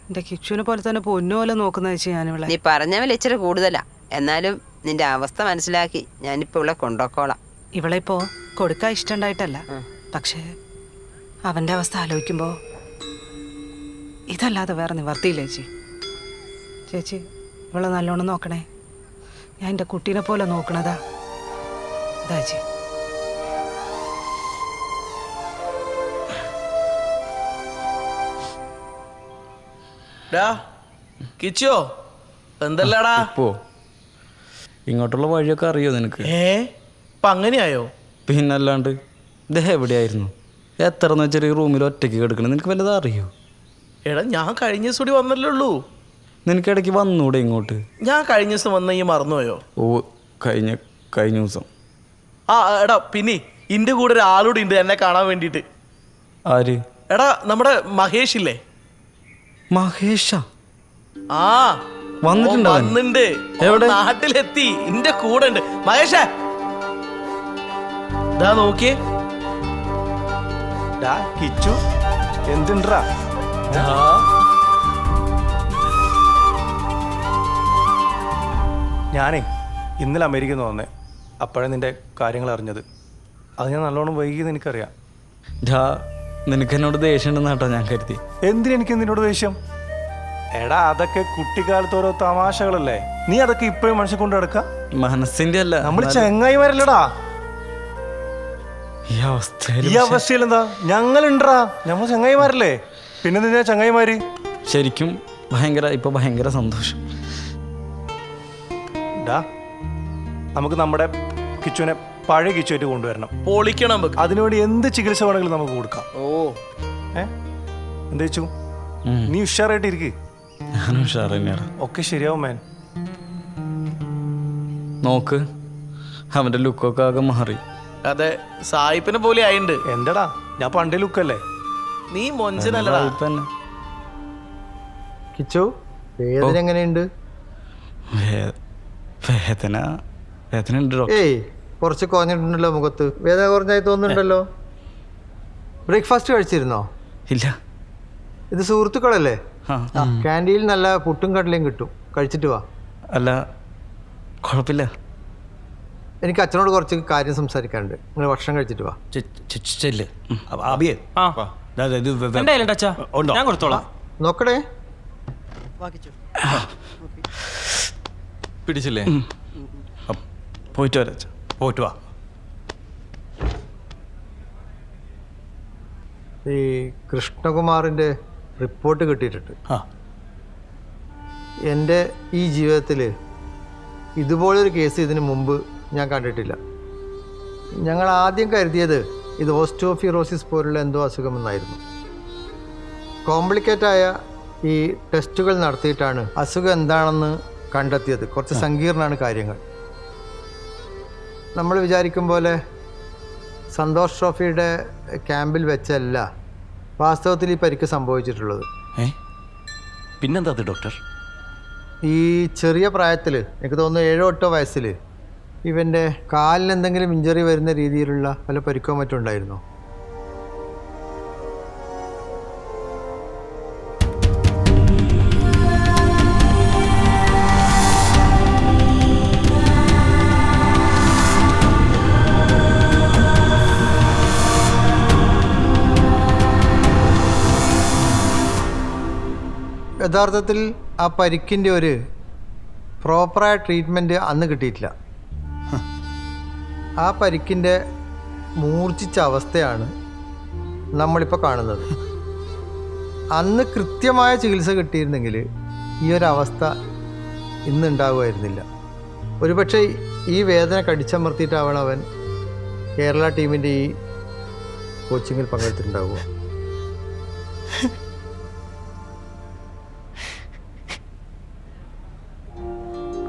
എന്റെ കിച്ചുവിനെ പോലെ തന്നെ പൊന്നുപോലെ നോക്കുന്ന വെച്ച് ഞാനിവിടെ. നീ പറഞ്ഞവൽ ഇച്ചിരി കൂടുതലാ. എന്നാലും നിന്റെ അവസ്ഥ മനസ്സിലാക്കി ഞാനിപ്പോ ഇവിടെ കൊണ്ടുപോക്കോളാം. ഇവളെ ഇപ്പോ കൊടുക്കാൻ ഇഷ്ടണ്ടായിട്ടല്ല, പക്ഷേ അവന്റെ അവസ്ഥ ആലോചിക്കുമ്പോ ഇതല്ലാതെ വേറെ നിവർത്തിയില്ല ചേച്ചി. ചേച്ചി ഇവളെ നല്ലോണം നോക്കണേ. ഞാൻ എൻ്റെ കുട്ടീനെ പോലെ നോക്കണതാ. ഇതാ ചേച്ചി. കിച്ചോ, എന്തല്ലടാ ഇപ്പോ ഇങ്ങോട്ടുള്ള വഴിയൊക്കെ അറിയോ നിനക്ക്? ഇപ്പൊ അങ്ങനെയായോ? പിന്നല്ലാണ്ട്. ഇത് എവിടെയായിരുന്നു? എത്രന്ന് വെച്ചാൽ ഈ റൂമിൽ ഒറ്റയ്ക്ക് കിടക്കണം. നിനക്ക് വല്ലതും അറിയോ? എടാ, ഞാൻ കഴിഞ്ഞ ദിവസം വന്നല്ലേ ഉള്ളൂ. നിനക്ക് ഇടയ്ക്ക് വന്നൂടെ ഇങ്ങോട്ട്? ഞാൻ കഴിഞ്ഞ ദിവസം വന്ന ഈ മറന്നുപോയോ? ഓ, കഴിഞ്ഞ ദിവസം. എടാ, പിന്നെ ഇന്റെ കൂടെ ഒരാളൂടെ ഉണ്ട് എന്നെ കാണാൻ വേണ്ടിട്ട്. ആര്? എടാ, നമ്മുടെ മഹേഷ് ഇല്ലേ? മഹേഷ? വന്നിട്ടുണ്ടോ അവൻ? വന്നിട്ടുണ്ട്. എവിടെ? നാട്ടിലെത്തി. എന്റെ കൂടെ ഉണ്ട്. മഹേഷേ ഇതാ നോക്കിയേ. കിച്ചു എന്തുണ്ടാ? ഞാനേ ഇന്നലെ അമേരിക്ക വന്നേ. അപ്പോഴേ നിന്റെ കാര്യങ്ങൾ അറിഞ്ഞത്. അത് ഞാൻ നല്ലോണം വൈകിയെന്ന് എനിക്കറിയാം. നിനക്ക് എന്നോട് ദേഷ്യം ഉണ്ടെന്ന് കേട്ടോ ഞാൻ കരുതി. എന്തിനെനിക്ക് നിന്നോട് ദേഷ്യം? എടാ അതൊക്കെ കുട്ടിക്കാലത്ത് ഓരോ തമാശകളല്ലേ. നീ അതൊക്കെ ഇപ്പോഴും മനുഷ്യ കൊണ്ട് നടക്ക. മനസ്സിന്റെ അല്ല, നമ്മൾ ചങ്ങായിമാരല്ലടാ. ഈ അവസ്ഥയിൽ എന്താ ഞങ്ങളുണ്ടാ? നമ്മൾ ചങ്ങായിമാരല്ലേ. പിന്നെ നിന്നെ ചങ്ങായിമാര്. ശരിക്കും ഇപ്പൊ ഭയങ്കര സന്തോഷം. നമുക്ക് നമ്മുടെ കിച്ചുവിനെ പഴയ കിച്ചുവായിട്ട് കൊണ്ടുവരണം. പൊളിക്കണം. അതിനുവേണ്ടി എന്ത് ചികിത്സ വേണമെങ്കിലും നമുക്ക് കൊടുക്കാം. എന്താ വെച്ചു? നീ ഉഷാറായിട്ട് ഇരിക്ക്. ഒക്കെ ശരിയാവും മാൻ. നോക്ക്, അവന്റെ ലുക്കൊക്കെ ആകെ മാറി. അതെ, സായിപ്പിനെ പോലെ ആയിണ്ട്. എന്താടാ ഞാൻ പണ്ടേ ലുക്കല്ലേ. നീ മൊഞ്ചനല്ലടാ. കിച്ചു, വേദന എങ്ങനെയുണ്ട്? വേദന ഉണ്ട് ഡോക്ടർ. ഏയ്, കുറച്ച് കുറഞ്ഞിട്ടുണ്ടല്ലോ മുഖത്ത്. വേദന കുറഞ്ഞായി തോന്നുന്നുണ്ടല്ലോ. ബ്രേക്ക്ഫാസ്റ്റ് കഴിച്ചിരുന്നോ? ഇല്ല. ഇത് സുഹൃത്തുക്കളല്ലേ? ക്യാൻറ്റീനിൽ നല്ല പുട്ടും കടലയും കിട്ടും, കഴിച്ചിട്ട് വാ. അല്ല, കുഴപ്പമില്ല. എനിക്ക് അച്ഛനോട് കുറച്ച് കാര്യം സംസാരിക്കാനുണ്ട്. നിങ്ങൾ ഭക്ഷണം കഴിച്ചിട്ട് വാ. ഞാൻ കൊടുത്തോളാം. നോക്കടേ. പിടിച്ചില്ലേ? പോയിട്ട് വരാ. പോയിട്ട് വാ. ഈ കൃഷ്ണകുമാറിൻ്റെ റിപ്പോർട്ട് കിട്ടിയിട്ടുണ്ട്. എൻ്റെ ഈ ജീവിതത്തിൽ ഇതുപോലൊരു കേസ് ഇതിനു മുമ്പ് ഞാൻ കണ്ടിട്ടില്ല. ഞങ്ങൾ ആദ്യം കരുതിയത് ഇത് ഓസ്റ്റോഫിറോസിസ് പോലുള്ള എന്തോ അസുഖമെന്നായിരുന്നു. കോംപ്ലിക്കേറ്റായ ഈ ടെസ്റ്റുകൾ നടത്തിയിട്ടാണ് അസുഖം എന്താണെന്ന് കണ്ടെത്തിയത്. കുറച്ച് സങ്കീർണമാണ് കാര്യങ്ങൾ. നമ്മൾ വിചാരിക്കും പോലെ സന്തോഷ് ട്രോഫിയുടെ ക്യാമ്പിൽ വെച്ചല്ല വാസ്തവത്തിൽ ഈ പരിക്ക് സംഭവിച്ചിട്ടുള്ളത്. പിന്നെന്താ ഡോക്ടർ? ഈ ചെറിയ പ്രായത്തിൽ, എനിക്ക് തോന്നുന്നു 7-8 വയസ്സിൽ, ഇവൻ്റെ കാലിന് എന്തെങ്കിലും ഇഞ്ചറി വരുന്ന രീതിയിലുള്ള പല പരിക്കോ മറ്റും ഉണ്ടായിരുന്നു. യഥാർത്ഥത്തിൽ ആ പരിക്കിൻ്റെ ഒരു പ്രോപ്പറായ ട്രീറ്റ്മെൻറ്റ് അന്ന് കിട്ടിയിട്ടില്ല. ആ പരിക്കിൻ്റെ മൂർച്ഛിച്ച അവസ്ഥയാണ് നമ്മളിപ്പോൾ കാണുന്നത്. അന്ന് കൃത്യമായ ചികിത്സ കിട്ടിയിരുന്നെങ്കിൽ ഈ ഒരു അവസ്ഥ ഇന്ന് ഉണ്ടാകുമായിരുന്നില്ല. ഒരുപക്ഷെ ഈ വേദന കടിച്ചമർത്തിയിട്ടാവണം അവൻ കേരള ടീമിൻ്റെ ഈ കോച്ചിങ്ങിൽ പങ്കെടുത്തിട്ടുണ്ടാവുക.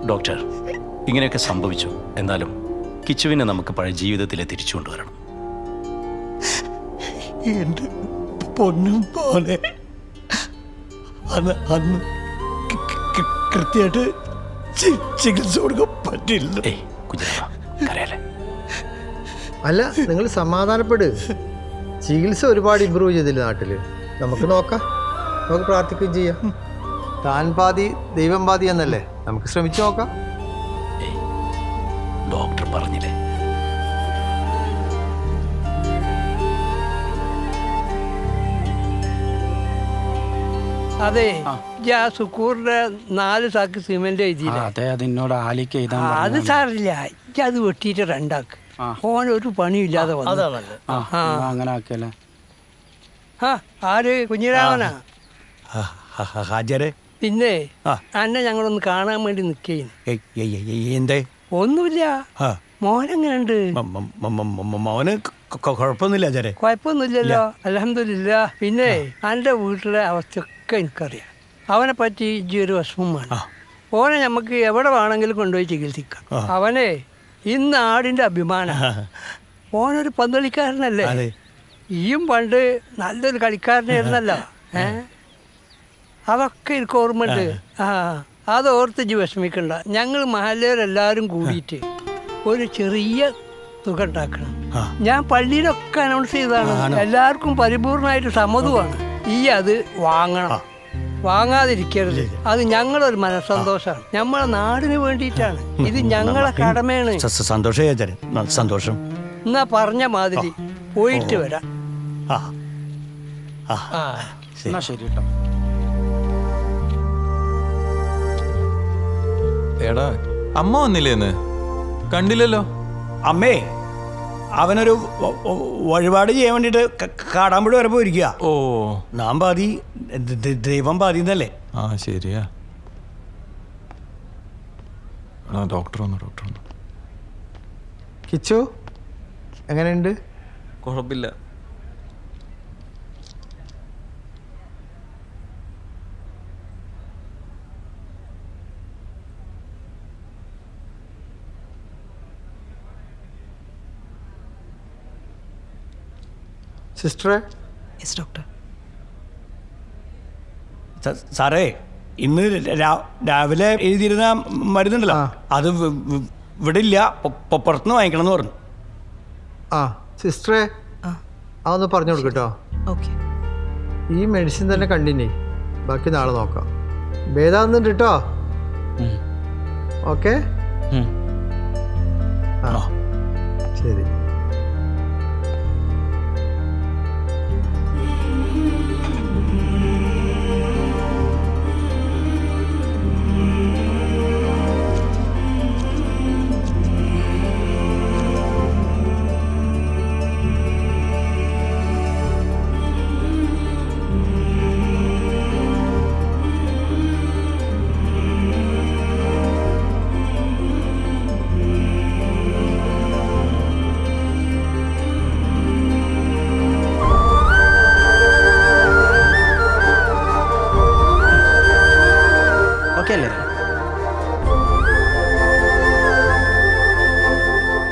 ഡോക്ടർ, ഇങ്ങനെയൊക്കെ സംഭവിച്ചു. എന്നാലും കിച്ചുവിനെ നമുക്ക് പഴയ ജീവിതത്തിലെ തിരിച്ചു കൊണ്ടുവരണം. എൻ്റെ പൊന്നും പോലെ അന്ന് കൃത്യമായിട്ട് ചികിത്സ കൊടുക്കാൻ പറ്റില്ല. അല്ല, നിങ്ങൾ സമാധാനപ്പെട്. ചികിത്സ ഒരുപാട് ഇമ്പ്രൂവ് ചെയ്തില്ല നാട്ടിൽ. നമുക്ക് നോക്കാം, നമുക്ക് പ്രാർത്ഥിക്കുകയും ചെയ്യാം. താൻ പാതി ദൈവം പാതി എന്നല്ലേ, നമുക്ക് ശ്രമിച്ചു നോക്കാം. ഡോക്ടർ പറഞ്ഞില്ലേ? അതെ, സുക്കൂറിന്റെ 4 സാക്ക് സിമെന്റ് എഴുതിയില്ല. അതെ, അതിനോട് ആലിക്ക് എഴുതാൻ അത് സാറില്ല, അത് വെട്ടിയിട്ട് 2 ആക്ക്. ഓൻ ഒരു പണിയില്ലാതെ അങ്ങനെ ആക്കിയല്ലേ. ആര്? കുഞ്ഞിരാമനാ? ഹാജരെ. പിന്നെ അന്നെ ഞങ്ങളൊന്ന് കാണാൻ വേണ്ടി നിൽക്കുകയും. എന്തേ? ഒന്നുമില്ല. മോനെങ്ങനെയുണ്ട്? മോന് കുഴപ്പമൊന്നുമില്ല ഹാജരെ. കുഴപ്പമൊന്നുമില്ലല്ലോ, അൽഹംദുലില്ലാ. പിന്നെ എൻ്റെ വീട്ടിലെ അവസ്ഥയൊക്കെ എനിക്കറിയാം. അവനെ പറ്റി ഈ ഒരു വിഷമം വേണം. ഓനെ നമുക്ക് എവിടെ വേണമെങ്കിലും കൊണ്ടുപോയി ചികിത്സിക്കാം. അവനെ ഈ നാടിൻ്റെ അഭിമാനം. ഓനൊരു പന്തളിക്കാരനല്ലേ? ഈയും പണ്ട് നല്ലൊരു കളിക്കാരനായിരുന്നല്ലോ. അതൊക്കെ എനിക്ക് ഓർമ്മയുണ്ട്. അതോർത്ത് ഇജ്ജ് വിഷമിക്കണ്ട. ഞങ്ങൾ മഹല്ലരെല്ലാവരും കൂടിയിട്ട് ഒരു ചെറിയ തുക ഉണ്ടാക്കണം. ഞാൻ പള്ളിയിലൊക്കെ അനൗൺസ് ചെയ്തതാണ്. എല്ലാവർക്കും പരിപൂർണമായിട്ട് സമ്മതമാണ്. ഈ അത് വാങ്ങണം, വാങ്ങാതിരിക്കരുത്. അത് ഞങ്ങളൊരു മനസ്സന്തോഷമാണ്, നമ്മളെ നാടിന് വേണ്ടിയിട്ടാണ്. ഇത് ഞങ്ങളെ കടമയാണ്. സന്തോഷം. എന്നാ പറഞ്ഞ മാതിരി പോയിട്ട് വരാം. ശരി കേട്ടോ. എടാ അമ്മ വന്നില്ലേന്ന് കണ്ടില്ലല്ലോ. അമ്മേ അവനൊരു വഴിപാട് ചെയ്യാൻ വേണ്ടിട്ട് കാടാമ്പുഴ വരെ പോയിരിക്കുക. ഓ നാം പാതി ദൈവം പാതി എന്നല്ലേ? ആ ശരിയാ. ഡോക്ടർ വന്നു. കിച്ചു എങ്ങനെയുണ്ട്? കുഴപ്പമില്ല. സിസ്റ്ററെ. Yes doctor. സാറേ ഇന്ന് രാവിലെ എഴുതിയിരുന്ന മരുന്നുണ്ടല്ലോ, അത് ഇവിടെ ഇല്ല, പുറത്തുനിന്ന് വാങ്ങിക്കണം എന്ന് പറഞ്ഞു. ആ സിസ്റ്ററെ അതൊന്ന് പറഞ്ഞു കൊടുക്കട്ടോ. ഓക്കെ. ഈ മെഡിസിൻ തന്നെ കണ്ടിന്യൂ, ബാക്കി നാളെ നോക്കാം. ഭേദാവുന്നുണ്ട് കേട്ടോ. ഓക്കെ ആ ശരി.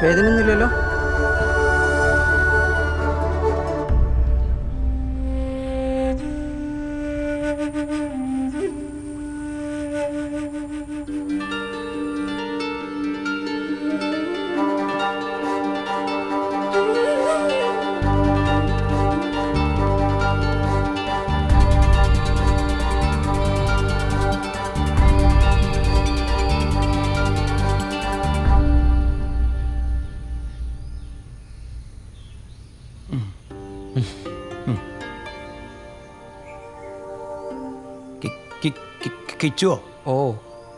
വേദനയൊന്നുമില്ലല്ലോ? കിച്ചുവോ? ഓ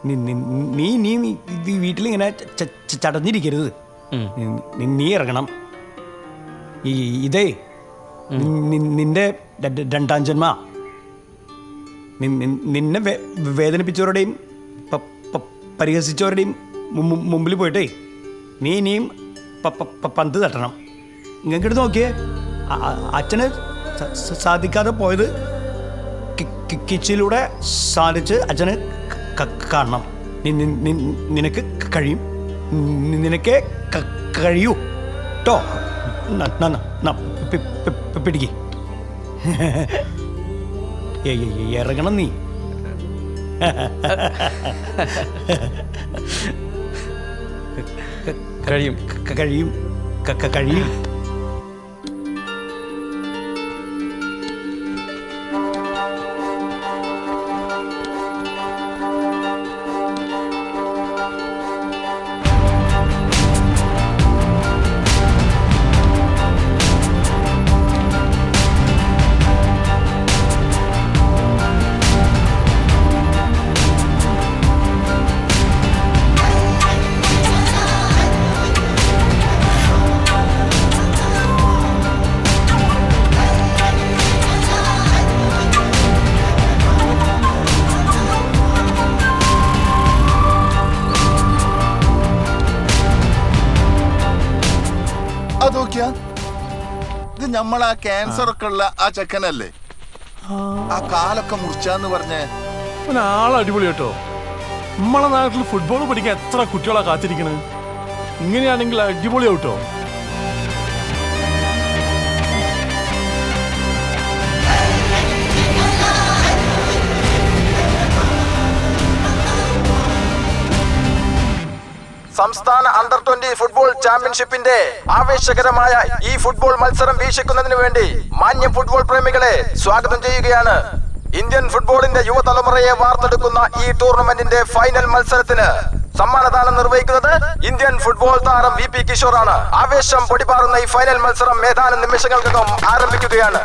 നീ വീട്ടിലിങ്ങനെ ചടഞ്ഞിരിക്കരുത്. നീ ഇറങ്ങണം. ഇതേ നിന്റെ രണ്ടാം ജന്മ. നിന്നെ വേദനിപ്പിച്ചവരുടെയും പരിഹസിച്ചവരുടെയും മുമ്പിൽ പോയിട്ടേ നീ ഇനിയും പന്ത് തട്ടണം. ഇങ്ങോട്ട് നോക്കിയേ, അച്ഛന് സാധിക്കാതെ പോയത് കിച്ചിലൂടെ സാധിച്ച് അച്ഛന് കാണണം. നിനക്ക് കഴിയും, നിനക്ക് കഴിയൂ കേട്ടോ. പിടിക്ക്, ഇറങ്ങണം നീ. കഴിയും കഴിയും കഴിയും. ഇത് നമ്മളാ ക്യാൻസർ ഒക്കെ ഉള്ള ആ ചെക്കനല്ലേ? ആ കാലൊക്കെ മുറിച്ചാന്ന് പറഞ്ഞേ. ആള് അടിപൊളി കേട്ടോ. നമ്മളെ നാട്ടിൽ ഫുട്ബോൾ പഠിക്കാൻ എത്ര കുട്ടികളാ കാത്തിരിക്കണ്. ഇങ്ങനെയാണെങ്കിൽ അടിപൊളിയാവും കേട്ടോ. സംസ്ഥാന അണ്ടർ 20 ഫുട്ബോൾ ചാമ്പ്യൻഷിപ്പിന്റെ ആവേശകരമായ ഈ ഫുട്ബോൾ മത്സരം വീക്ഷിക്കുന്നതിന് വേണ്ടി മാന്യ ഫുട്ബോൾ പ്രേമികളെ സ്വാഗതം ചെയ്യുകയാണ്. ഇന്ത്യൻ ഫുട്ബോളിന്റെ യുവതലമുറയെ വാർത്തെടുക്കുന്ന ഈ ടൂർണമെന്റിന്റെ ഫൈനൽ മത്സരത്തിന് സമ്മാനദാനം നിർവഹിക്കുന്നത് ഇന്ത്യൻ ഫുട്ബോൾ താരം VP കിഷോറാണ്. ആവേശം പൊടിപാറുന്ന ഈ ഫൈനൽ മത്സരം ഏതാനും നിമിഷങ്ങൾക്കകം ആരംഭിക്കുകയാണ്.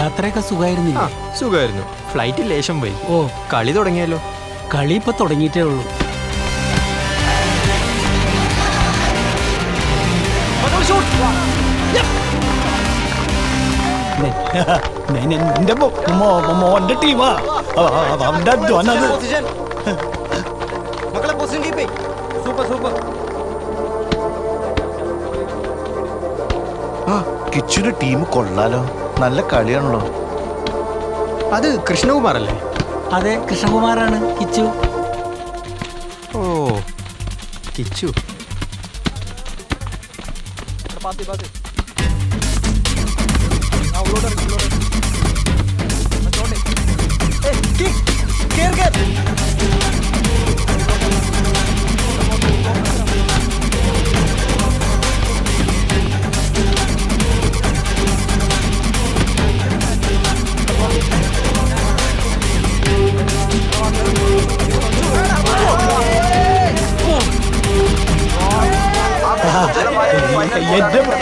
യാത്രയൊക്കെ സുഖമായിരുന്നില്ല? സുഖമായിരുന്നു. ഫ്ലൈറ്റ് ലേശം പോയി. ഓ, കളി തുടങ്ങിയല്ലോ. കളി ഇപ്പൊ തുടങ്ങിയിട്ടേ ഉള്ളൂ. എന്റെ മോന്റെ ടീമാ. അവന്റെ അധ്വാനം. Super super. കിച്ചുന്റെ ടീം കൊള്ളാലോ, നല്ല കളിയാണല്ലോ. അത് കൃഷ്ണകുമാർ അല്ലേ? അതെ, കൃഷ്ണകുമാറാണ് കിച്ചു. ഓ, കിച്ചു.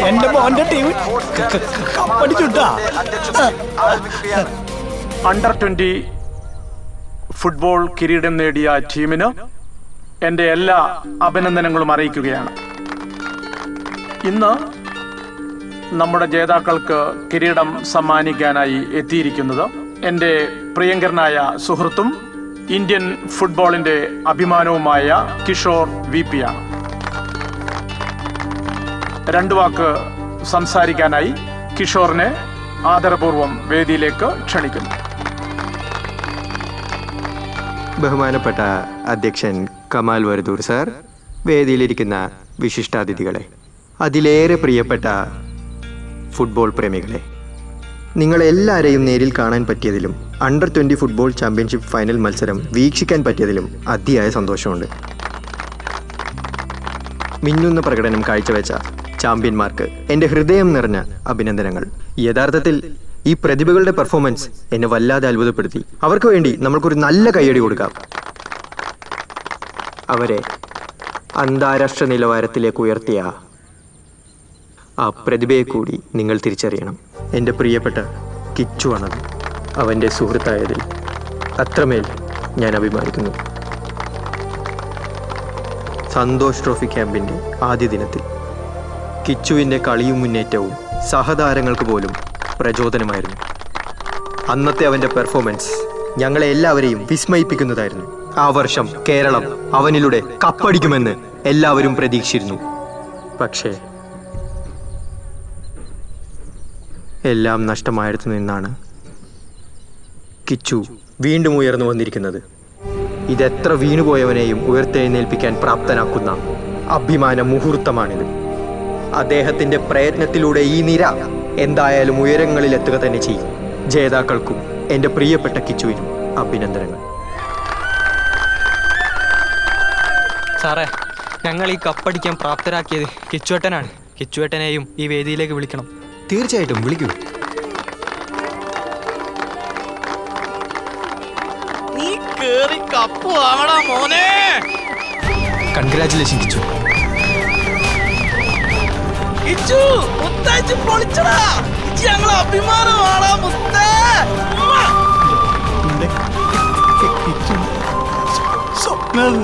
എന്റെ മോന്റെ ടീം പഠിച്ചുട്ടാ. അണ്ടർ 20 ഫുട്ബോൾ കിരീടം നേടിയ ടീമിന് എൻ്റെ എല്ലാ അഭിനന്ദനങ്ങളും അറിയിക്കുകയാണ്. ഇന്ന് നമ്മുടെ ജേതാക്കൾക്ക് കിരീടം സമ്മാനിക്കാനായി എത്തിയിരിക്കുന്നത് എൻ്റെ പ്രിയങ്കരനായ സുഹൃത്തും ഇന്ത്യൻ ഫുട്ബോളിൻ്റെ അഭിമാനവുമായ കിഷോർ VP ആണ്. രണ്ടു വാക്ക് സംസാരിക്കാനായി കിഷോറിനെ ആദരപൂർവ്വം വേദിയിലേക്ക് ക്ഷണിക്കുന്നു. ബഹുമാനപ്പെട്ട അധ്യക്ഷൻ കമാൽ വരദൂർ സാർ, വേദിയിലിരിക്കുന്ന വിശിഷ്ടാതിഥികളെ, അതിലേറെ പ്രിയപ്പെട്ട ഫുട്ബോൾ പ്രേമികളെ, നിങ്ങളെല്ലാവരെയും നേരിൽ കാണാൻ പറ്റിയതിലും അണ്ടർ 20 ഫുട്ബോൾ ചാമ്പ്യൻഷിപ്പ് ഫൈനൽ മത്സരം വീക്ഷിക്കാൻ പറ്റിയതിലും അതിയായ സന്തോഷമുണ്ട്. മിന്നുന്ന പ്രകടനം കാഴ്ചവെച്ച ചാമ്പ്യന്മാർക്ക് എൻ്റെ ഹൃദയം നിറഞ്ഞ അഭിനന്ദനങ്ങൾ. യഥാർത്ഥത്തിൽ ഈ പ്രതിഭകളുടെ പെർഫോമൻസ് എന്നെ വല്ലാതെ അത്ഭുതപ്പെടുത്തി. അവർക്ക് വേണ്ടി നമ്മൾക്കൊരു നല്ല കയ്യടി കൊടുക്കാം. അവരെ അന്താരാഷ്ട്ര നിലവാരത്തിലേക്ക് ഉയർത്തിയ ആ പ്രതിഭയെ കൂടി നിങ്ങൾ തിരിച്ചറിയണം. എൻ്റെ പ്രിയപ്പെട്ട കിച്ചുവാണത്. അവൻ്റെ സുഹൃത്തായതിൽ അത്രമേൽ ഞാൻ അഭിമാനിക്കുന്നു. സന്തോഷ് ട്രോഫി ക്യാമ്പിൻ്റെ ആദ്യ ദിനത്തിൽ കിച്ചുവിൻ്റെ കളിയും മുന്നേറ്റവും സഹതാരങ്ങൾക്ക് പോലും പ്രചോദനമായിരുന്നു. അന്നത്തെ അവൻ്റെ പെർഫോമൻസ് ഞങ്ങളെ എല്ലാവരെയും വിസ്മയിപ്പിക്കുന്നതായിരുന്നു. ആ വർഷം കേരളം അവനിലൂടെ കപ്പടിക്കുമെന്ന് എല്ലാവരും പ്രതീക്ഷിച്ചിരുന്നു. പക്ഷേ എല്ലാം നഷ്ടമായിടത്തു നിന്നാണ് കിച്ചു വീണ്ടും ഉയർന്നു വന്നിരിക്കുന്നത്. ഇതെത്ര വീണുപോയവനെയും ഉയർത്തെഴുന്നേൽപ്പിക്കാൻ പ്രാപ്തനാക്കുന്ന അഭിമാന മുഹൂർത്തമാണിത്. അദ്ദേഹത്തിൻ്റെ പ്രയത്നത്തിലൂടെ ഈ നിര എന്തായാലും ഉയരങ്ങളിലെത്തുക തന്നെ ചെയ്യും. ജേതാക്കൾക്കും എൻ്റെ പ്രിയപ്പെട്ട കിച്ചുവിനും അഭിനന്ദനങ്ങൾ. സാറേ, ഞങ്ങൾ ഈ കപ്പടിക്കാൻ പ്രാപ്തരാക്കിയത് കിച്ചുവേട്ടനാണ്. കിച്ചുവേട്ടനെയും ഈ വേദിയിലേക്ക് വിളിക്കണം. തീർച്ചയായിട്ടും വിളിക്കൂ. നീ കേറി കപ്പ് വാങ്ങടാ മോനെ. കൺഗ്രാറ്റുലേഷൻ കിച്ചു. കിച്ചു പൊളിച്ചടാ. ഞങ്ങളെ അഭിമാനമാണ് മുത്തേ. സ്വപ്നം